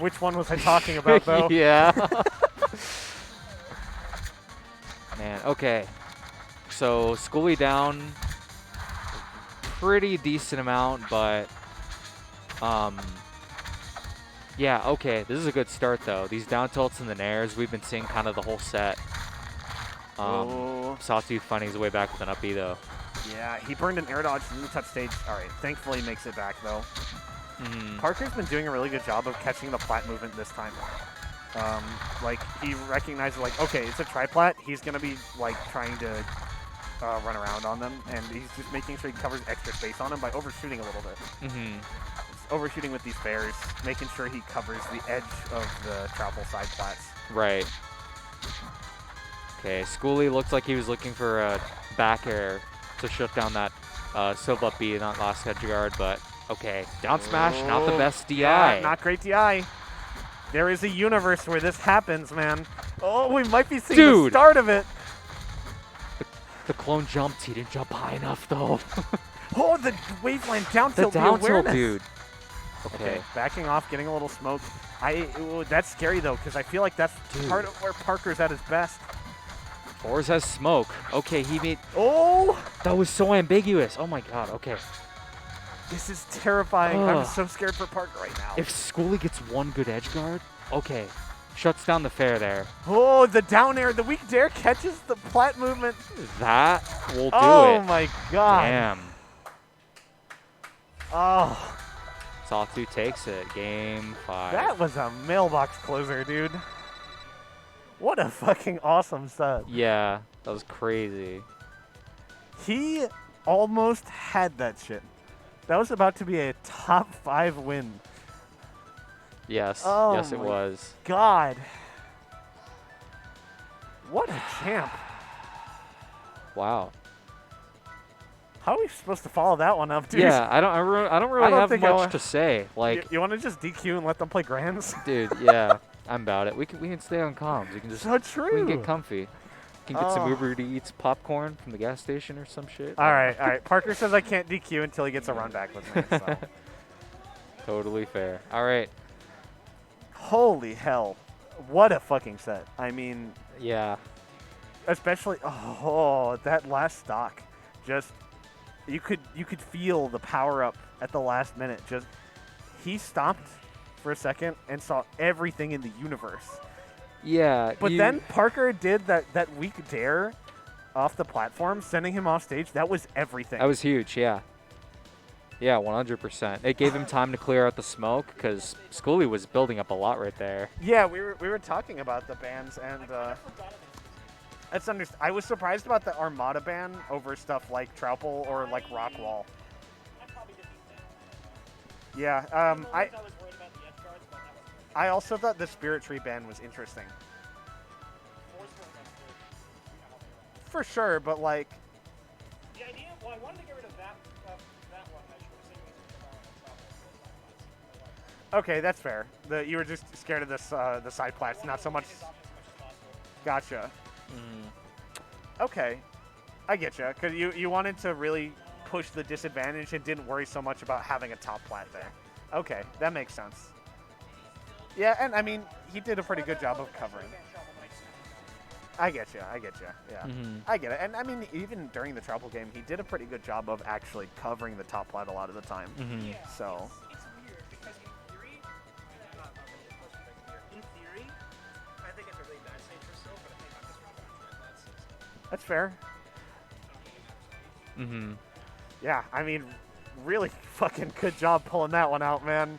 Which one was I talking about, though? Yeah. Man, okay. So, Skooli down pretty decent amount, but yeah, okay. This is a good start, though. These down tilts and the nairs, we've been seeing kind of the whole set. Sawtooth finding his way back with an uppie, though. Yeah, he burned an air dodge in the touch stage. All right, thankfully makes it back, though. Parker's been doing a really good job of catching the plat movement this time. Like, he recognizes, like, okay, it's a tri-plat. He's going to be, like, trying to run around on them, and he's just making sure he covers extra space on them by overshooting a little bit. Overshooting with these bears, making sure he covers the edge of the travel side plats. Right. Okay, Skooli looked like he was looking for a back air to shut down that Silva B, not last edge guard, but okay. Down smash, not the best DI. Yeah, not great DI. There is a universe where this happens, man. Oh, we might be seeing the start of it. The clone jumped. He didn't jump high enough, though. Oh, the waveland down tilt. The down tilt, dude. Okay. Backing off, getting a little smoke. That's scary, though, because I feel like that's part of where Parker's at his best. Fours has smoke. Okay, he made... Oh! That was so ambiguous. Oh, my God. Okay. This is terrifying. I'm so scared for Parker right now. If Skooli gets one good edge guard, okay. Shuts down the fair there. Oh, the down air. The weak dare catches the plat movement. That will do it. Oh, my God. Damn. Oh. Sawtooth takes it. Game 5. That was a mailbox closer, dude. What a fucking awesome set. Yeah, that was crazy. He almost had that shit. That was about to be a top 5 win. Yes. Oh yes, it was. God. What a champ. Wow. How are we supposed to follow that one up, dude? Yeah, I don't really have much to say. Like, you want to just DQ and let them play grands? Dude, yeah, I'm about it. We can stay on comms. We can just so true. We can get comfy. We can get some Uber Eats popcorn from the gas station or some shit. All right. Parker says I can't DQ until he gets a run back with me. So. Totally fair. All right. Holy hell. what a fucking set. I mean, Yeah. especially that last stock, just you could feel the power up at the last minute. Just he stopped for a second and saw everything in the universe. Yeah. But then Parker did that weak dare off the platform, sending him off stage. That was everything. That was huge, yeah. Yeah, 100%. It gave him time to clear out the smoke because Skooli was building up a lot right there. Yeah, we were talking about the bans, and that's I was surprised about the Armada ban over stuff like Troupple or like Rockwall. Yeah, I also thought the Spirit Tree ban was interesting. For sure, but like. The idea, well, I wanted to get rid of that one measure. Okay, that's fair. You were just scared of this the side plats, not so much. Gotcha. Okay, I get you, because you wanted to really push the disadvantage and didn't worry so much about having a top plat there. Okay, that makes sense. Yeah, and I mean, he did a pretty good job of covering. I get you. Yeah, I get it. And I mean, even during the Trouble game, he did a pretty good job of actually covering the top plat a lot of the time. So. It's weird because in theory, I think it's a really bad stage for Sil, but I think I'm just not going to try that. That's fair. Yeah, I mean, really fucking good job pulling that one out, man.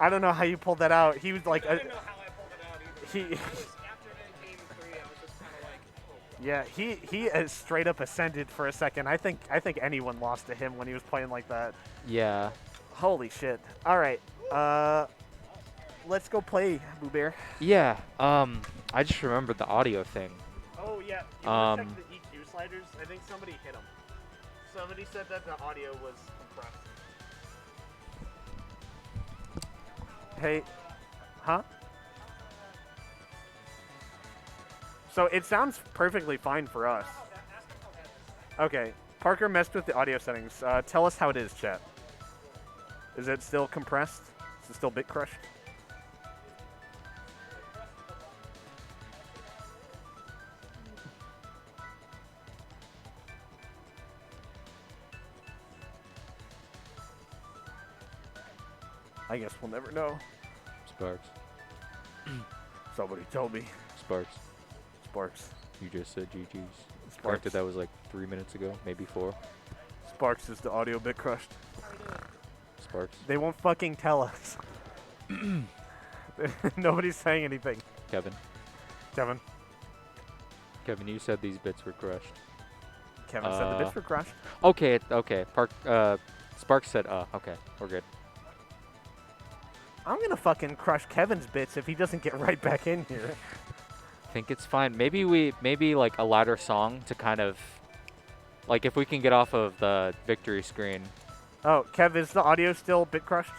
I don't know how you pulled that out. He was like, I didn't know how I pulled it out either. After game 3, I was just kind of like, oh. Yeah, he straight up ascended for a second. I think anyone lost to him when he was playing like that. Yeah. Holy shit. All right. Let's go play, Boo Bear. Yeah. I just remembered the audio thing. Oh yeah. You want to check the EQ sliders? I think somebody hit them. Somebody said that the audio was compressed. Hey, huh? So it sounds perfectly fine for us. Okay, Parker messed with the audio settings. Tell us how it is, chat. Is it still compressed? Is it still bit crushed? I guess we'll never know. Sparks. Somebody told me. Sparks. Sparks. You just said GG's. Sparks. Granted, that was like 3 minutes ago, maybe 4. Sparks is the audio bit crushed. Sparks. They won't fucking tell us. Nobody's saying anything. Kevin. Kevin. Kevin, you said these bits were crushed. Kevin said the bits were crushed. Okay, okay. Sparks said, okay, we're good. I'm gonna fucking crush Kevin's bits if he doesn't get right back in here. I think it's fine. Maybe like a louder song to kind of, like if we can get off of the victory screen. Oh, Kev, is the audio still bit crushed?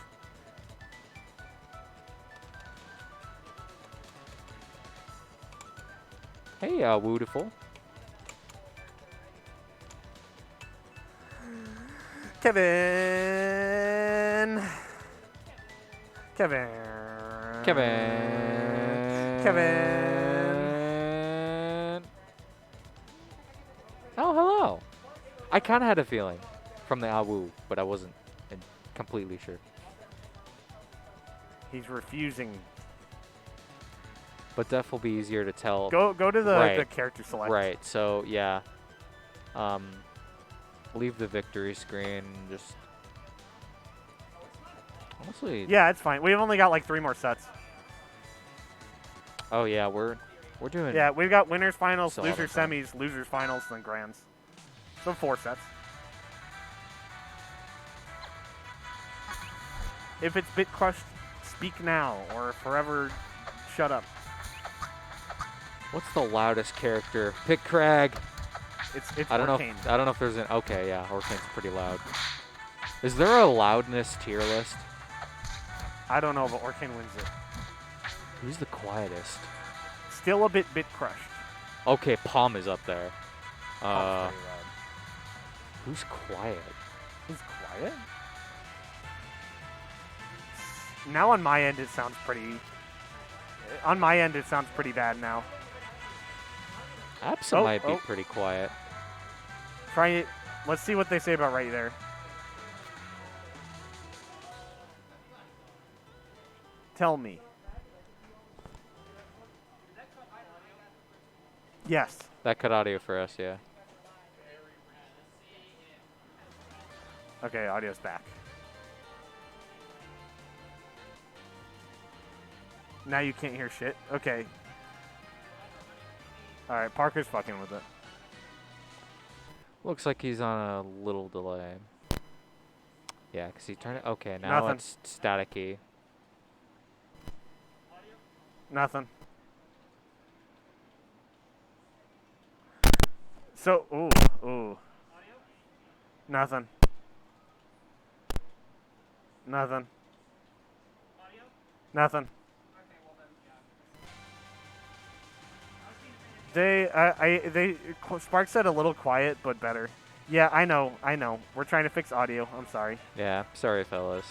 Hey, Wootiful. Kevin. Kevin. Kevin. Kevin. Oh, hello. I kind of had a feeling from the Awoo, but I wasn't completely sure. He's refusing. But def will be easier to tell. Go to the, right. the character select. Right. So yeah. Leave the victory screen. Just honestly. Yeah, it's fine. We've only got like 3 more sets. Oh yeah, we're doing. Yeah, we've got winners finals, Still a lot losers of time. semis, losers finals, then grands. So 4 sets. If it's bit crushed, speak now or forever shut up. What's the loudest character? Pick Crag. It's I don't Arcane. know. I don't know if there's an. Okay, yeah, Orcane's pretty loud. Is there a loudness tier list? I don't know, but Arcane wins it. Who's the quietest? Still a bit crushed. Okay, Palm is up there. Palm's pretty loud. Who's quiet? Who's quiet? Now on my end, it sounds pretty. on my end, it sounds pretty bad now. Absa might be pretty quiet. Try it. Let's see what they say about right there. Tell me. Yes. That cut audio for us, yeah. Okay, audio's back. Now you can't hear shit? Okay. Alright, Parker's fucking with it. Looks like he's on a little delay. Yeah, because he turned it. Okay, now Nothing. it's staticky. Nothing. So, ooh. Nothing. Nothing. Nothing. Spark said a little quiet, but better. Yeah, I know. We're trying to fix audio. I'm sorry. Yeah, sorry, fellas.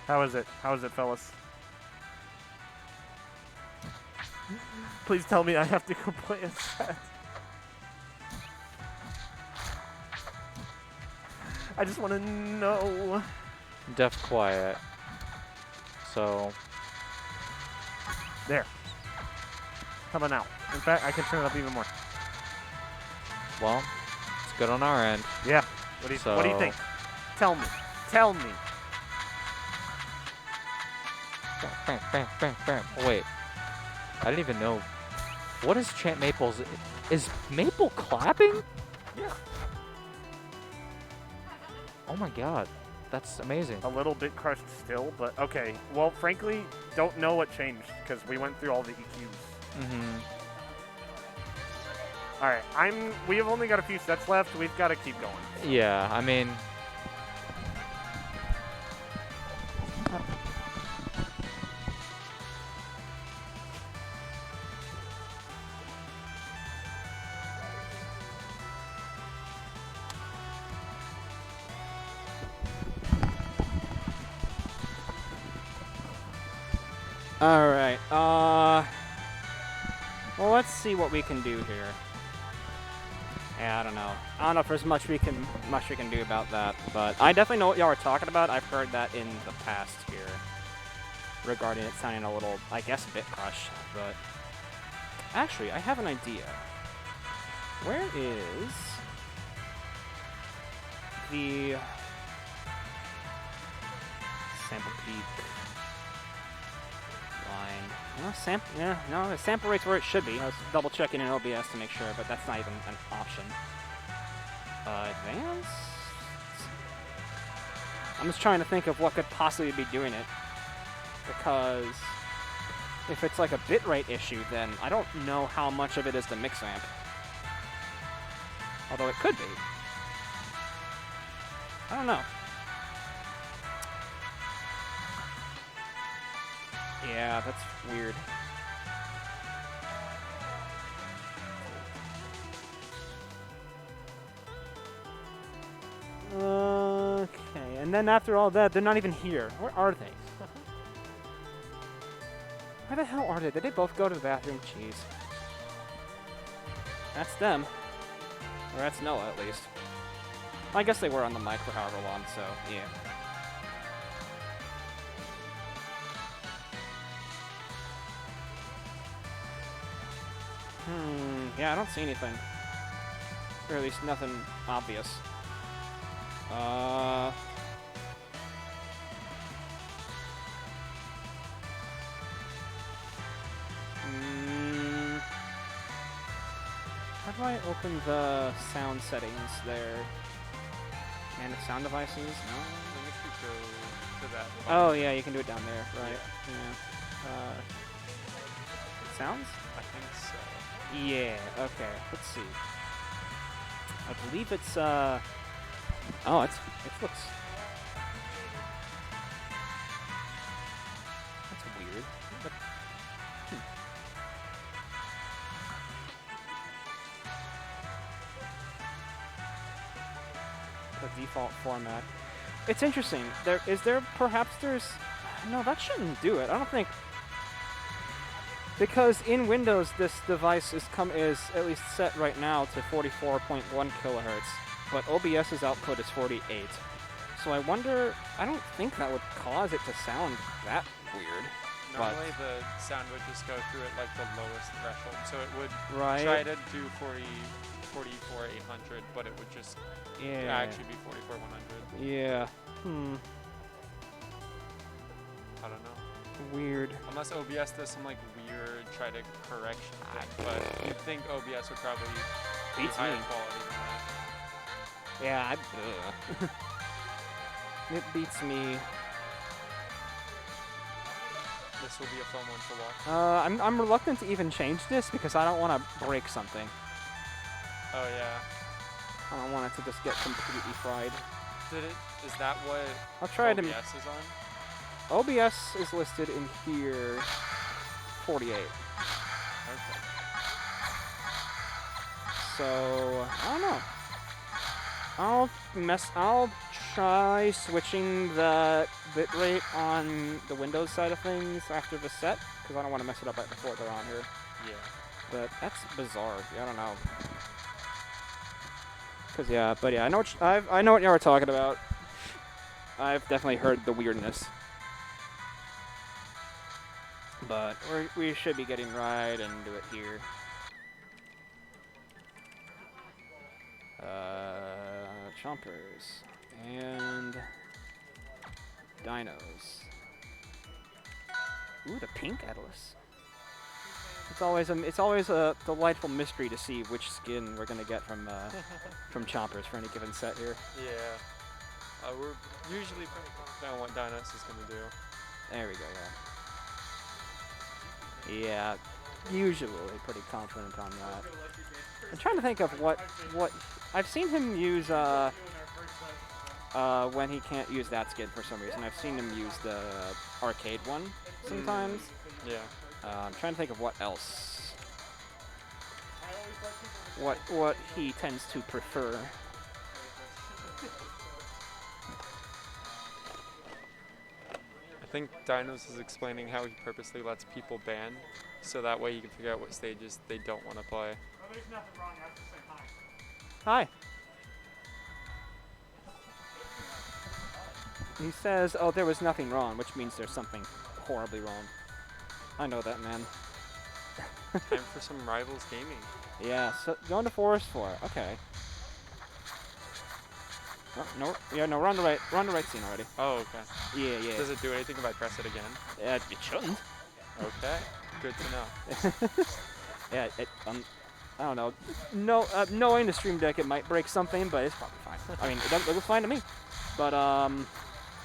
How is it? How is it, fellas? Please tell me I have to go play a set. I just want to know. Deaf quiet. So. There. How about now? In fact, I can turn it up even more. Well, it's good on our end. Yeah. What do you think? Tell me. Tell me. Bam, bam, bam, bam. Oh, wait. I didn't even know. What is Champ Maple's? Is Maple clapping? Yeah. Oh my god. That's amazing. A little bit crushed still, but okay. Well, frankly, don't know what changed because we went through all the EQs. Mm-hmm. All right, we have only got a few sets left. We've got to keep going. Yeah, I mean. All right. Well, let's see what we can do here. Yeah, I don't know. I don't know if there's much we can do about that, but I definitely know what y'all are talking about. I've heard that in the past here regarding it sounding a little, I guess, bit crushed. But actually, I have an idea. Where is the sample peak line? No, the sample rate's where it should be. I was double checking in OBS to make sure, but that's not even an option. Advanced? I'm just trying to think of what could possibly be doing it. Because if it's like a bitrate issue, then I don't know how much of it is the mix amp. Although it could be. I don't know. Yeah, that's weird. Okay, and then after all that, they're not even here. Where are they? Where the hell are they? Did they both go to the bathroom? Jeez. That's them. Or that's Noah, at least. I guess they were on the mic for however long, so yeah. Yeah, I don't see anything. Or at least nothing obvious. How do I open the sound settings there? And sound devices? No? Let me just go to that. Oh, yeah, you can do it down there, right? Yeah. Sounds? I think so. Yeah, okay. Let's see. I believe it's, oh, it looks... That's weird. But, the default format. It's interesting. No, that shouldn't do it. I don't think. Because in Windows, this device is at least set right now to 44.1 kilohertz, but OBS's output is 48. So I wonder. I don't think that would cause it to sound that weird. Normally the sound would just go through at like the lowest threshold, so it would Right. try to do 44,800, but it would just actually be 44,100. Yeah. I don't know. Weird. Unless OBS does some like weird try to correction thing, but you'd think OBS would probably be Beats higher me. quality than that. Yeah. It beats me. This will be a fun one to watch. I'm reluctant to even change this because I don't want to break something. Oh yeah. I don't want it to just get completely fried. Is that what I'll try OBS to. is on? OBS is listed in here 48. Okay. So I don't know. I'll try switching the bitrate on the Windows side of things after the set because I don't want to mess it up right before they're on here. Yeah. But that's bizarre. I don't know. I know what you were talking about. I've definitely heard the weirdness. But we should be getting right into it here. Chompers and Dinos. Ooh, the pink Atlas. It's always a delightful mystery to see which skin we're gonna get from Chompers for any given set here. Yeah. We're usually pretty confident on what Dinos is going to do. There we go. Yeah, usually pretty confident on that. I'm trying to think of what I've seen him use when he can't use that skin for some reason. I've seen him use the arcade one sometimes. Yeah. I'm trying to think of what else. What he tends to prefer. I think Dinos is explaining how he purposely lets people ban, so that way he can figure out what stages they don't want to play. There's nothing wrong. I have to say Hi. hi. He says, "Oh, there was nothing wrong," which means there's something horribly wrong. I know that, man. Time for some Rivals gaming. Yeah, so going to Forest 4. Okay. Oh, no, yeah, no, we're on the right scene already. Oh, okay. Yeah. Does it do anything if I press it again? It shouldn't. Okay. Good to know. Yeah, I don't know. No, knowing the Stream Deck, it might break something, but it's probably fine. I mean, it looks fine to me. But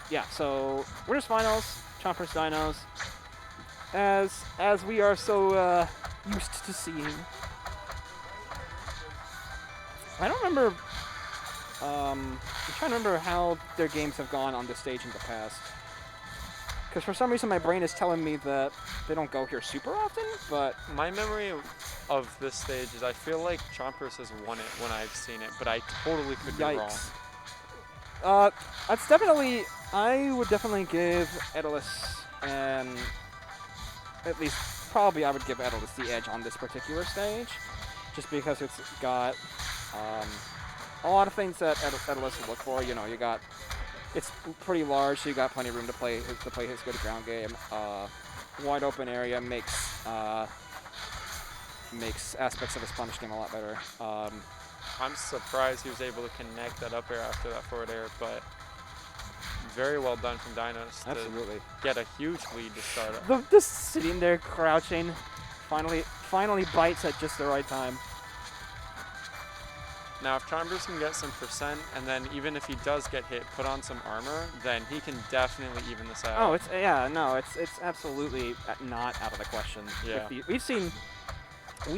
yeah. So Winners Finals, Chompers Dinos, as we are so used to seeing. I don't remember. I'm trying to remember how their games have gone on this stage in the past. Because for some reason my brain is telling me that they don't go here super often, but... My memory of this stage is I feel like Chompers has won it when I've seen it, but I totally could be wrong. Yikes. That's definitely... I would definitely give Edalus and... At least, probably I would give Edalus the edge on this particular stage. Just because it's got... a lot of things that Edalus would look for. You know, you got... It's pretty large, so you got plenty of room to play his good ground game. Wide open area makes aspects of his punish game a lot better. I'm surprised he was able to connect that up air after that forward air, but very well done from Dinos Absolutely. to get a huge lead to start up. Just sitting there crouching, finally bites at just the right time. Now, if Chompers can get some percent, and then even if he does get hit, put on some armor, then he can definitely even this out. Oh, it's absolutely not out of the question. Yeah. We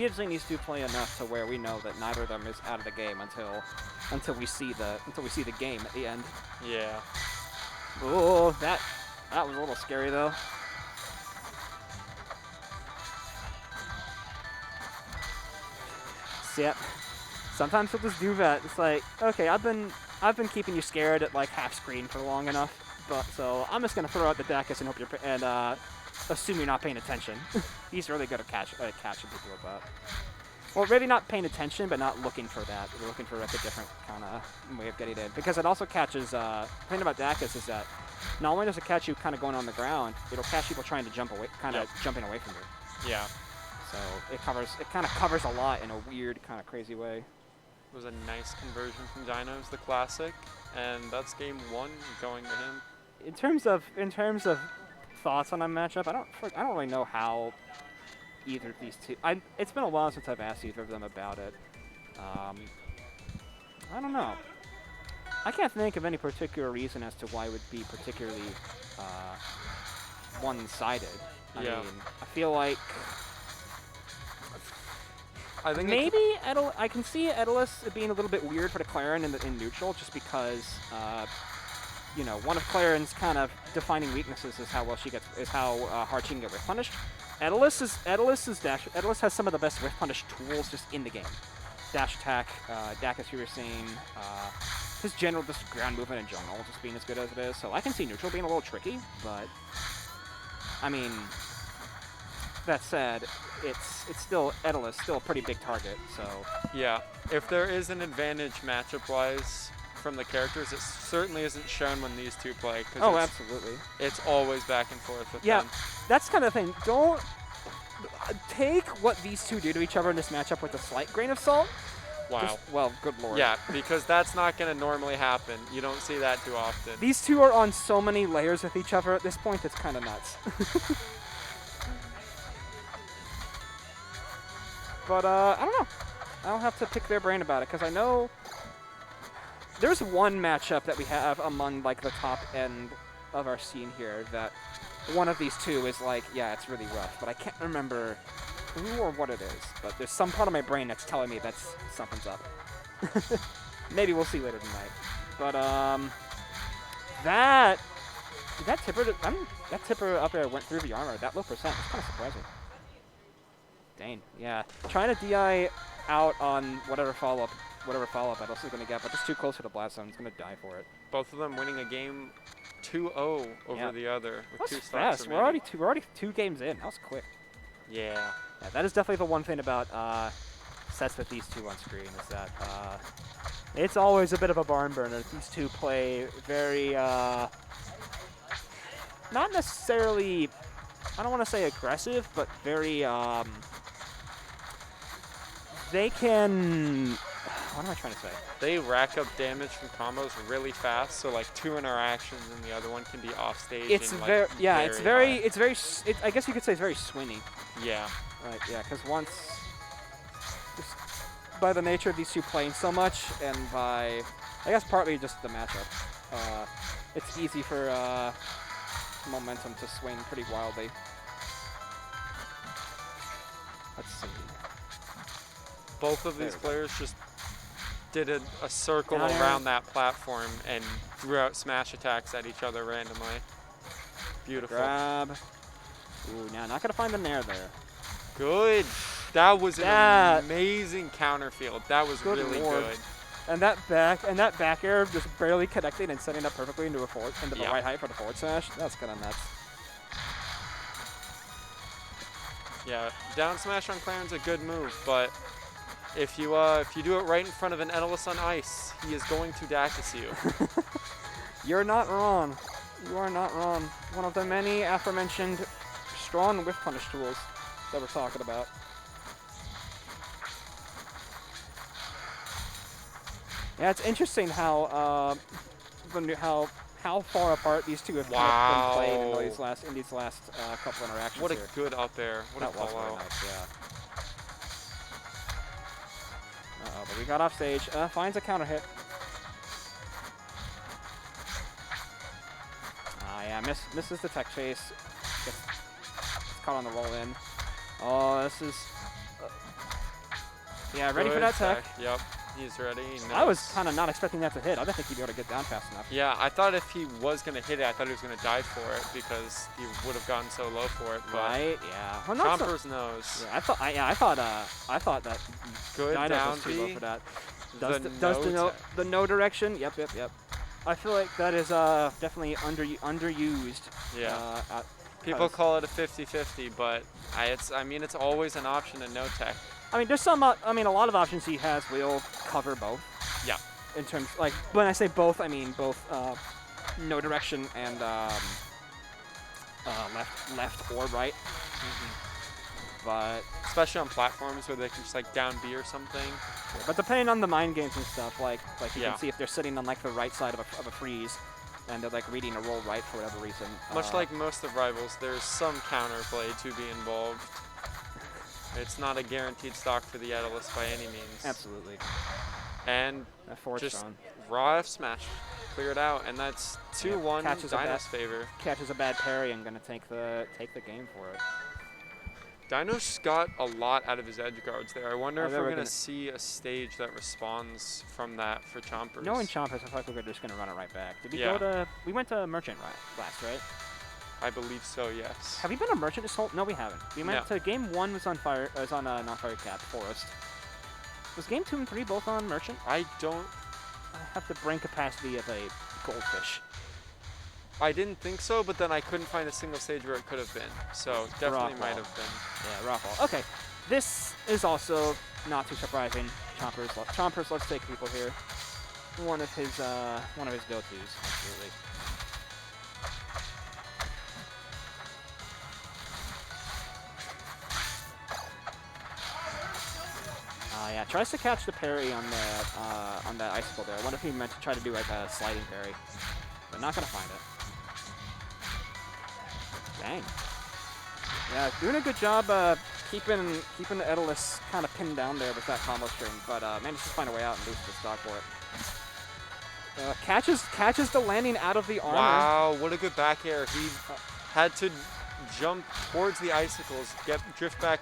have seen these two play enough to where we know that neither of them is out of the game until we see the game at the end. Yeah. Oh, that was a little scary though. Sometimes he'll just do that. It's like, okay, I've been keeping you scared at like half screen for long enough, but so I'm just gonna throw out the Dacus and hope you're assume you're not paying attention. He's really good at catching people with that. Well, maybe not paying attention, but not looking for that. We're looking for like a different kind of way of getting in. Because it also catches, the thing about Dacus is that not only does it catch you kind of going on the ground, it'll catch people trying to jump away, kind of jumping away from you. Yeah. So it kind of covers a lot in a weird, kind of crazy way. It was a nice conversion from Dinos, the classic, and that's game 1 going to him. In terms of thoughts on that matchup, I don't really know how either of these two. It's been a while since I've asked either of them about it. I don't know. I can't think of any particular reason as to why it would be particularly one-sided. I mean, I feel like I think maybe I can see Edalus being a little bit weird for the Claren in neutral, just because you know, one of Claren's kind of defining weaknesses is how hard she can get whiff punished. Edalus has some of the best whiff punish tools just in the game. Dash attack, Dacus, you were saying, his general just ground movement in general just being as good as it is. So I can see neutral being a little tricky, but I mean, that said, it's still Edalus, still a pretty big target. So yeah, if there is an advantage matchup-wise from the characters, it certainly isn't shown when these two play. Absolutely. It's always back and forth with them. Yeah, that's kind of the thing. Don't take what these two do to each other in this matchup with a slight grain of salt. Wow. Well, good lord. Yeah, because that's not going to normally happen. You don't see that too often. These two are on so many layers with each other at this point, it's kind of nuts. But, I don't know. I'll have to pick their brain about it, because I know there's one matchup that we have among, like, the top end of our scene here that one of these two is like, yeah, it's really rough, but I can't remember who or what it is. But there's some part of my brain that's telling me that's something's up. Maybe we'll see later tonight. But that tipper up there went through the armor. That low percent is kind of surprising. Dang, yeah. Trying to DI out on whatever follow-up Edalus is going to get, but just too close to the blast zone. He's going to die for it. Both of them winning a game 2-0 over the other with That's 2 fast. stocks We're already two games in. That was quick. Yeah. Yeah, that is definitely the one thing about sets with these two on screen is that it's always a bit of a barn burner. These two play very not necessarily, I don't want to say aggressive, but very they can, what am I trying to say? They rack up damage from combos really fast, so like 2 interactions and the other one can be off stage. It's and, very, like, yeah, it's very, high. I guess you could say it's very swingy. Yeah. Right, yeah, because once, just by the nature of these two playing so much, and by, I guess partly just the matchup, it's easy for momentum to swing pretty wildly. Let's see. Both of these players just did a circle Down air. around that platform and threw out smash attacks at each other randomly. Beautiful. Grab. Ooh, now not gonna find the nair there. Good. That was an amazing counter field. That was Good really lord. good. And that back air just barely connecting and setting up perfectly into the right height for the forward smash. That's kind of nuts. Yeah, down smash on Claren's a good move, but if you do it right in front of an Edalus on ice, he is going to Dacus you. You're not wrong. You are not wrong. One of the many aforementioned strong whiff punish tools that we're talking about. Yeah, it's interesting how how far apart these two have been played in these last couple interactions. What a here. good up air. What That a was call very out. nice, yeah. Uh-oh, but we got off stage. Finds a counter hit. Yeah, misses the tech chase. Gets caught on the roll in. Oh, this is... yeah, ready for that tech. Yep. He's ready. He I was knows. kind of not expecting that to hit. I didn't think he'd be able to get down fast enough. Yeah, I thought if he was going to hit it, I thought he was going to die for it because he would have gotten so low for it. But Right? Yeah. Well, not so- Chompers knows. Yeah, I thought that Good Dinos down was too low B. for that. The Does no the no direction? Yep. I feel like that is definitely underused. Yeah. At People call it a 50-50, but I mean, it's always an option in no tech. I mean, there's some. I mean, a lot of options he has will cover both. Yeah. In terms, like, when I say both, I mean both no direction and left or right. But Especially on platforms where they can just like down B or something. but depending on the mind games and stuff, like you Yeah. can see if they're sitting on like the right side of a freeze, and they're like reading a roll right for whatever reason. Much like most of Rivals, there's some counterplay to be involved. It's not a guaranteed stock for the Atlas by any means. Absolutely. And That forward just strong. raw F smash, clear it out, and that's 2-1 catches a Dinos' favor. Catches a bad parry and gonna take the game for it. Dinos got a lot out of his edge guards there. I wonder if they we're were gonna gonna- see a stage that responds from that for Chompers. Knowing Chompers, I feel like we're just gonna run it right back. Did we Yeah. go to? We went to Merchant last, right? I believe so, yes. Have we been a Merchant this whole? No, we haven't. We went No. to game 1 was on fire. Was on not fire cap Forest. Was game 2 and 3 both on Merchant? I don't. I have the brain capacity of a goldfish. I didn't think so, but then I couldn't find a single stage where it could have been. So definitely Rock might wall. have been. Yeah, raw fall. Okay, this is also not too surprising. Chompers loves to take people here. One of his go-tos, absolutely. Yeah, tries to catch the parry on that icicle there. I wonder if he meant to try to do like a sliding parry, but not gonna find it. Dang. Yeah, doing a good job keeping the Edalus kind of pinned down there with that combo string, but manages to find a way out and boost the stock for it. Catches the landing out of the armor. Wow, what a good back air. He had to jump towards the icicles, drift back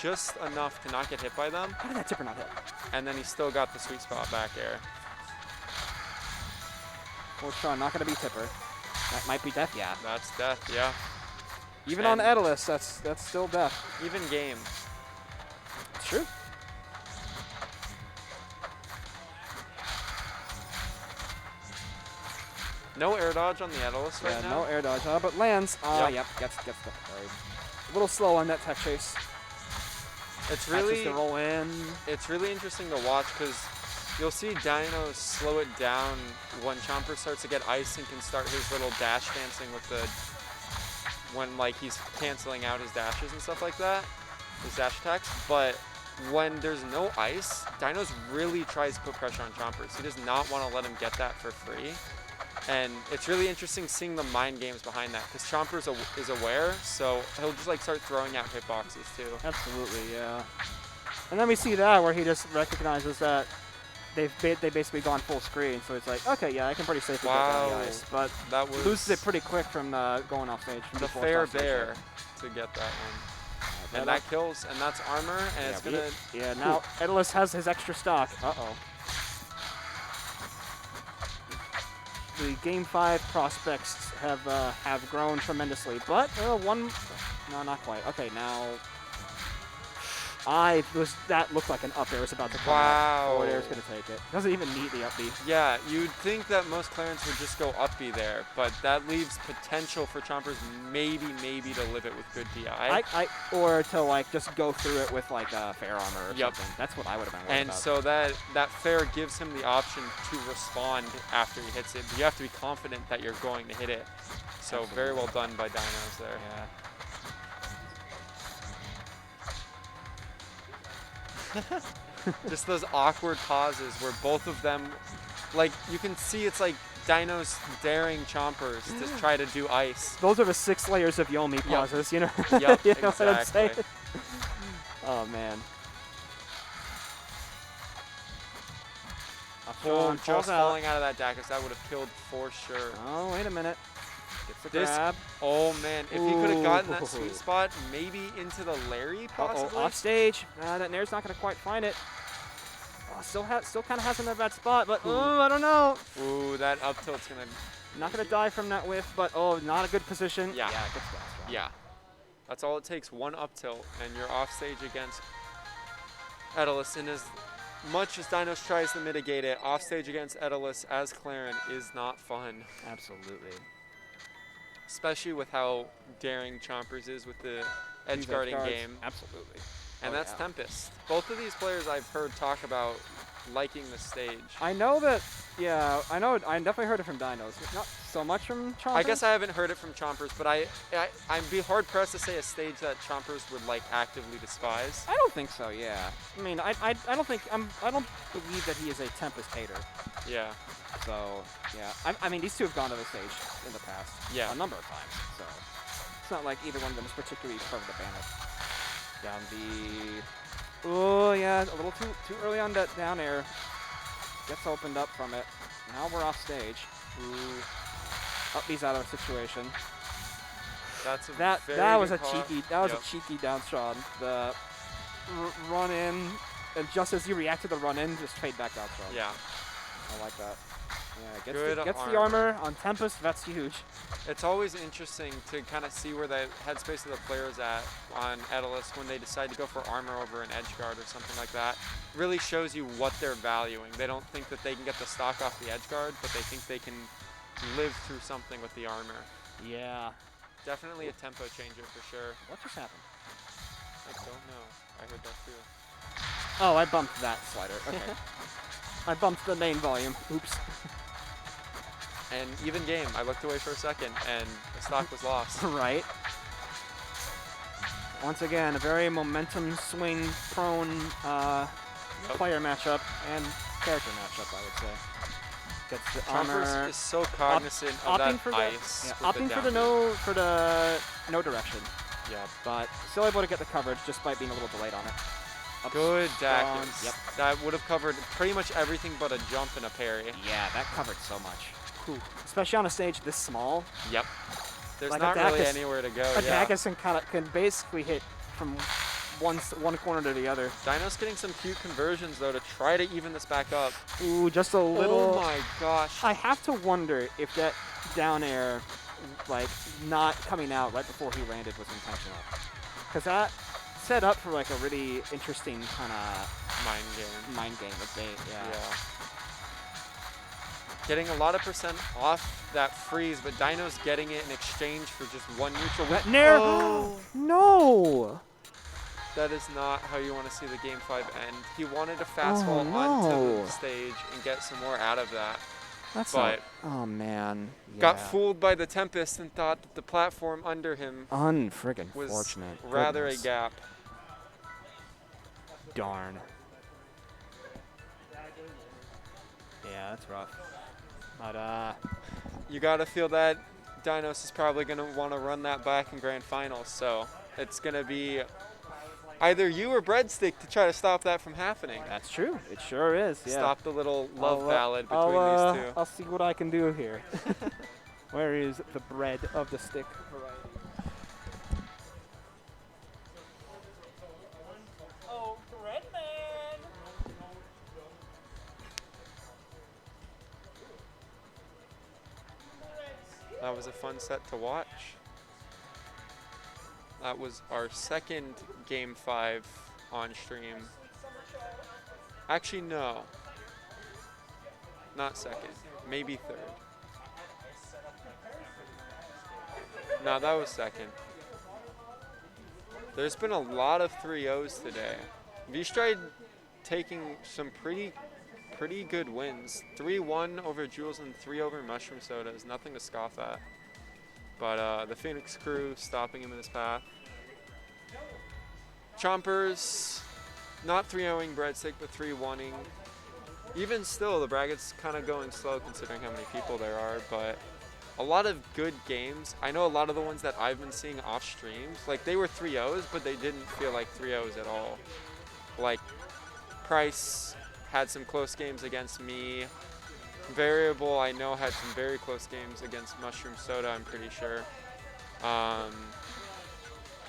just enough to not get hit by them, How did that tipper not hit? and then he still got the sweet spot back air. Well, Sean, not gonna be tipper. That might be death. Yeah. That's death, yeah. Even on And- Edalus, that's still death. Even game. It's true. No air dodge on the Edalus right Yeah, now. no air dodge, but lands. Yep. Yep, gets the parry. A little slow on that tech chase. It's Catches really the roll in. It's really interesting to watch because you'll see Dinos slow it down when Chomper starts to get ice and can start his little dash dancing with the when like he's canceling out his dashes and stuff like that, his dash attacks. But when there's no ice, Dinos really tries to put pressure on Chompers. He does not want to let him get that for free. And it's really interesting seeing the mind games behind that because Chompers is aware, so he'll just like start throwing out hitboxes too. Absolutely, yeah. And then we see that where he just recognizes that they've basically gone full screen, so it's like, okay, yeah, I can pretty safely get down the Wow. ice, but That was loses it pretty quick from going off stage. from the being forced fair off stage. bear to get that one. And that that kills, and that's armor, and it's Yeah, gonna. Yeah, now Edalus has his extra stock. Uh-oh. The Game 5 prospects have grown tremendously, but no, not quite. Okay, now that looked like an up air was about to come out. Wow. Forward air is gonna take it. Doesn't even need the up B. Yeah, you'd think that most Clarence would just go up B there, but that leaves potential for Chompers maybe to live it with good DI. Or to like just go through it with like fair armor or Yep. something. That's what I would have been worried And about. so that fair gives him the option to respond after he hits it, but you have to be confident that you're going to hit it. So very well done by Dinos there. Yeah. Just those awkward pauses where both of them, like you can see it's like Dinos daring Chompers to try to do ice. Those are the 6 layers of Yomi pauses, you know? Yep, you know what I'm exactly. saying? Oh, man. Oh, Falls just out. falling out of that Dacus, that would have killed for sure. Oh, wait a minute. Gets the This- grab. Oh man, if he could have gotten that Ooh. sweet spot, maybe into the Larry Uh-oh, possibly. off stage. That Nair's not going to quite find it. still kind of has him in a bad spot, but I don't know. Ooh, that up tilt's gonna. Not gonna die from that whiff, but not a good position. Yeah. Yeah, it gets gas shot. Yeah. That's all it takes. One up tilt, and you're off stage against Edalus. And as much as Dinos tries to mitigate it, off stage against Edalus as Claren is not fun. Absolutely. Especially with how daring Chompers is with the edge guarding game. Absolutely. And that's Tempest. Both of these players I've heard talk about liking the stage. I know that, yeah, I definitely heard it from Dinos. Not so much from Chompers. I guess I haven't heard it from Chompers, but I'd be hard pressed to say a stage that Chompers would like actively despise. I don't think so, yeah. I mean, I don't believe that he is a Tempest hater. Yeah. So, yeah. I mean, these two have gone to the stage in the past. Yeah. A number of times, so it's not like either one of them is particularly part of the banner. Down the... Oh, yeah, a little too early on that down air. Gets opened up from it. Now we're off stage. Ooh. Up-B's out of the situation. That's a that very was good a call. cheeky a cheeky down shot. The run in, and just as you react to the run in, just fade back out shot. Yeah. I like that. Yeah, Good the armor on Tempest. That's huge. It's always interesting to kind of see where the headspace of the players at on Edalus when they decide to go for armor over an edge guard or something like that. Really shows you what they're valuing. They don't think that they can get the stock off the edge guard, but they think they can live through something with the armor. Yeah. Definitely a tempo changer for sure. What just happened? I don't know. I heard that too. Oh, I bumped that slider. Okay. I bumped the main volume. Oops. And even game, I looked away for a second and the stock was lost. Right. Once again, a very momentum swing prone player matchup and character matchup, I would say. Gets the armor. Chompers is so cognizant of that ice. Yeah, opting for the no direction. Yeah. But still able to get the coverage just by being a little delayed on it. Up Good strong. dackers. Yep. That would have covered pretty much everything but a jump and a parry. Yeah, that covered so much. Whew. Especially on a stage this small. Yep. There's Like not really Dacus- anywhere to go. A Yeah. Dacus can basically hit from one corner to the other. Dinos getting some cute conversions though to try to even this back up. Ooh, just a little. Oh my gosh. I have to wonder if that down air, like not coming out right before he landed, was intentional. Because that set up for like a really interesting kind of Mind game. with bait. Yeah. Getting a lot of percent off that freeze, but Dino's getting it in exchange for just one neutral. That nair. Oh. No. That is not how you want to see the Game 5 end. He wanted to fastball no. onto the stage and get some more out of that. That's but oh man. got Yeah. fooled by the Tempest and thought that the platform under him Unfriggin' was fortunate. rather Goodness. a gap. Darn. Yeah, that's rough. But You got to feel that Dinos is probably going to want to run that back in Grand Finals, so it's going to be either you or Breadstick to try to stop that from happening. that's true. It sure is. Yeah. Stop the little love I'll, ballad between these two. I'll see what I can do here. Where is the bread of the stick variety? Oh, bread man! That was a fun set to watch. That was our second Game 5 on stream. Actually, no. Not second. Maybe third. No, that was second. There's been a lot of 3-0s today. vstride taking some pretty good wins. 3-1 over Jules and 3 over Mushroom Soda is nothing to scoff at. But the Phoenix crew stopping him in his path. Chompers, not 3-0ing Breadstick, but 3-1ing. Even still, the bracket's kind of going slow considering how many people there are, but a lot of good games. I know a lot of the ones that I've been seeing off streams, like they were 3-0s, but they didn't feel like 3-0s at all. Like Price had some close games against me. Variable, I know, had some very close games against Mushroom Soda, I'm pretty sure.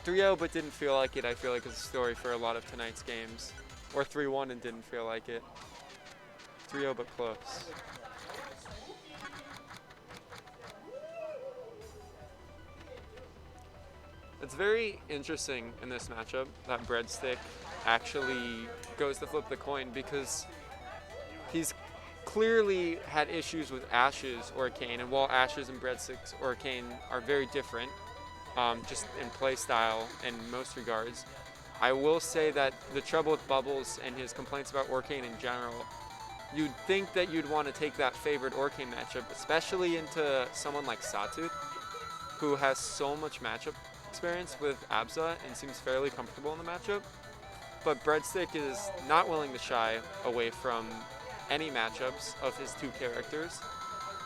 3-0, but didn't feel like it, I feel like is a story for a lot of tonight's games. Or 3-1 and didn't feel like it. 3-0 but close. It's very interesting in this matchup that Breadstick actually goes to flip the coin because he's clearly had issues with Ash's Arcane, and while Ash's and Breadstick's Arcane are very different, just in play style in most regards, I will say that the trouble with Bubbles and his complaints about Arcane in general, you'd think that you'd want to take that favored Arcane matchup, especially into someone like Sawtooth, who has so much matchup experience with Abza and seems fairly comfortable in the matchup. But Breadstick is not willing to shy away from any matchups of his two characters,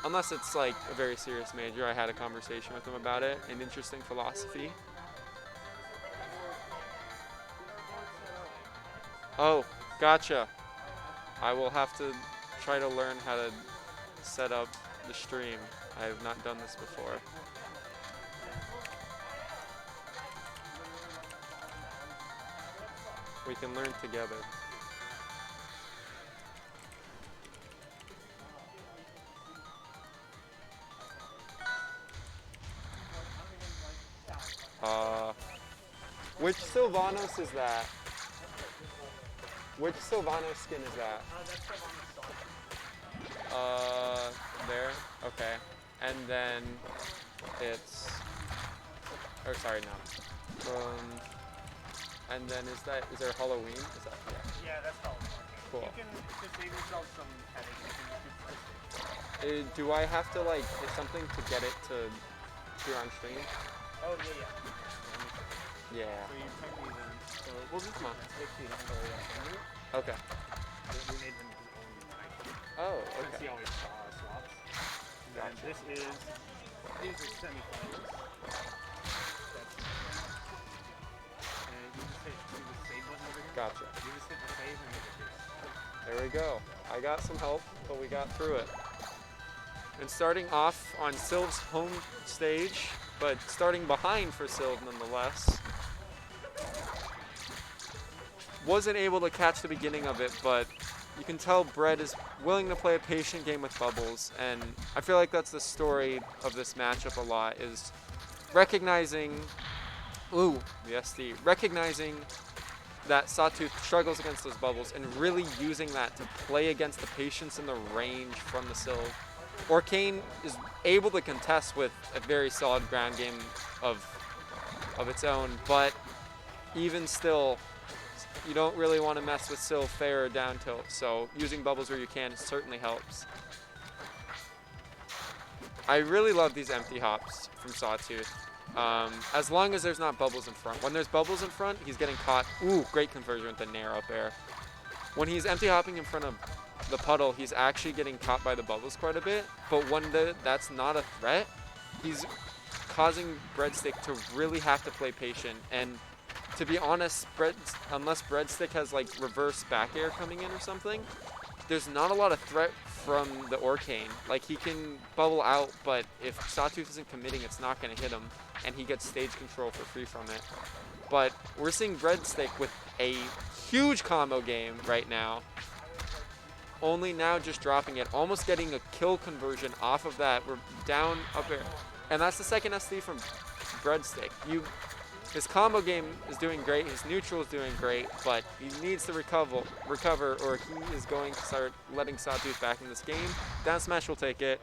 unless it's like a very serious major. I had a conversation with him about it, an interesting philosophy. Oh, gotcha. I will have to try to learn how to set up the stream. I have not done this before. We can learn together. Which Sylvanos is that? Which Sylvanos skin is that? There? Okay. And then it's... Oh, sorry, no. And then is there Halloween? Is that, Yeah, that's Halloween. Cool. You can just save yourself some headaches. Do I have to like hit something to get it to appear on stream? Oh, yeah. Yeah. So you type these in. So we'll just do this. Okay. We made them his own item. Oh, Since okay. he always swaps. And Gotcha. these are semifinals. And you just hit the save button over here. Gotcha. You just hit the save and hit the There we go. I got some help, but we got through it. And starting off on Sylv's home stage, but starting behind for Sylv nonetheless. Wasn't able to catch the beginning of it, but you can tell Bread is willing to play a patient game with Bubbles, and I feel like that's the story of this matchup a lot, is recognizing, the SD, recognizing that Sawtooth struggles against those Bubbles and really using that to play against the patience and the range from the Sylv. Arcane is able to contest with a very solid ground game of its own, but even still, you don't really want to mess with Sylv fair or down tilt, so using Bubbles where you can certainly helps. I really love these empty hops from Sawtooth. As long as there's not bubbles in front. When there's bubbles in front, he's getting caught. Ooh, great conversion with the Nair up air. When he's empty hopping in front of the puddle, he's actually getting caught by the bubbles quite a bit. But when that's not a threat, he's causing Breadstick to really have to play patient. And to be honest, unless Breadstick has like reverse back air coming in or something, there's not a lot of threat from the Arcane. Like, he can bubble out, but if Sawtooth isn't committing, it's not going to hit him, and he gets stage control for free from it. But we're seeing Breadstick with a huge combo game right now, only now just dropping it, almost getting a kill conversion off of that. We're down up air, and that's the second SD from Breadstick. His combo game is doing great, his neutral is doing great, but he needs to recover or he is going to start letting Sawtooth back in this game. Down smash will take it.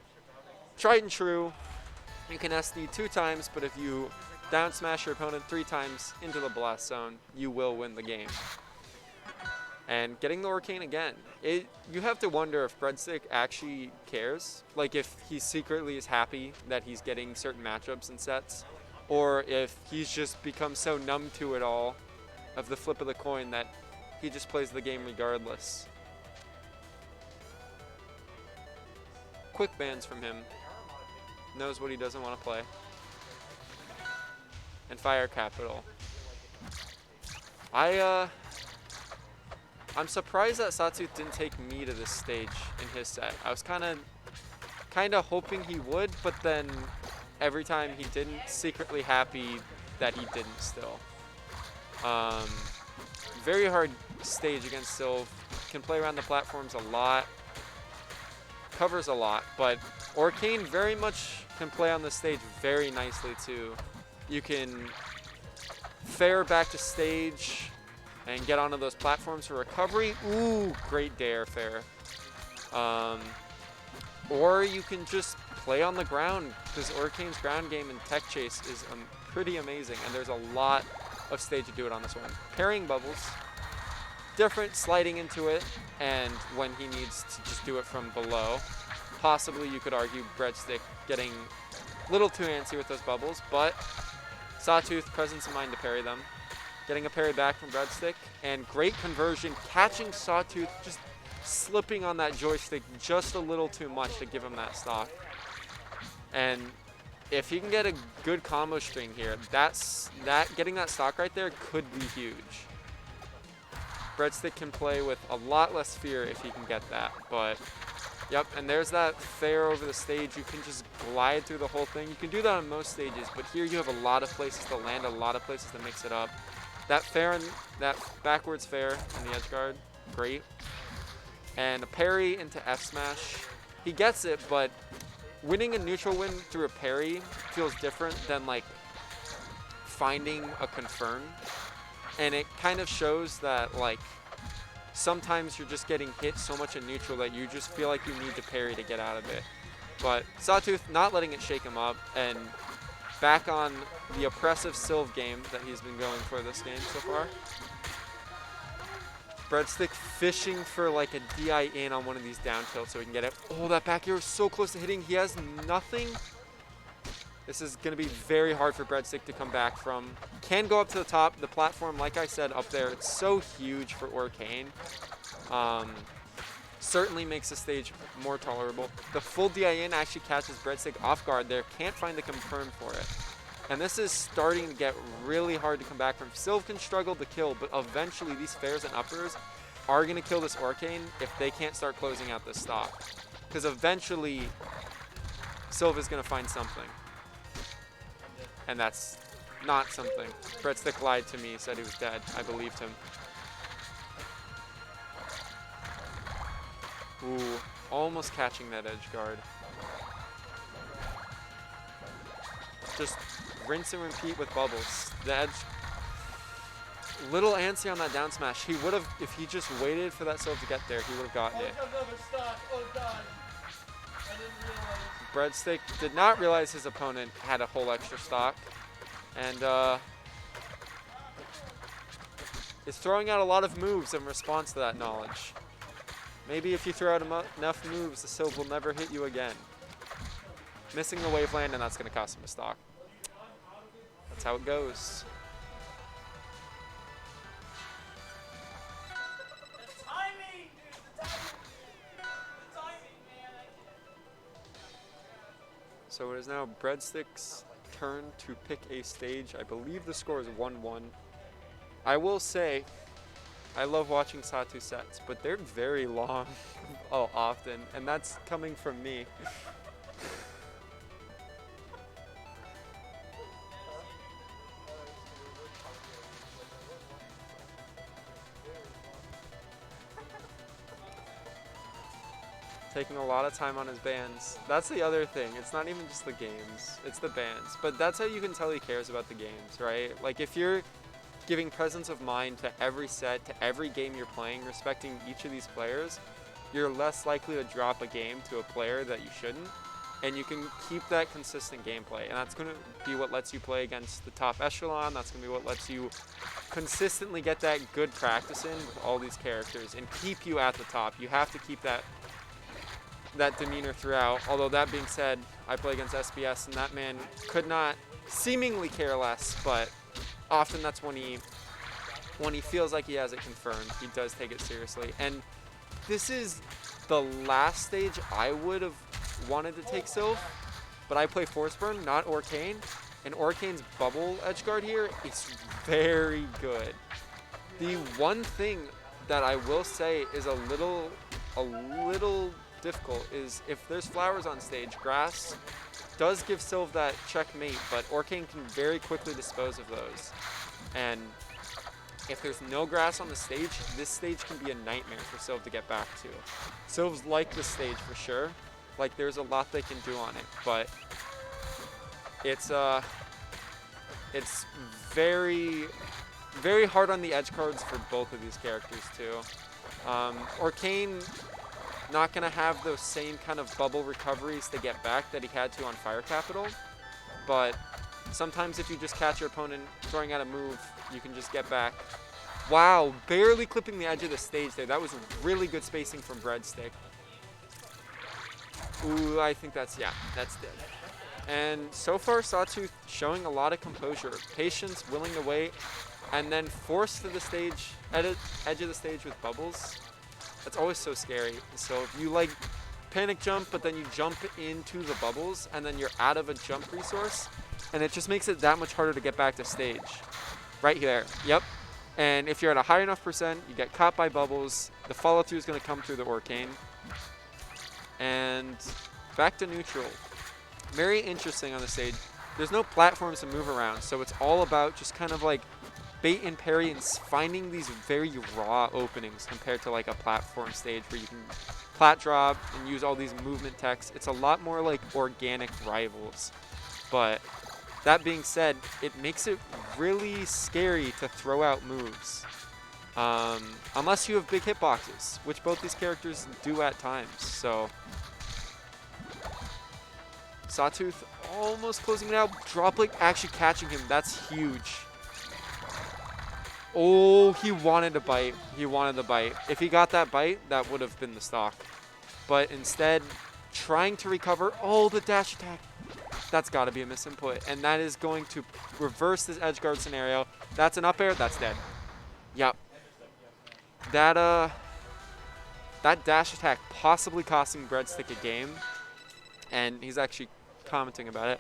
Tried and true, you can SD 2 times, but if you down smash your opponent 3 times into the blast zone, you will win the game. And getting the Arcane again, you have to wonder if Breadstick actually cares. Like, if he secretly is happy that he's getting certain matchups and sets, or if he's just become so numb to it all of the flip of the coin that he just plays the game regardless. Quick bans from him. Knows what he doesn't want to play. And Fire Capital. I'm surprised that Sawtooth didn't take me to this stage in his set. I was kind of hoping he would, but then every time he didn't, secretly happy that he didn't still. Very hard stage against Sylv. Can play around the platforms a lot. covers a lot, but Orcane very much can play on this stage very nicely too. You can fair back to stage and get onto those platforms for recovery. Ooh, great dare fair. Or you can just play on the ground, because Orcane's ground game and tech chase is pretty amazing, and there's a lot of stage to do it on this one. Parrying bubbles, different sliding into it, and when he needs to just do it from below. Possibly you could argue Breadstick getting a little too antsy with those bubbles, but Sawtooth, presence of mind to parry them. Getting a parry back from Breadstick, and great conversion, catching Sawtooth just slipping on that joystick just a little too much to give him that stock. And if he can get a good combo string here, getting that stock right there could be huge. Breadstick can play with a lot less fear if he can get that, but yep, and there's that fair over the stage. You can just glide through the whole thing. You can do that on most stages, but here you have a lot of places to land, a lot of places to mix it up. That fair and that backwards fair in the edge guard, great. And a parry into F smash. He gets it, but winning a neutral win through a parry feels different than like finding a confirm. And it kind of shows that like sometimes you're just getting hit so much in neutral that you just feel like you need to parry to get out of it. But Sawtooth not letting it shake him up, and back on the oppressive Sylve game that he's been going for this game so far. Breadstick fishing for like a DI in on one of these down tilts so he can get it. Oh, that back air is so close to hitting. He has nothing. This is going to be very hard for Breadstick to come back from. Can go up to the top. The platform, like I said, up there, it's so huge for Orcane. Certainly makes the stage more tolerable. The full DI in actually catches Breadstick off guard there. Can't find the confirm for it. And this is starting to get really hard to come back from. Sylve can struggle to kill, but eventually these fairs and uppers are going to kill this Orcane if they can't start closing out this stock. Because eventually Sylve is going to find something. And that's not something. Breadstick lied to me, said he was dead. I believed him. Ooh, almost catching that edge guard. Just rinse and repeat with bubbles. The edge, little antsy on that down smash. He would have, if he just waited for that Sylve to get there, he would have gotten it. Breadstick did not realize his opponent had a whole extra stock, and is throwing out a lot of moves in response to that knowledge. Maybe if you throw out enough moves, the Sylve will never hit you again. Missing the waveland, and that's going to cost him a stock. That's how it goes. The timing, dude! The timing, man! So it is now Breadstick's turn to pick a stage. I believe the score is 1-1. I will say, I love watching Sawtooth sets, but they're very long often, and that's coming from me. Taking a lot of time on his bands. That's the other thing. It's not even just the games, it's the bands. But that's how you can tell he cares about the games, right? Like if you're giving presence of mind to every set, to every game you're playing, respecting each of these players, you're less likely to drop a game to a player that you shouldn't. And you can keep that consistent gameplay. And that's going to be what lets you play against the top echelon. That's going to be what lets you consistently get that good practice in with all these characters and keep you at the top. You have to keep that demeanor throughout. Although that being said, I play against SBS and that man could not seemingly care less, but often that's when he feels like he has it confirmed, he does take it seriously. And this is the last stage I would have wanted to take Sylve, but I play Force Burn, not Orcane, and Orcane's bubble edgeguard here is very good. The one thing that I will say is a little difficult is if there's flowers on stage, grass does give Sylve that checkmate, but Orcane can very quickly dispose of those. And If there's no grass on the stage, this stage can be a nightmare for Sylve to get back to. Sylve's like the stage for sure. Like, there's a lot they can do on it, but it's very, very hard on the edge cards for both of these characters too. Orcane not gonna have those same kind of bubble recoveries to get back that he had to on Fire Capital, but sometimes if you just catch your opponent throwing out a move, you can just get back. Wow, barely clipping the edge of the stage there. That was really good spacing from Breadstick. Ooh, I think that's dead. And so far, Sawtooth showing a lot of composure, patience, willing to wait, and then forced to the stage, edge of the stage with bubbles. That's always so scary. So if you like panic jump, but then you jump into the bubbles, and then you're out of a jump resource, and it just makes it that much harder to get back to stage. Right here, yep. And if you're at a high enough percent, you get caught by bubbles, the follow through is gonna come through the Orcane. And back to neutral. Very interesting on the stage. There's no platforms to move around, so it's all about just kind of like bait and parry and finding these very raw openings compared to like a platform stage where you can plat drop and use all these movement techs. It's a lot more like organic rivals. But that being said, it makes it really scary to throw out moves. Unless you have big hitboxes, which both these characters do at times. So Sawtooth almost closing it out. Droplet actually catching him. That's huge. Oh, he wanted to bite. He wanted the bite. If he got that bite, that would have been the stock. But instead, trying to recover. Oh, the dash attack. That's got to be a misinput. And that is going to reverse this edge guard scenario. That's an up air. That's dead. Yep. That dash attack possibly costing Breadstick a game. And he's actually commenting about it.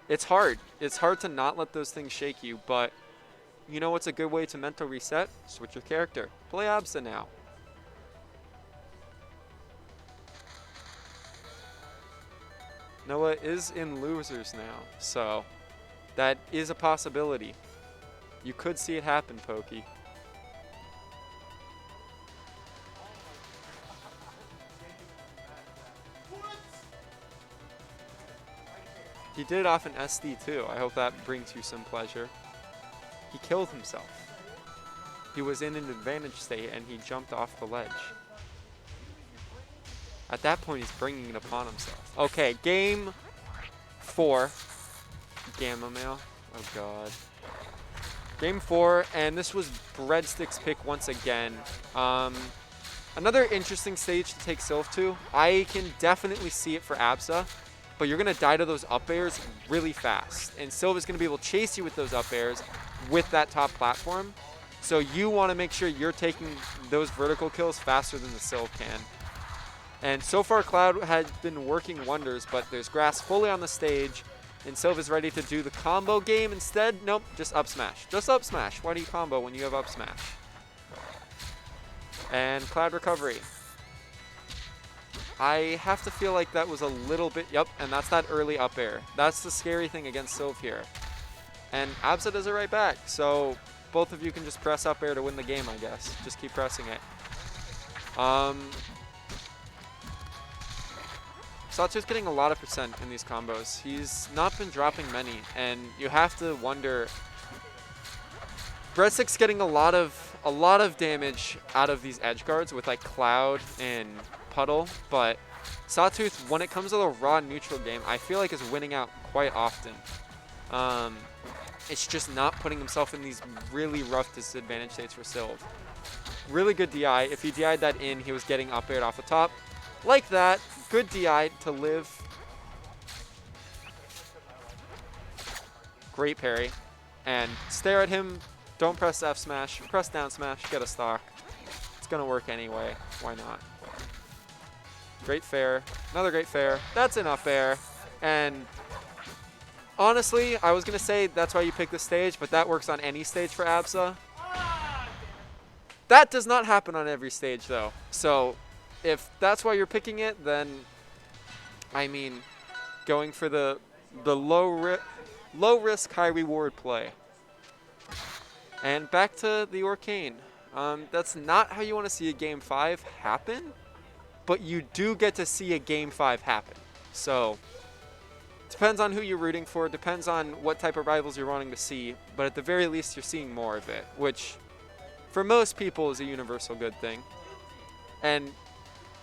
It's hard. It's hard to not let those things shake you, but you know what's a good way to mental reset? Switch your character. Play Absa now. Noah is in losers now, so that is a possibility. You could see it happen, Pokey. He did it off an SD too. I hope that brings you some pleasure. He killed himself. He was in an advantage state and he jumped off the ledge. At that point, he's bringing it upon himself. Okay, game 4. Gamma mail. Oh, God. Game 4, and this was Breadstick's pick once again. Another interesting stage to take Sylve to. I can definitely see it for Absa, but you're going to die to those up airs really fast. And Sylve is going to be able to chase you with those up airs with that top platform. So you want to make sure you're taking those vertical kills faster than the Sylve can. And so far, Cloud had been working wonders, but there's grass fully on the stage, and Sylve is ready to do the combo game. Instead, nope, just up smash. Just up smash. Why do you combo when you have up smash? And Cloud recovery. I have to feel like that was a little bit, yep, and that's that early up air. That's the scary thing against Sylve here. And Absa does it right back, so both of you can just press up air to win the game, I guess. Just keep pressing it. Sawtooth's getting a lot of percent in these combos. He's not been dropping many, and you have to wonder. Breadstick's getting a lot of damage out of these edge guards with like Cloud and Puddle, but Sawtooth, when it comes to the raw neutral game, I feel like is winning out quite often. It's just not putting himself in these really rough disadvantage states for Sylve. Really good DI. If he DI'd that in, he was getting up aired off the top. Like that. Good DI to live. Great parry. And stare at him. Don't press F smash. Press down smash. Get a stock. It's going to work anyway. Why not? Great fair. Another great fair. That's an up air. And honestly, I was going to say that's why you picked the stage, but that works on any stage for Absa. That does not happen on every stage, though. So if that's why you're picking it, then, I mean, going for the low risk, high reward play. And back to the Arcane. That's not how you want to see a Game 5 happen, but you do get to see a Game 5 happen. So, depends on who you're rooting for, depends on what type of rivals you're wanting to see, but at the very least you're seeing more of it, which for most people is a universal good thing. And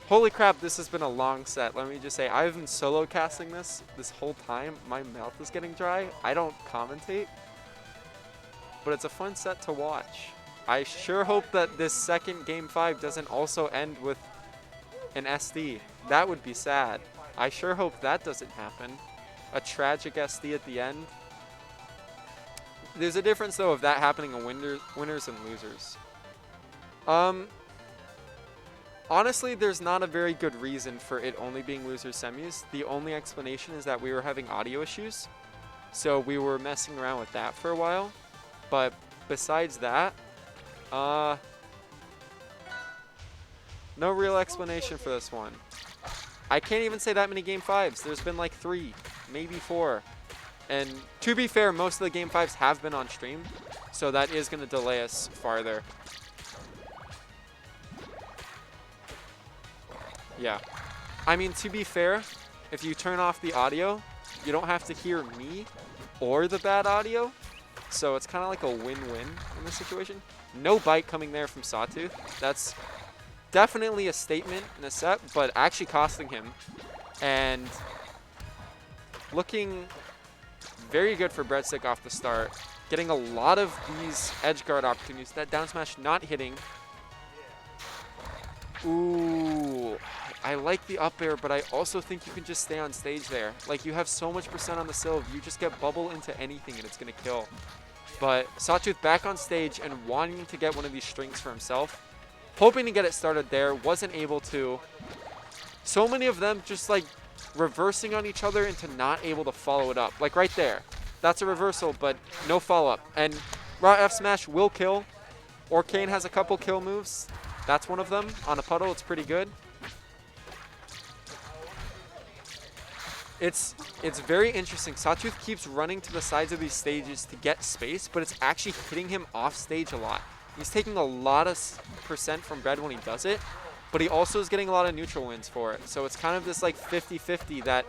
holy crap, this has been a long set. Let me just say, I've been solo casting this whole time. My mouth is getting dry. I don't commentate, but it's a fun set to watch. I sure hope that this second Game 5 doesn't also end with an SD. That would be sad. I sure hope that doesn't happen. A tragic SD at the end. There's a difference, though, of that happening in winners and losers. Honestly, there's not a very good reason for it only being losers semis. The only explanation is that we were having audio issues, so we were messing around with that for a while. But besides that, no real explanation for this one. I can't even say that many Game 5s. There's been like 3, maybe 4. And to be fair, most of the Game 5s have been on stream, so that is going to delay us farther. Yeah. I mean, to be fair, if you turn off the audio, you don't have to hear me or the bad audio. So it's kind of like a win-win in this situation. No bite coming there from Sawtooth. That's definitely a statement in a set, but actually costing him. And looking very good for Breadstick off the start. Getting a lot of these edge guard opportunities. That down smash not hitting. Ooh, I like the up air, but I also think you can just stay on stage there. Like, you have so much % on the Sylve, you just get bubble into anything and it's going to kill. But Sawtooth back on stage and wanting to get one of these strings for himself. Hoping to get it started there, wasn't able to. So many of them just like reversing on each other into not able to follow it up. Like right there. That's a reversal, but no follow-up. And raw F smash will kill. Arcane has a couple kill moves. That's one of them. On a puddle, it's pretty good. It's very interesting. Sawtooth keeps running to the sides of these stages to get space, but it's actually hitting him off stage a lot. He's taking a lot of % from Bread when he does it, but he also is getting a lot of neutral wins for it. So it's kind of this like 50-50 that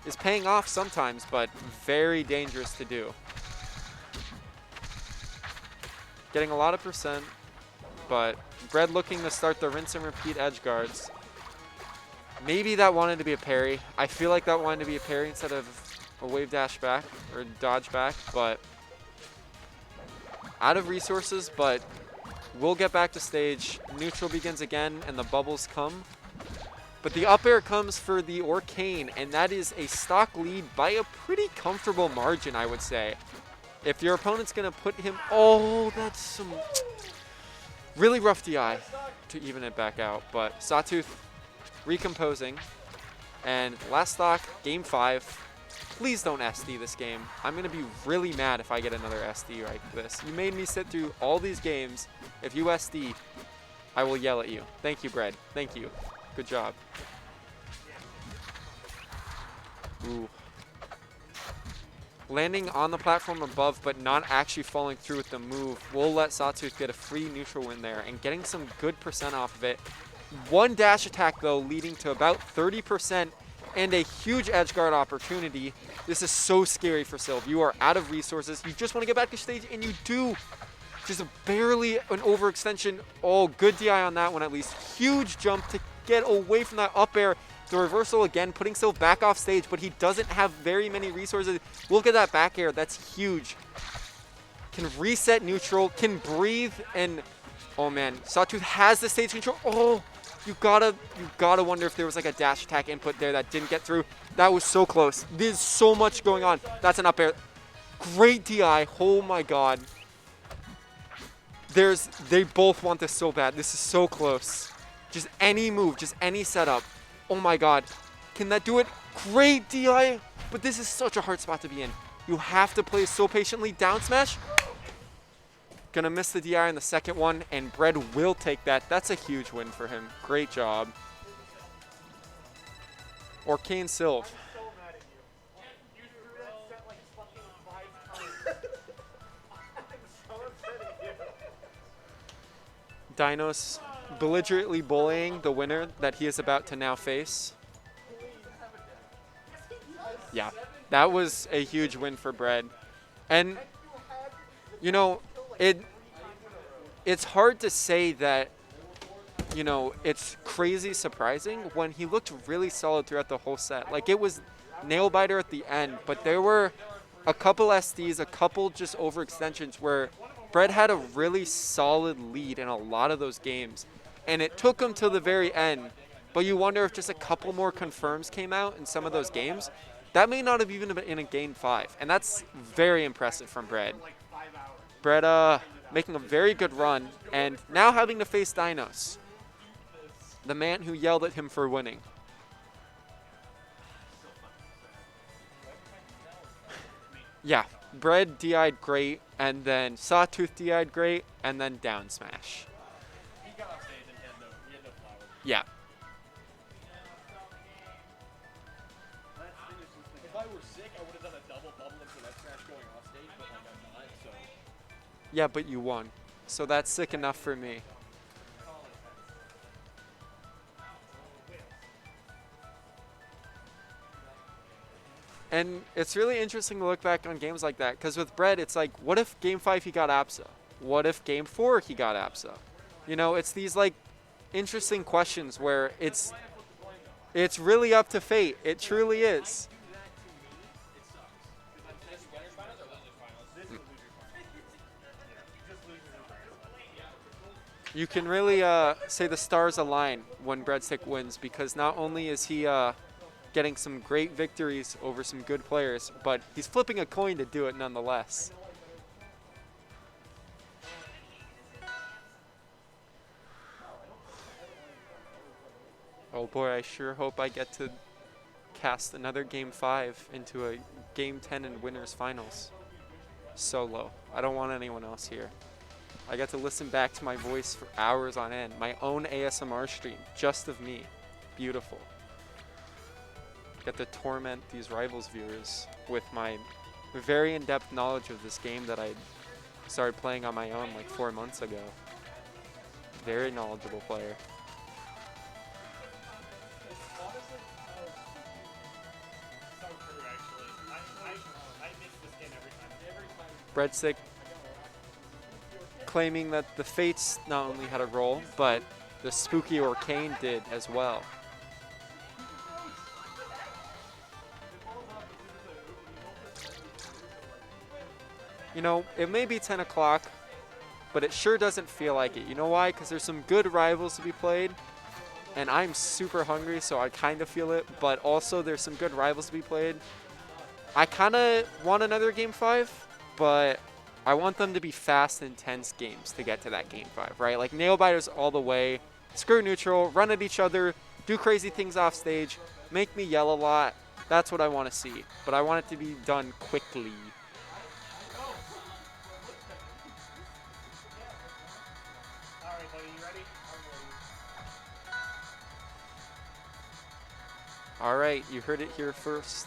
is paying off sometimes, but very dangerous to do. Getting a lot of %, but Bread looking to start the rinse and repeat edge guards. Maybe that wanted to be a parry. I feel like that wanted to be a parry instead of a wave dash back or dodge back, but out of resources, but we'll get back to stage. Neutral begins again and the bubbles come. But the up air comes for the Arcane, and that is a stock lead by a pretty comfortable margin, I would say. If your opponent's going to put him... Oh, that's some really rough DI to even it back out. But Sawtooth recomposing. And last stock, Game 5. Please don't SD this game. I'm going to be really mad if I get another SD like this. You made me sit through all these games. If you SD, I will yell at you. Thank you, Bread. Thank you. Good job. Ooh. Landing on the platform above, but not actually falling through with the move. We'll let Sawtooth get a free neutral win there and getting some good % off of it. One dash attack, though, leading to about 30% and a huge edge guard opportunity. This is so scary for Sylve. You are out of resources. You just want to get back to stage, and you do. Just barely an overextension. Oh, good DI on that one at least. Huge jump to get away from that up air. The reversal again, putting Sylve back off stage, but he doesn't have very many resources. Look at that back air. That's huge. Can reset neutral, can breathe, and oh man, Sawtooth has the stage control. Oh, you gotta wonder if there was like a dash attack input there that didn't get through. That was so close. There's so much going on. That's an up air. Great DI. Oh my god. They both want this so bad. This is so close. Just any move, just any setup. Oh my god. Can that do it? Great DI. But this is such a hard spot to be in. You have to play so patiently. Down smash. Gonna miss the DI in the second one, and Bread will take that. That's a huge win for him. Great job. Arcane Sylve. Dinos belligerently bullying the winner that he is about to now face. Yeah, that was a huge win for Bread. And, you know, it's hard to say that, you know, it's crazy surprising when he looked really solid throughout the whole set. Like, it was nail-biter at the end, but there were a couple SDs, a couple just overextensions where Bread had a really solid lead in a lot of those games. And it took him till the very end, but you wonder if just a couple more confirms came out in some of those games. That may not have even been in a game 5, and that's very impressive from Bread. Bread making a very good run, and now having to face Dinos, the man who yelled at him for winning. Yeah, Bread DI'd great, and then Sawtooth DI'd great, and then down smash. He got off stage and he had no flowers. Yeah. If I were sick, I would have done a double bubble into that smash going off stage, but like I'm not, so. Yeah, but you won. So that's sick enough for me. And it's really interesting to look back on games like that, because with Bread, it's like, what if Game 5 he got APSA? What if Game 4 he got APSA? You know, it's these like interesting questions where it's really up to fate. It truly is. You can really say the stars align when Breadstick wins, because not only is he getting some great victories over some good players, but he's flipping a coin to do it nonetheless. Oh boy, I sure hope I get to cast another Game 5 into a Game 10 and Winners Finals. Solo. I don't want anyone else here. I get to listen back to my voice for hours on end. My own ASMR stream, just of me. Beautiful. Get to torment these Rivals viewers with my very in-depth knowledge of this game that I started playing on my own like 4 months ago. Very knowledgeable player. Breadstick claiming that the Fates not only had a role, but the Spooky Arcane did as well. You know, it may be 10 o'clock, but it sure doesn't feel like it. You know why? Because there's some good Rivals to be played, and I'm super hungry, so I kind of feel it, but also there's some good Rivals to be played. I kind of want another Game 5, but I want them to be fast, intense games to get to that Game 5, right? Like nail-biters all the way, screw neutral, run at each other, do crazy things off stage, make me yell a lot. That's what I want to see, but I want it to be done quickly. All right, you heard it here first.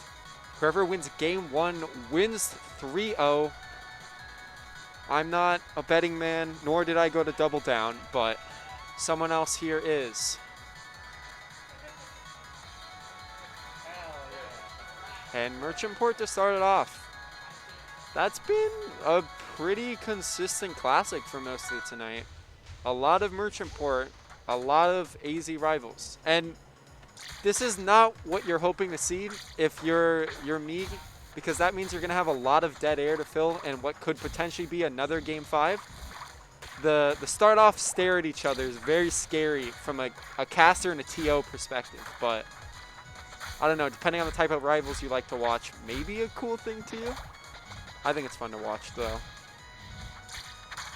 Whoever wins Game 1 wins 3-0. I'm not a betting man, nor did I go to Double Down, but someone else here is. And Merchant Port to start it off. That's been a pretty consistent classic for most of tonight. A lot of Merchant Port, a lot of AZ Rivals. And this is not what you're hoping to see if you're me, because that means you're going to have a lot of dead air to fill and what could potentially be another Game 5. The start off stare at each other is very scary from a caster and a TO perspective, but I don't know, depending on the type of Rivals you like to watch, maybe a cool thing to you. I think it's fun to watch though.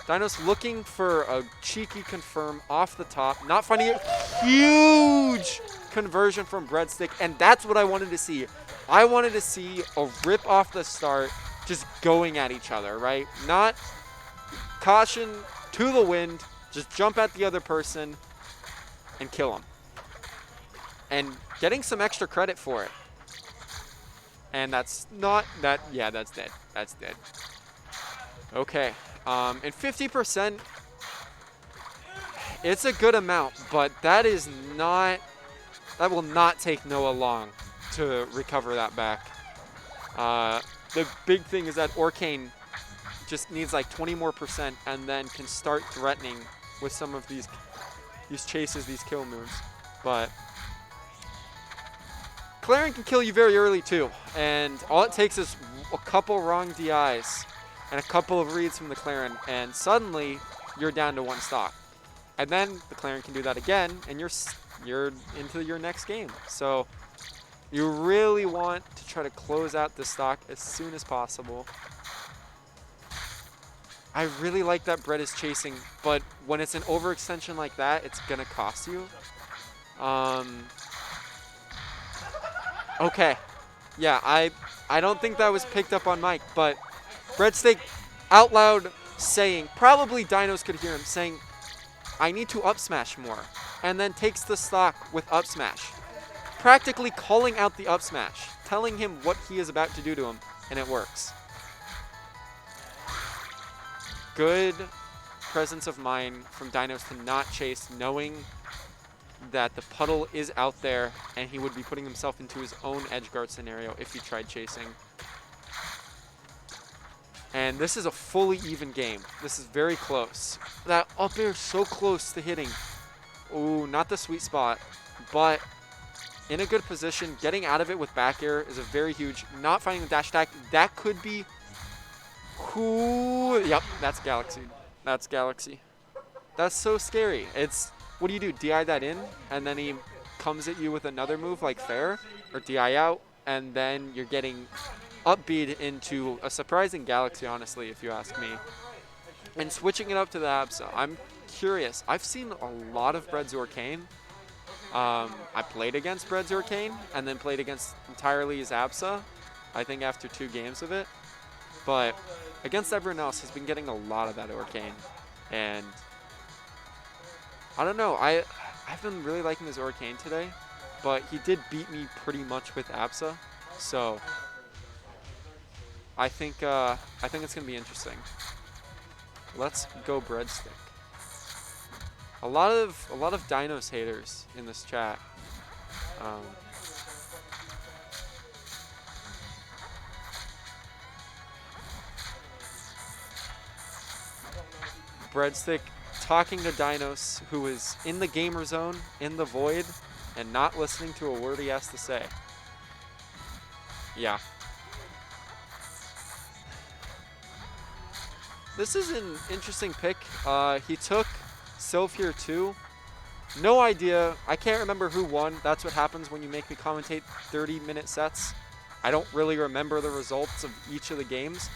Dinos looking for a cheeky confirm off the top, not finding it. Huge conversion from Breadstick, and that's what I wanted to see. I wanted to see a rip off the start, just going at each other, right? Not caution to the wind, just jump at the other person and kill him. And getting some extra credit for it. And that's not that, yeah, that's dead. That's dead. Okay. And 50%, It's a good amount, but that will not take Noah long to recover that back. The big thing is that Orcane just needs like 20 more % and then can start threatening with some of these chases, these kill moves. But Claren can kill you very early too, and all it takes is a couple wrong DIs and a couple of reads from the Claren, and suddenly you're down to 1 stock. And then the Claren can do that again, and you're into your next game. So you really want to try to close out the stock as soon as possible. I really like that Bread is chasing, but when it's an overextension like that, it's gonna cost you. Okay. Yeah, I don't think that was picked up on mic, but Breadstick out loud saying, probably Dinos could hear him saying, I need to up smash more, and then takes the stock with up smash. Practically calling out the up smash, telling him what he is about to do to him, and it works. Good presence of mind from Dinos to not chase, knowing that the puddle is out there and he would be putting himself into his own edge guard scenario if he tried chasing. And this is a fully even game. This is very close. That up air is so close to hitting. Ooh, not the sweet spot, but in a good position. Getting out of it with back air is a very huge. Not finding the dash attack. That could be. Ooh, yep, that's Galaxy. That's Galaxy. That's so scary. It's, what do? DI that in, and then he comes at you with another move like fair, or DI out, and then you're getting upbeat into a surprising Galaxy, honestly, if you ask me. And switching it up to the Absa, I'm curious. I've seen a lot of Bread's Orcane. I played against Bread's Orcane, and then played against entirely his Absa, I think after 2 games of it. But against everyone else, he's been getting a lot of that Orcane. And I don't know, I've been really liking his Orcane today, but he did beat me pretty much with Absa, so I think it's gonna be interesting. Let's go Breadstick. A lot of Dinos haters in this chat. Breadstick talking to Dinos, who is in the gamer zone, in the void, and not listening to a word he has to say. Yeah. This is an interesting pick. He took Sylph here too. No idea. I can't remember who won. That's what happens when you make me commentate 30-minute sets. I don't really remember the results of each of the games.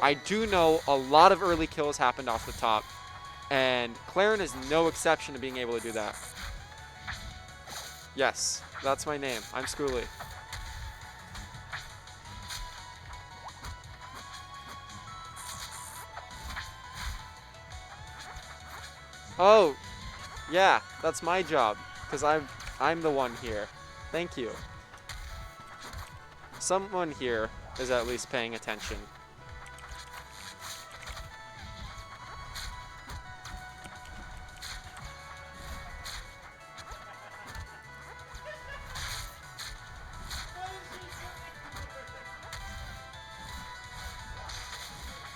I do know a lot of early kills happened off the top, and Claren is no exception to being able to do that. Yes, that's my name. I'm Skooli. Oh, yeah, that's my job, because I'm the one here. Thank you. Someone here is at least paying attention.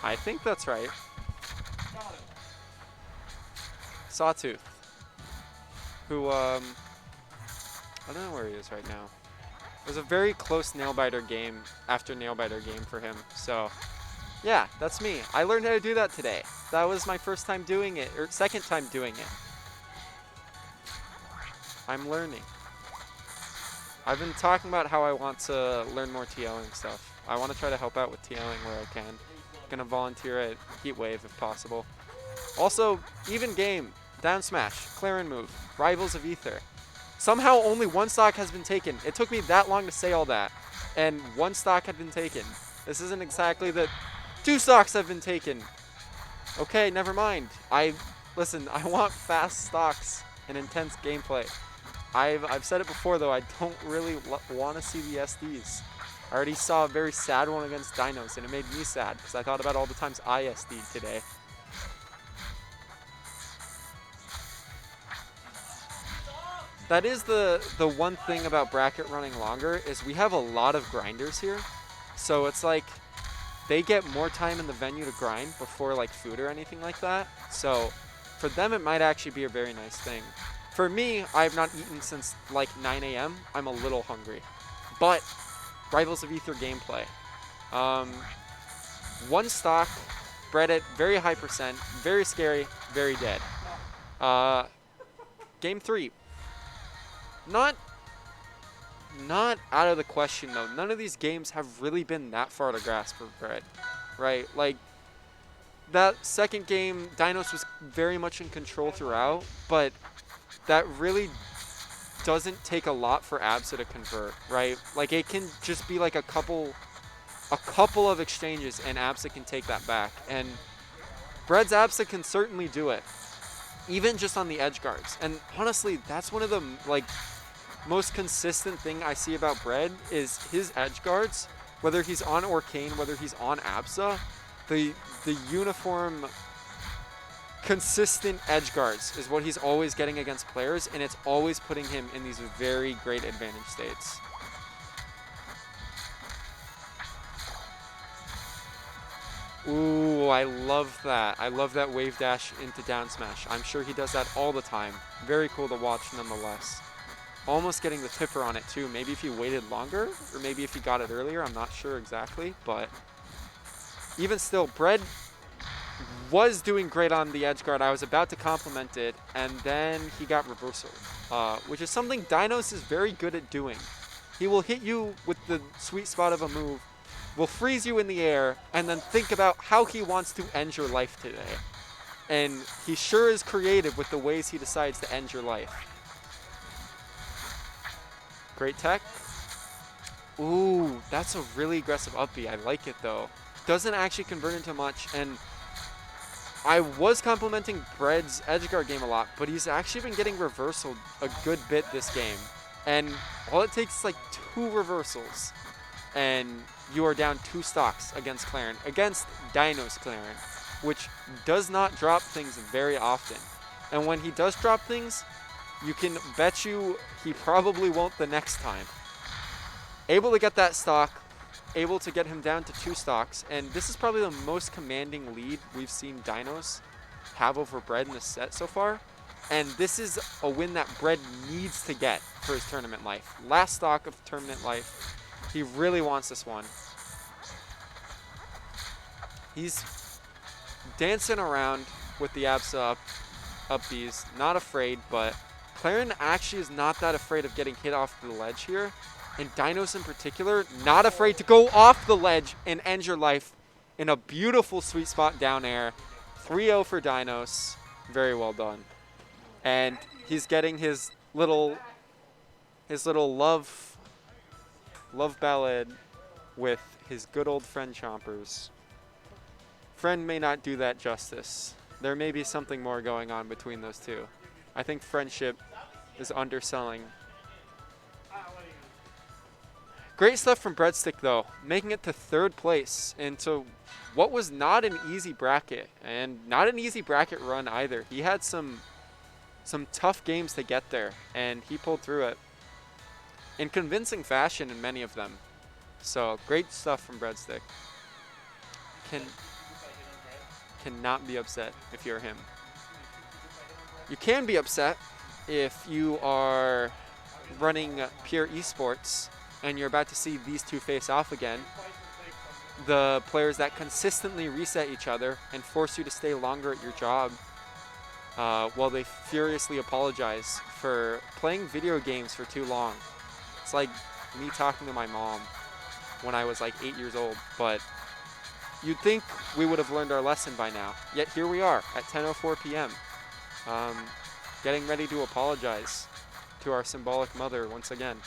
I think that's right. Sawtooth, who, I don't know where he is right now. It was a very close nail-biter game after nail-biter game for him. So, yeah, that's me. I learned how to do that today. That was my first time doing it, or second time doing it. I'm learning. I've been talking about how I want to learn more TLing stuff. I want to try to help out with TLing where I can. Gonna volunteer at Heatwave if possible. Also, even game, down smash, Claren move, Rivals of Ether. Somehow only 1 stock has been taken. It took me that long to say all that, and 1 stock had been taken. This isn't exactly that 2 stocks have been taken. Okay, never mind. Listen, I want fast stocks and intense gameplay. I've said it before though, I don't really want to see the SDs. I already saw a very sad one against Dinos, and it made me sad because I thought about all the times I SD'd today. That is the one thing about bracket running longer is we have a lot of grinders here. So it's like they get more time in the venue to grind before like food or anything like that. So for them, it might actually be a very nice thing. For me, I have not eaten since like 9 a.m. I'm a little hungry. But Rivals of Ether gameplay. One stock, bred at very high percent, very scary, very dead. Game 3. Not out of the question though. None of these games have really been that far to grasp for Bread, right? Like that second game, Dinos was very much in control throughout, but that really doesn't take a lot for Absa to convert, right? Like it can just be like a couple of exchanges and Absa can take that back. And Bread's Absa can certainly do it, even just on the edge guards. And honestly, that's one of the like most consistent thing I see about Bread is his edge guards, whether he's on Orcane, whether he's on Absa, the uniform consistent edge guards is what he's always getting against players, and it's always putting him in these very great advantage states. Ooh, I love that. I love that wave dash into down smash. I'm sure he does that all the time. Very cool to watch nonetheless. Almost getting the tipper on it too. Maybe if he waited longer, or maybe if he got it earlier. I'm not sure exactly, but even still, Bread was doing great on the edge guard. I was about to compliment it, and then he got reversal, which is something Dinos is very good at doing. He will hit you with the sweet spot of a move, will freeze you in the air, and then think about how he wants to end your life today. And he sure is creative with the ways he decides to end your life. Great tech. Ooh, that's a really aggressive up B. I like it though. Doesn't actually convert into much, and I was complimenting Bread's edgeguard game a lot, but he's actually been getting reversaled a good bit this game. And all it takes is like 2 reversals, and you are down 2 stocks against Claren, against Dinos Claren, which does not drop things very often. And when he does drop things, you can bet you he probably won't the next time. Able to get that stock, able to get him down to 2 stocks, and this is probably the most commanding lead we've seen Dinos have over Bread in this set so far. And this is a win that Bread needs to get for his tournament life. Last stock of tournament life. He really wants this one. He's dancing around with the Absa up Bs, not afraid, but Claren actually is not that afraid of getting hit off the ledge here. And Dinos in particular, not afraid to go off the ledge and end your life in a beautiful sweet spot down air. 3-0 for Dinos. Very well done. And he's getting his little love ballad with his good old friend Chompers. Friend may not do that justice. There may be something more going on between those two. I think friendship is underselling. Great stuff from Breadstick though, making it to 3rd place into what was not an easy bracket, and not an easy bracket run either. He had some tough games to get there, and he pulled through it in convincing fashion in many of them. So great stuff from Breadstick. Cannot be upset if you're him. You can be upset if you are running Pure Esports and you're about to see these two face off again. The players that consistently reset each other and force you to stay longer at your job while they furiously apologize for playing video games for too long. It's like me talking to my mom when I was like 8 years old, but you'd think we would have learned our lesson by now. Yet here we are at 10:04 p.m. Getting ready to apologize to our symbolic mother once again.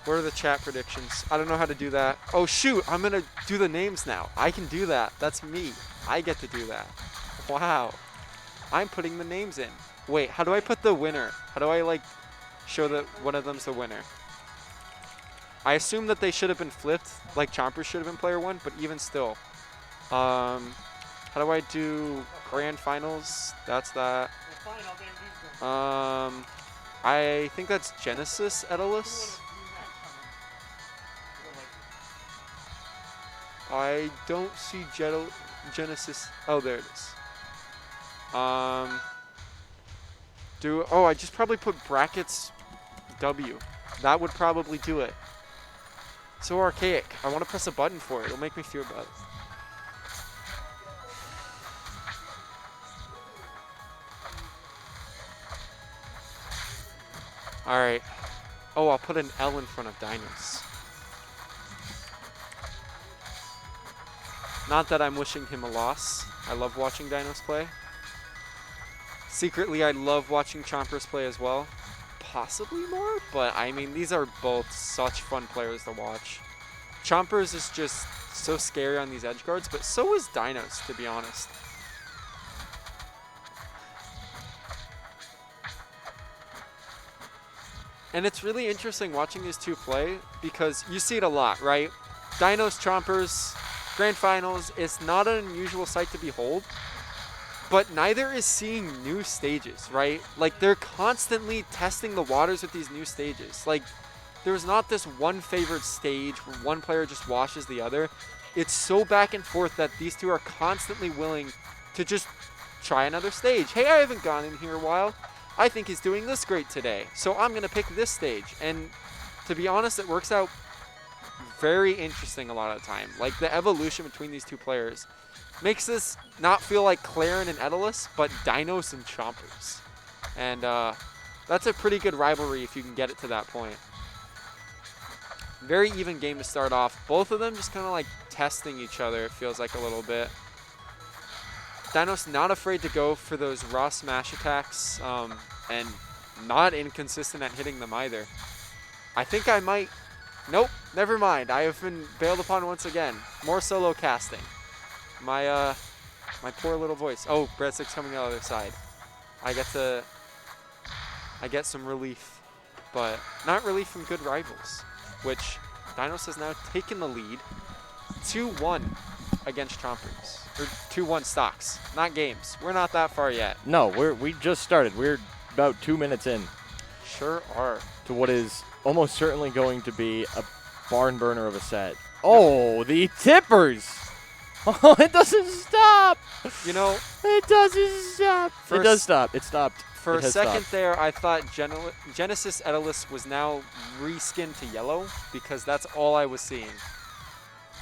What are the chat predictions? I don't know how to do that. Oh shoot, I'm gonna do the names now. I can do that. That's me. I get to do that. Wow. I'm putting the names in. Wait, how do I put the winner? How do I like show that one of them's the winner? I assume that they should have been flipped, like Chompers should have been player 1, but even still. How do I do grand finals? That's that. I think that's Genesis Edalus. I don't see Genesis. Oh, there it is. I just probably put brackets W. That would probably do it. So archaic. I want to press a button for it. It'll make me feel better. All right. Oh, I'll put an L in front of Dinos. Not that I'm wishing him a loss. I love watching Dinos play. Secretly, I love watching Chompers play as well. Possibly more, but I mean, these are both such fun players to watch. Chompers is just so scary on these edge guards, but so is Dinos, to be honest. And it's really interesting watching these two play because you see it a lot, right? Dinos, Chompers, Grand Finals, it's not an unusual sight to behold, but neither is seeing new stages, right? Like, they're constantly testing the waters with these new stages. Like, there's not this one favored stage where one player just washes the other. It's so back and forth that these two are constantly willing to just try another stage. Hey, I haven't gone in here a while. I think he's doing this great today, so I'm going to pick this stage. And to be honest, it works out very interesting a lot of the time. Like, the evolution between these two players makes this not feel like Claren and Edalus, but Dinos and Chompers. And that's a pretty good rivalry if you can get it to that point. Very even game to start off. Both of them just kind of like testing each other, it feels like a little bit. Dinos not afraid to go for those raw smash attacks, and not inconsistent at hitting them either. I think I might... Nope, never mind. I have been bailed upon once again. More solo casting. My poor little voice. Oh, Breadstick's coming on the other side. I get some relief, but not relief from good rivals, which Dinos has now taken the lead 2-1 against Chompers. Or 2-1 stocks, not games. We're not that far yet. No, we just started. We're about 2 minutes in Sure are. to what is almost certainly going to be a barn burner of a set. Oh, the tippers! Oh, it doesn't stop! You know, It doesn't stop. It does stop. It stopped. for It a has second stopped. there, I thought Genesis Edalus was now reskinned to yellow because that's all I was seeing.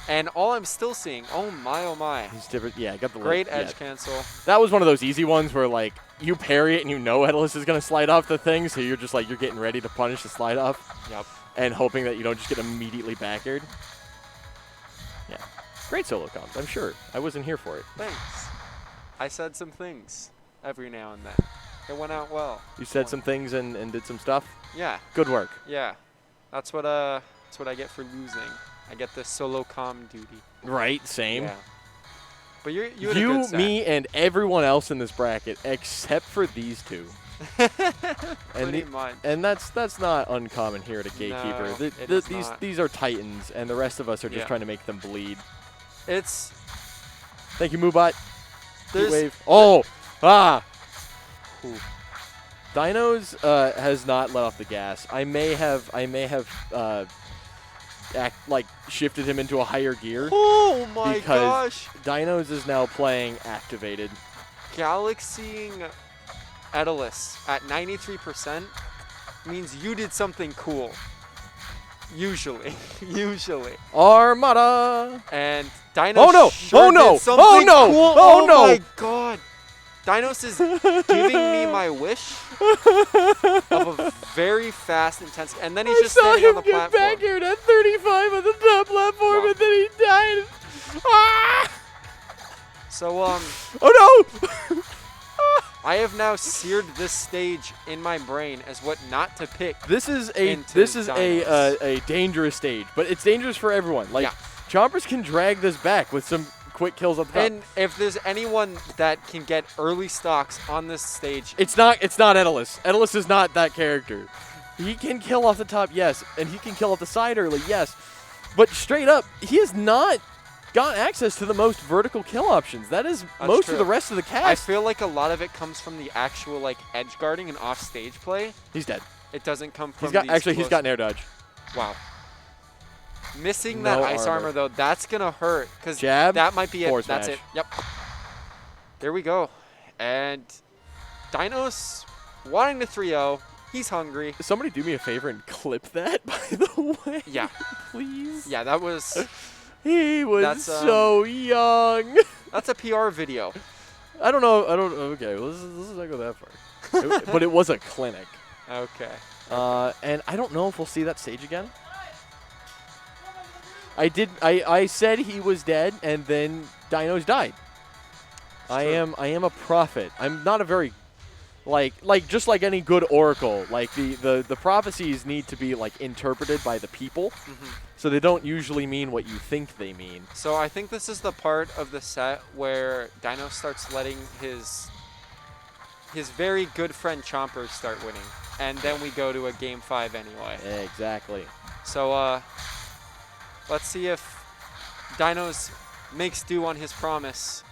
And all I'm still seeing, oh my. He's different. Yeah, I got the Great yeah. edge cancel. That was one of those easy ones where, like, you parry it and you know Edalus is going to slide off the thing, so you're just like, you're getting ready to punish the slide off. Yep. And hoping that you don't just get immediately backered. Yeah. Great solo comms, I'm sure. I wasn't here for it. Thanks. I said some things every now and then. It went out well. You said some things and did some stuff? Yeah. Good work. Yeah. That's what I get for losing. I get the solo comm duty. Right, same. Yeah. But you had a good set. me, and everyone else in this bracket, except for these two. Pretty much. And that's not uncommon here at a Gatekeeper. No, it is These not. these are titans, and the rest of us are just Yeah. trying to make them bleed. It's Thank you, Moobot. Heat there's wave. Oh! Ah! Dinos has not let off the gas. I may have shifted him into a higher gear. oh my because gosh. Dinos is now playing activated. Galaxying Edalus at 93% means you did something cool. Usually. Armada! And Dinos Oh no! sure Oh no! did something Oh no! cool. Oh no! my god. Dinos is giving me my wish of a very fast, intense, and then he's just standing on the platform. here at 35 on the top platform, Wow. and then he died. Ah! So Oh no! I have now seared this stage in my brain as what not to pick. This is Into a dangerous stage, but it's dangerous for everyone. Like, Yeah. Chompers can drag this back with some quick kills up the top. And if there's anyone that can get early stocks on this stage, It's not Edalus. Edalus is not that character. He can kill off the top, yes. And he can kill off the side early, yes. But straight up, he has not got access to the most vertical kill options. That is most true. of the rest of the cast. I feel like a lot of it comes from the actual like edge guarding and off stage play. He's dead. It doesn't come from He's got an air dodge. Wow. Missing No that ice armor. armor though, that's gonna hurt because Jab, that might be it. forward That's smash. it. Yep. There we go. And Dinos wanting to 3-0. He's hungry. Somebody do me a favor and clip that, by the way. Yeah. Please. Yeah, that was He was That's, so young. that's a PR video. I don't know. Okay, well, let's not go that far. But it was a clinic. Okay. And I don't know if we'll see that stage again. I said he was dead, and then Dinos died. I am a prophet. I'm not a very just like any good oracle. Like the prophecies need to be like interpreted by the people, so they don't usually mean what you think they mean. So I think this is the part of the set where Dinos starts letting his very good friend Chompers start winning, and then we go to a game 5 anyway. Exactly. So let's see if Dinos makes do on his promise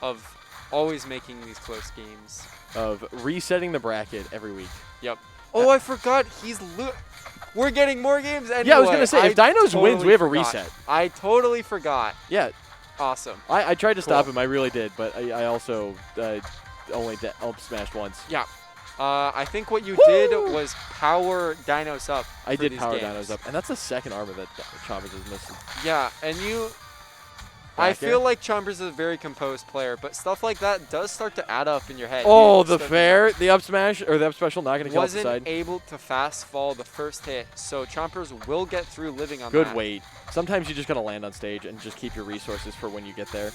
of always making these close games. Of resetting the bracket every week. Yep. Oh, I forgot. We're getting more games anyway. Yeah, I was going to say, if Dinos wins, we have a forgot. reset. I totally forgot. Yeah. Awesome. I tried to stop Cool. him. I really did. But I also only up smashed once. Yeah. I think what you did was power Dinos up. I for did these power games. Dinos up. And that's the second armor that Chompers is missing. Yeah, and I Back air. feel like Chompers is a very composed player, but stuff like that does start to add up in your head. Oh, You the start fair, the up smash, or the up special not going to kill off the wasn't side. able to fast fall the first hit, so Chompers will get through living on Good that. weight. Sometimes you just got to land on stage and just keep your resources for when you get there.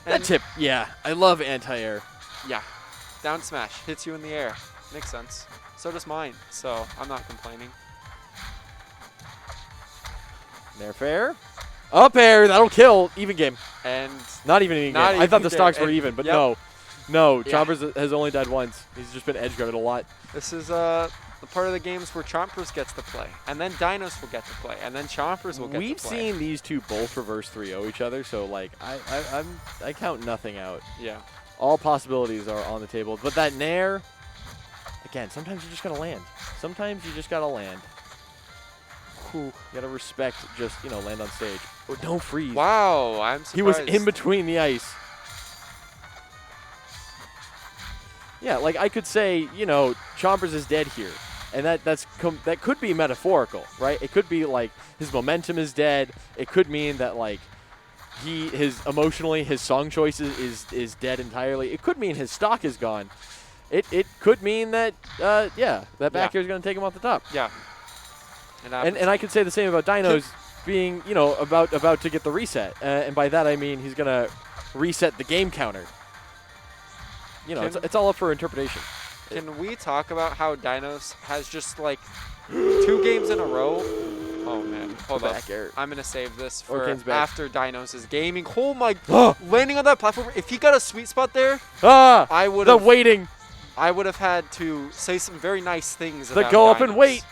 That And tip, yeah. I love anti-air. yeah, down smash hits you in the air. Makes sense. So does mine, so I'm not complaining. Nair fair. Up air, that'll kill. Even game. And Not even even Not game. I thought even the game. stocks were And- even, but yep. no. No, Yeah. Chompers has only died once. He's just been edge guarded a lot. this is the part of the games where Chompers gets to play, and then Dinos will get to play, and then Chompers will get We've to play. seen these two both reverse 3-0 each other, so like I count nothing out. Yeah. All possibilities are on the table. But that Nair, again, sometimes you just gotta land. Sometimes you just gotta land. Whew, you gotta respect just, land on stage. Oh, no freeze. Wow, I'm surprised. He was in between the ice. Yeah, like I could say, Chompers is dead here. And that could be metaphorical, right? It could be like his momentum is dead. It could mean that like his song choice is dead entirely. It could mean his stock is gone. It could mean that that back air is going to take him off the top. Yeah. And I could say the same about Dinos being, about to get the reset. And by that I mean he's going to reset the game counter. It's all up for interpretation. Can we talk about how Dinos has just like 2 games in a row? Oh man, hold up. Back air. I'm gonna save this for Orkin's back. after Dinos is gaming. Oh my! Landing on that platform. If he got a sweet spot there, Ah! I would The have. waiting. I would have had to say some very nice things. The about go up Dinos. and wait.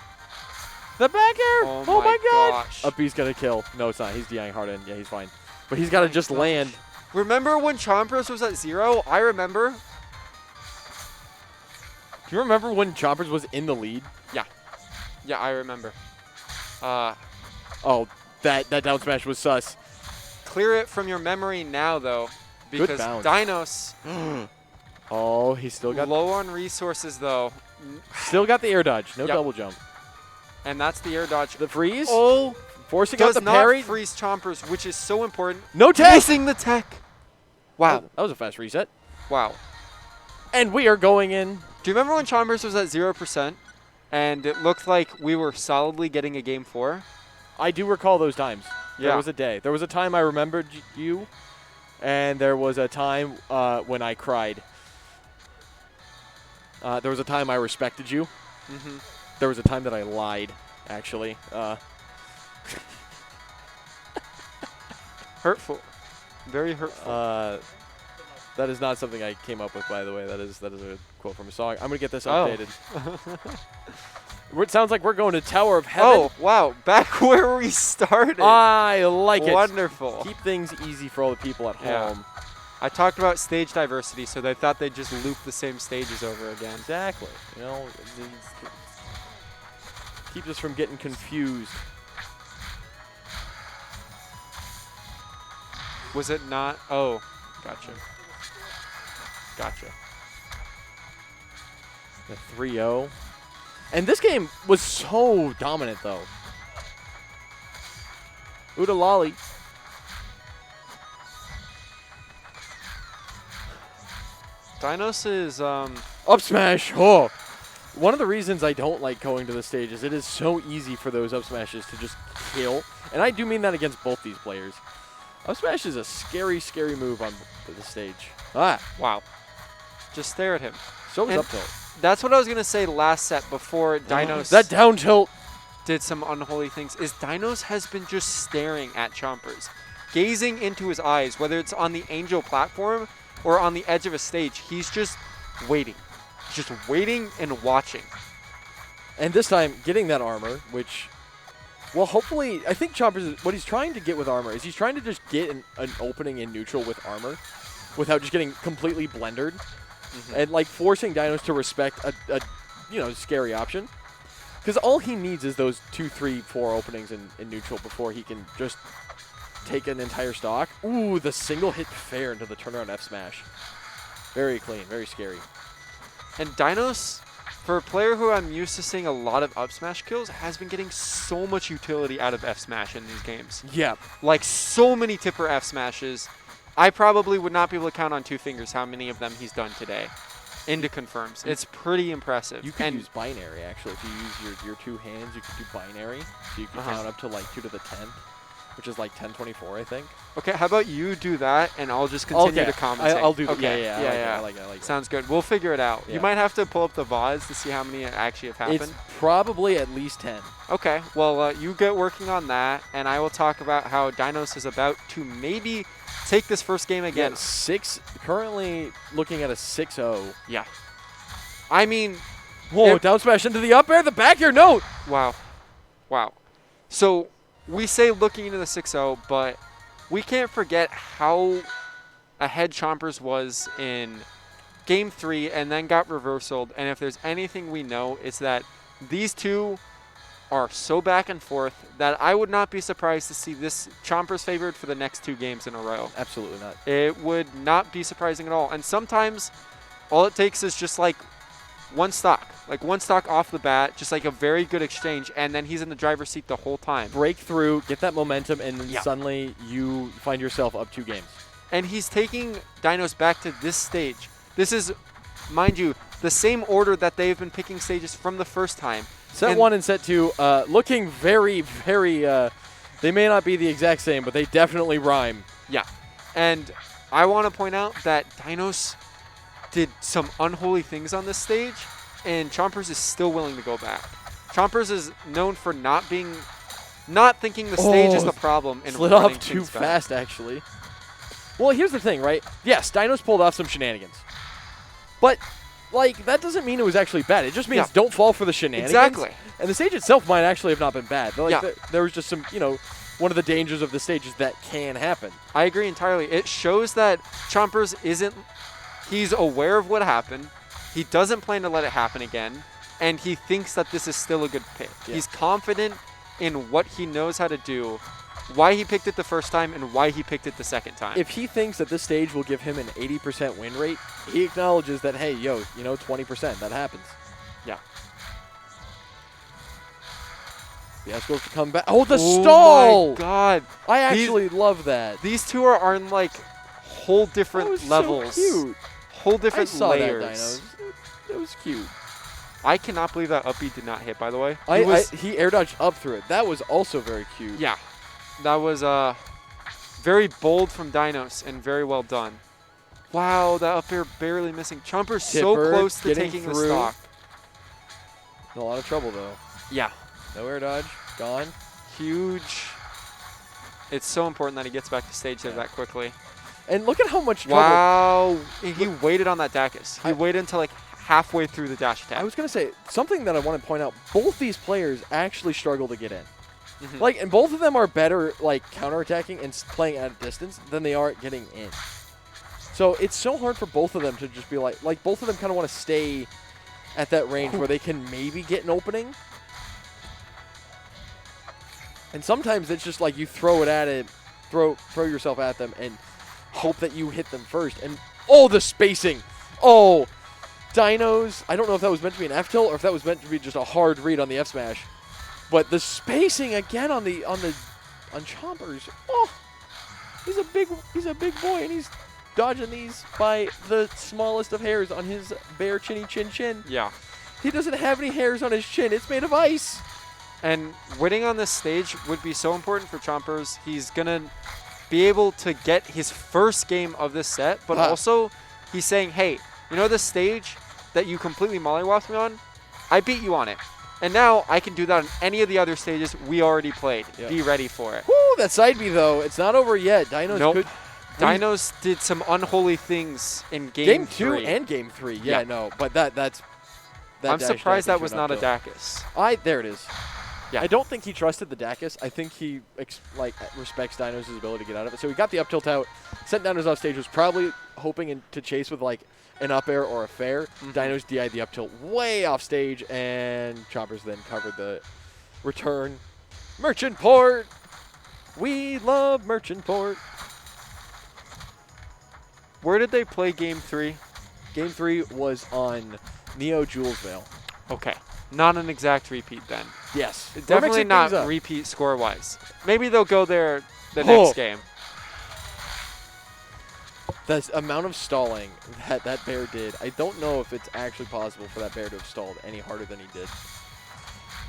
The back air. Oh Oh my god. gosh. Up B's going to kill. No, it's not. He's DIing hard in. Yeah, he's fine. But he's got to just land. Remember when Chompers was at 0? I remember. Do you remember when Chompers was in the lead? Yeah, I remember. Oh, that down smash was sus. Clear it from your memory now, though, Good because bounce. Dinos Oh, he's still got low on resources though, the air dodge. No Yep. double jump. and that's the air dodge. The freeze. Oh, Forcing out does the not parry. freeze Chompers, which is so important. No tech. Missing the tech. Wow, That was a fast reset. wow. And we are going in. Do you remember when Chompers was at 0% and it looked like we were solidly getting a game 4? I do recall those times. Yeah. There was a day. There was a time I remembered you, and there was a time when I cried. There was a time I respected you. Mm-hmm. There was a time that I lied, actually. Hurtful. Very hurtful. That is not something I came up with, by the way. That is a quote from a song. I'm going to get this Oh. updated. It sounds like we're going to Tower of Heaven. Oh, wow. Back where we started. I like it. Wonderful. Keep things easy for all the people at Yeah. home. I talked about stage diversity, so they thought they'd just loop the same stages over again. Exactly. You know, keeps us from getting confused. Was it not? Oh, gotcha. Gotcha. The 3-0. And this game was so dominant, though. Udalali. Dinos is, Up smash. Oh. One of the reasons I don't like going to the stage is it is so easy for those up smashes to just kill. And I do mean that against both these players. Up smash is a scary, scary move on the stage. Ah. wow. Just stare at him. So is And- up tilt. That's what I was going to say last set before Dinos That down tilt. did some unholy things, is Dinos has been just staring at Chompers, gazing into his eyes, whether it's on the Angel platform or on the edge of a stage. He's just waiting. Just waiting and watching. And this time, getting that armor, which, well, hopefully, I think Chompers, what he's trying to get with armor is he's trying to just get an opening in neutral with armor without just getting completely blendered and, like, forcing Dinos to respect a scary option. Because all he needs is those 2, 3, 4 openings in neutral before he can just take an entire stock. Ooh, the single hit fair into the turnaround F smash. Very clean, very scary. And Dinos, for a player who I'm used to seeing a lot of up smash kills, has been getting so much utility out of F smash in these games. Yeah. Like, so many tipper F smashes. I probably would not be able to count on 2 fingers how many of them he's done today. Into confirms. It's pretty impressive. You could and use binary, actually. If you use your 2 hands, you could do binary. So you can count up to, like, 2 to the 10th, which is, like, 1024, I think. Okay, how about you do that, and I'll just continue to commentate. I'll do that. Okay. Yeah, I like it. Sounds good. We'll figure it out. Yeah. You might have to pull up the VODs to see how many actually have happened. It's probably at least 10. Okay, well, you get working on that, and I will talk about how Dinos is about to maybe take this first game again. Yeah, currently looking at a 6-0. Yeah. I mean, Whoa, down smash into the up air, the back air, no! wow. Wow. So, we say looking into the 6-0, but we can't forget how ahead Chompers was in Game 3 and then got reversaled. And if there's anything we know, it's that these two are so back and forth that I would not be surprised to see this Chompers favored for the next 2 games in a row. Absolutely not. It would not be surprising at all. And sometimes all it takes is just like one stock off the bat, just like a very good exchange, and then he's in the driver's seat the whole time. Break through, get that momentum, and then suddenly you find yourself up 2 games. And he's taking Dinos back to this stage. This is, mind you, the same order that they've been picking stages from the first time. Set 1 and set 2, looking very, very, they may not be the exact same, but they definitely rhyme. Yeah. And I want to point out that Dinos did some unholy things on this stage, and Chompers is still willing to go back. Chompers is known for not thinking the stage is the problem. And slid running off too things back. fast, actually. Well, here's the thing, right? Yes, Dinos pulled off some shenanigans. But, like, that doesn't mean it was actually bad. It just means don't fall for the shenanigans. Exactly. And the stage itself might actually have not been bad. Like, Yeah. there was just some, one of the dangers of the stage is that can happen. I agree entirely. It shows that Chompers he's aware of what happened. He doesn't plan to let it happen again. And he thinks that this is still a good pick. Yeah. He's confident in what he knows how to do, why he picked it the first time, and why he picked it the second time. If he thinks that this stage will give him an 80% win rate, he acknowledges that, hey, 20%, that happens. Yeah. Fiasco's to come back. Oh, the stall! Oh my god. I actually love that. These two are on like whole different That was levels. so cute. Whole different I saw layers. that, Dinos. It was cute. I cannot believe that up B did not hit, by the way. He air dodged up through it. That was also very cute. Yeah. That was very bold from Dinos and very well done. Wow, that up air barely missing. Chompers so Tipper close to getting taking the through. stock. In a lot of trouble, though. Yeah. No air dodge. Gone. Huge. It's so important that he gets back to stage there that quickly. And look at how much trouble. Wow. He waited on that Dacus. He waited until like halfway through the dash attack. I was going to say, something that I want to point out, both these players actually struggle to get in. Like, and both of them are better, like, counterattacking and playing at a distance than they are at getting in. So it's so hard for both of them to just be like both of them kind of want to stay at that range where they can maybe get an opening. And sometimes it's just like you throw it at it, throw yourself at them and hope that you hit them first. And, oh, the spacing. Oh, Dinos. I don't know if that was meant to be an F tilt or if that was meant to be just a hard read on the F smash. But the spacing again on Chompers. Oh, he's a big boy, and he's dodging these by the smallest of hairs on his bare chinny chin. Yeah. He doesn't have any hairs on his chin. It's made of ice. And winning on this stage would be so important for Chompers. He's gonna be able to get his first game of this set, but also he's saying, hey, you know this stage that you completely mollywopped me on? I beat you on it. And now I can do that on any of the other stages we already played. Yep. Be ready for it. Woo, that side B, though, it's not over yet. Dinos Nope. could... Dinos did some unholy things in Game 2 3. and Game 3. Yeah, no, but that's... I'm dash surprised attack that was into an not a up tilt. Dacus. There it is. Yeah. I don't think he trusted the Dacus. I think he respects Dinos' ability to get out of it. So he got the up tilt out, sent Dinos off stage, was probably hoping to chase with like an up air or a fair. Dinos DI'd the up tilt way off stage, and Chompers then covered the return. Merchant Port! We love Merchant Port. Where did they play Game 3? Game 3 was on Neo Julesvale. Okay. Not an exact repeat then. Yes. Definitely not repeat score-wise. Maybe they'll go there the next game. The amount of stalling that bear did, I don't know if it's actually possible for that bear to have stalled any harder than he did.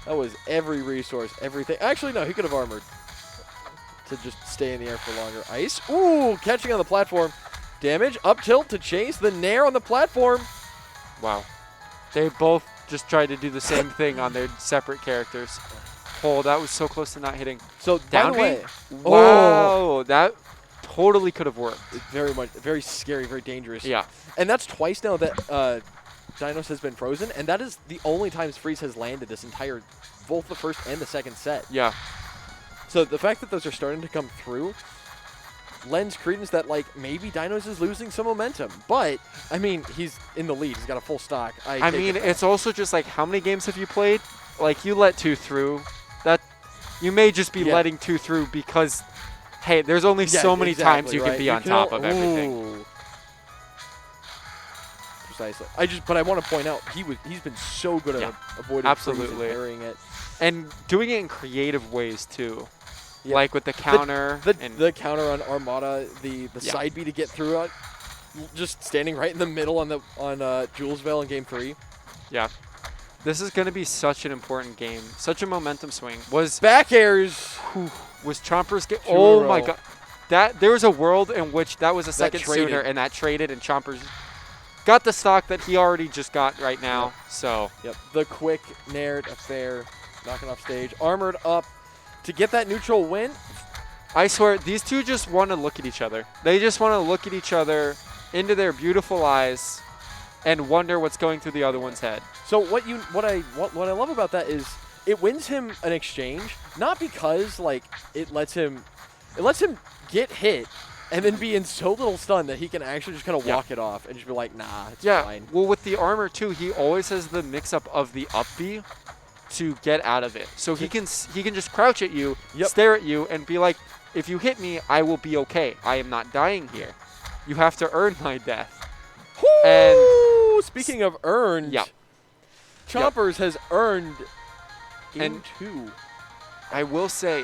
That was every resource, everything. Actually, no, he could have armored to just stay in the air for longer. Ice. Ooh, catching on the platform. Damage, up tilt to chase, the nair on the platform. Wow. They both just tried to do the same thing on their separate characters. Oh, that was so close to not hitting. So, down by the way, wow, that totally could have worked. Very scary, very dangerous. Yeah. And that's twice now that Dinos has been frozen, and that is the only time Freeze has landed this entire, both the first and the second set. Yeah. So the fact that those are starting to come through lends credence that, like, maybe Dinos is losing some momentum. But, I mean, he's in the lead. He's got a full stock. I mean, it's also just, like, how many games have you played? Like, you let 2 through. That you may just be letting 2 through because, hey, there's only so many times you can be on top of everything. Precisely. But I want to point out, he's been so good at avoiding freeze and parrying it. And doing it in creative ways, too. Yeah. Like with the counter. The counter on Armada, the side B to get through it, just standing right in the middle on Julesvale in Game 3. Yeah. This is going to be such an important game. Such a momentum swing. Back airs. Was Chompers oh my god. There was a world in which that was a second traded. sooner and that traded and Chompers got the stock that he already just got right now. Yep. So. Yep. The quick nared affair, knocking off stage, armored up. To get that neutral win, I swear, these two just want to look at each other. They just want to look at each other into their beautiful eyes and wonder what's going through the other one's head. So what I love about that is it wins him an exchange, not because like it lets him get hit and then be in so little stun that he can actually just kind of walk it off and just be like, nah, it's fine. Well, with the armor too, he always has the mix-up of the up B to get out of it. So he can just crouch at you, stare at you, and be like, if you hit me, I will be okay. I am not dying here. You have to earn my death. Woo! And speaking of earned, Chompers has earned Game 2. I will say,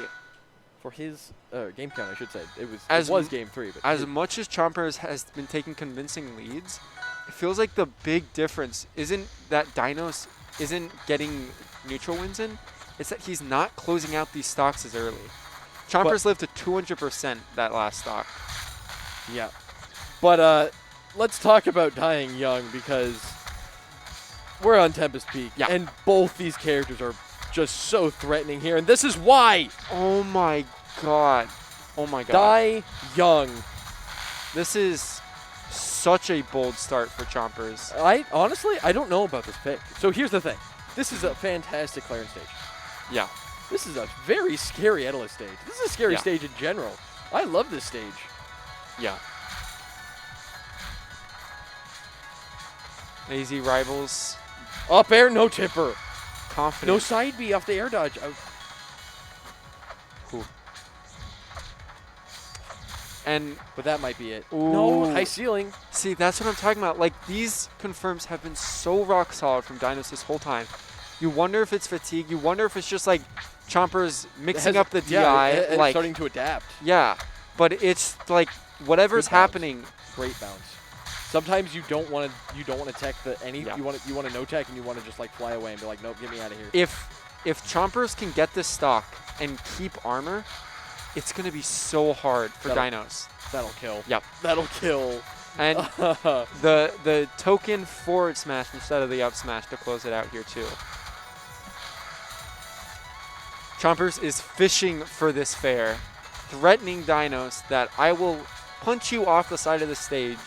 for his game count, I should say, it was Game 3. But as much as Chompers has been taking convincing leads, it feels like the big difference isn't that Dinos isn't getting neutral wins in, it's that he's not closing out these stocks as early. Chompers lived to 200% that last stock. Yeah. But let's talk about dying young because we're on Tempest Peak. Yeah. And both these characters are just so threatening here. And this is why. Oh my god. Oh my god. Die young. This is such a bold start for Chompers. Honestly, I don't know about this pick. So here's the thing. This is a fantastic Clarence stage. Yeah. This is a very scary Edalus stage. This is a scary Yeah. stage in general. I love this stage. Yeah. AZ Rivals, Up air, no tipper. confident. No side B off the air dodge. And But that might be it. Ooh. No, high ceiling. see, that's what I'm talking about. Like, these confirms have been so rock solid from Dinos this whole time. You wonder if it's fatigue. You wonder if it's just like Chompers mixing up the DI. Yeah, and like, starting to adapt. yeah, but it's like whatever's Good bounce. happening. Great bounce. Sometimes you don't want to tech the any. Yeah. You want to no tech and you want to just like fly away and be like, nope, get me out of here. If Chompers can get this stock and keep armor, it's gonna be so hard for Dinos. That'll kill. Yep. That'll kill. And the token forward smash instead of the up smash to close it out here too. Chompers is fishing for this fair, threatening Dinos that I will punch you off the side of the stage,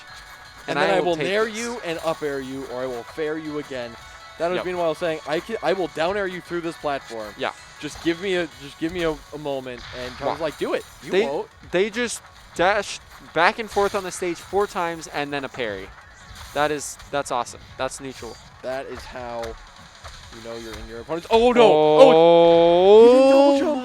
and then I will take nair this. you and up air you, or I will fair you again. That was Yep. meanwhile saying I will down air you through this platform. Yeah. Just give me a moment, and Tom's Wow. like, do it. You They won't. they just dash back and forth on the stage 4 times and then a parry. That's awesome. That's neutral. That is how you know you're in your opponent's. Oh no! Oh, you did double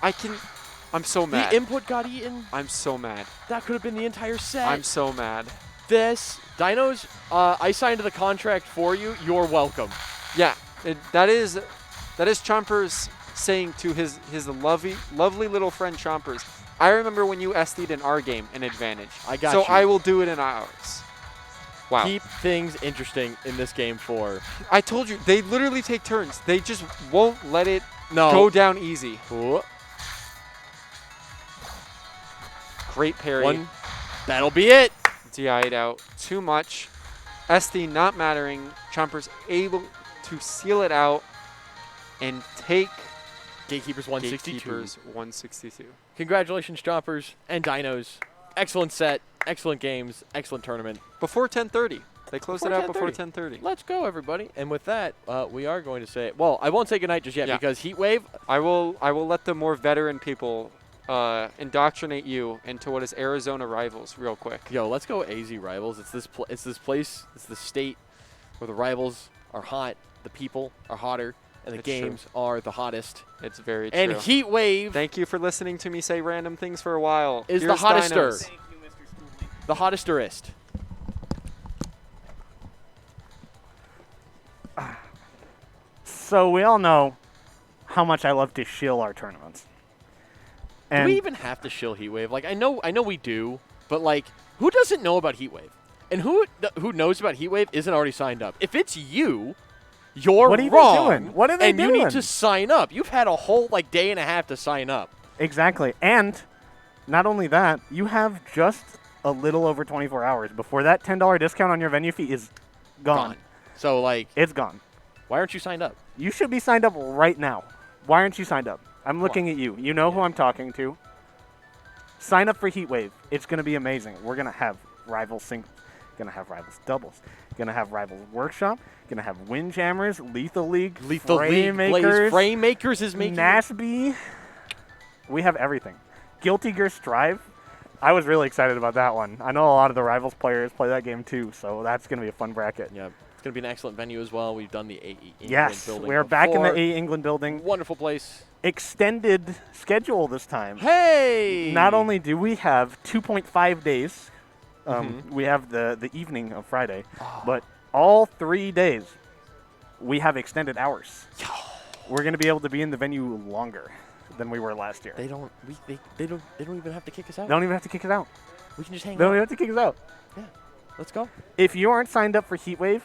jump. I'm so mad. The input got eaten. I'm so mad. That could have been the entire set. I'm so mad. This Dinos, I signed the contract for you. You're welcome. Yeah, that is Chompers saying to his lovely little friend Chompers, I remember when you SD'd in our game an advantage. I got so you. I will do it in ours. Wow. Keep things interesting in this game 4. I told you, they literally take turns. They just won't let it No. go down easy. Ooh. Great parry. One. That'll be it. DI'd out. Too much. SD not mattering. Chompers able to seal it out and take Gatekeepers 162. Gatekeepers 162. Congratulations, Chompers and Dinos. Excellent set. Excellent games. Excellent tournament. Before 10:30. They closed it out before 10:30. Let's go, everybody. And with that, we are going to say, well, I won't say goodnight just yet Yeah. because Heatwave. I will let the more veteran people indoctrinate you into what is Arizona Rivals real quick. Yo, let's go AZ Rivals. It's this place. It's the state where the rivals are hot, the people are hotter, and the It's true. games are the hottest. It's very true. And Heatwave Thank you for listening to me say random things for a while. Is the Here's hottester. Dinos. Thank you, Mr. Skooli. the hottesterist. So we all know how much I love to shill our tournaments. Do And we even have to shill Heatwave? Like, I know we do, but like, who doesn't know about Heatwave? And who knows about Heatwave isn't already signed up? If it's you, you're What are you wrong. doing? What are they and you doing? need to sign up. You've had a whole like day and a half to sign up. exactly. And not only that, you have just a little over 24 hours before that $10 discount on your venue fee is gone. So like, It's gone. why aren't you signed up? You should be signed up right now. Why aren't you signed up? I'm looking at you. You know who I'm talking to. Sign up for Heatwave. It's going to be amazing. We're going to have Rivals singles. Going to have Rivals doubles. Going to have Rivals Workshop. Going to have Windjammers, Lethal League, Lethal League, Blaze Framemakers, Framemakers is making. Nasby. We have everything. Guilty Gear Strive. I was really excited about that one. I know a lot of the Rivals players play that game too, so that's going to be a fun bracket. Yeah, it's gonna be an excellent venue as well. We've done the AE England Yes, building. we're back in the before. A England building. Wonderful place. Extended schedule this time. Hey! Not only do we have 2.5 days, Mhm. we have the evening of Friday, Oh. but all 3 days we have extended hours. We're going to be able to be in the venue longer than we were last year. They don't even have to kick us out. They don't even have to kick us out. We can just hang They don't out. even have to kick us out. Let's go. If you aren't signed up for Heatwave,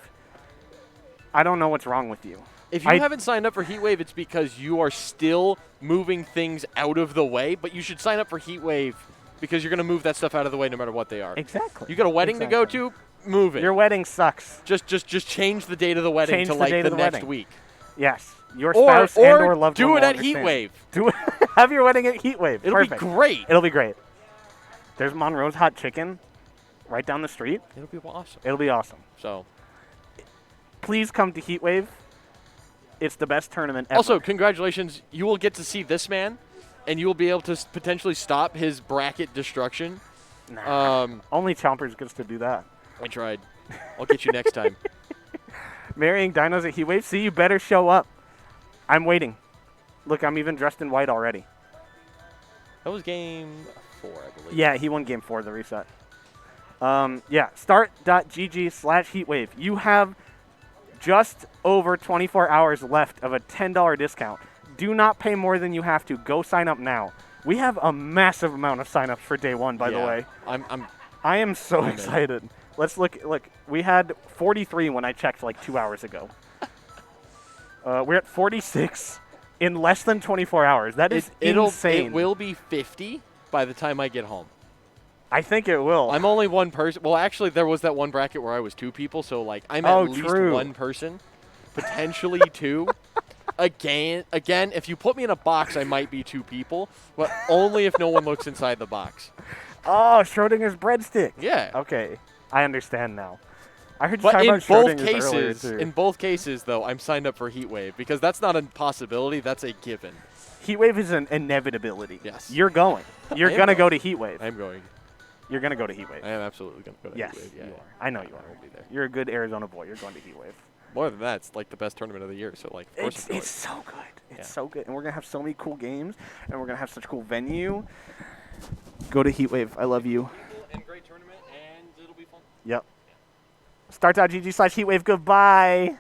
I don't know what's wrong with you. If you I- haven't signed up for Heatwave, it's because you are still moving things out of the way. But you should sign up for Heatwave because you're going to move that stuff out of the way no matter what they are. Exactly. You got a wedding to go to? Move it. Your wedding sucks. Just change the date of the wedding Change to the like date the of the next wedding. week. Yes. Your Or spouse and or loved do one it will at understand. Heatwave. Do it. Have your wedding at Heatwave. It'll Perfect. be great. It'll be great. There's Monroe's Hot Chicken. right down the street. It'll be awesome. It'll be awesome. So, Please come to Heatwave. It's the best tournament ever. also, congratulations. You will get to see this man, and you will be able to potentially stop his bracket destruction. Nah. Only Chompers gets to do that. I tried. I'll get you next time. Marrying Dinos at Heatwave? See, you better show up. I'm waiting. Look, I'm even dressed in white already. That was game 4, I believe. Yeah, he won game 4 of the reset. Yeah, start.gg/heatwave. You have just over 24 hours left of a $10 discount. Do not pay more than you have to. Go sign up now. We have a massive amount of signups for day 1, by the way. I am so excited. Let's look. Look, we had 43 when I checked like 2 hours ago. We're at 46 in less than 24 hours. That is insane. It will be 50 by the time I get home. I think it will. I'm only one person. Well, actually, there was that one bracket where I was 2 people, so like I'm at least one person, potentially 2. Again, if you put me in a box, I might be 2 people, but only if no one looks inside the box. Oh, Schrodinger's breadstick. Yeah. Okay, I understand now. I heard you But talking in about both Schrodinger's earlier, cases, too. in both cases, though, I'm signed up for Heatwave because that's not a possibility. That's a given. Heatwave is an inevitability. Yes. You're going. You're going to go to Heatwave. I'm going. You're going to go to Heatwave. I am absolutely going to go to Yes, Heatwave. you Yeah, are. I know you are. I will be there. You're a good Arizona boy. You're going to Heatwave. More than that, it's like the best tournament of the year. So like, of course I'm going. It's so good. It's so good. And we're going to have so many cool games, and we're going to have such a cool venue. Go to Heatwave. I love you. And great tournament, and it'll be fun. Yep. Start.gg/Heatwave. Goodbye.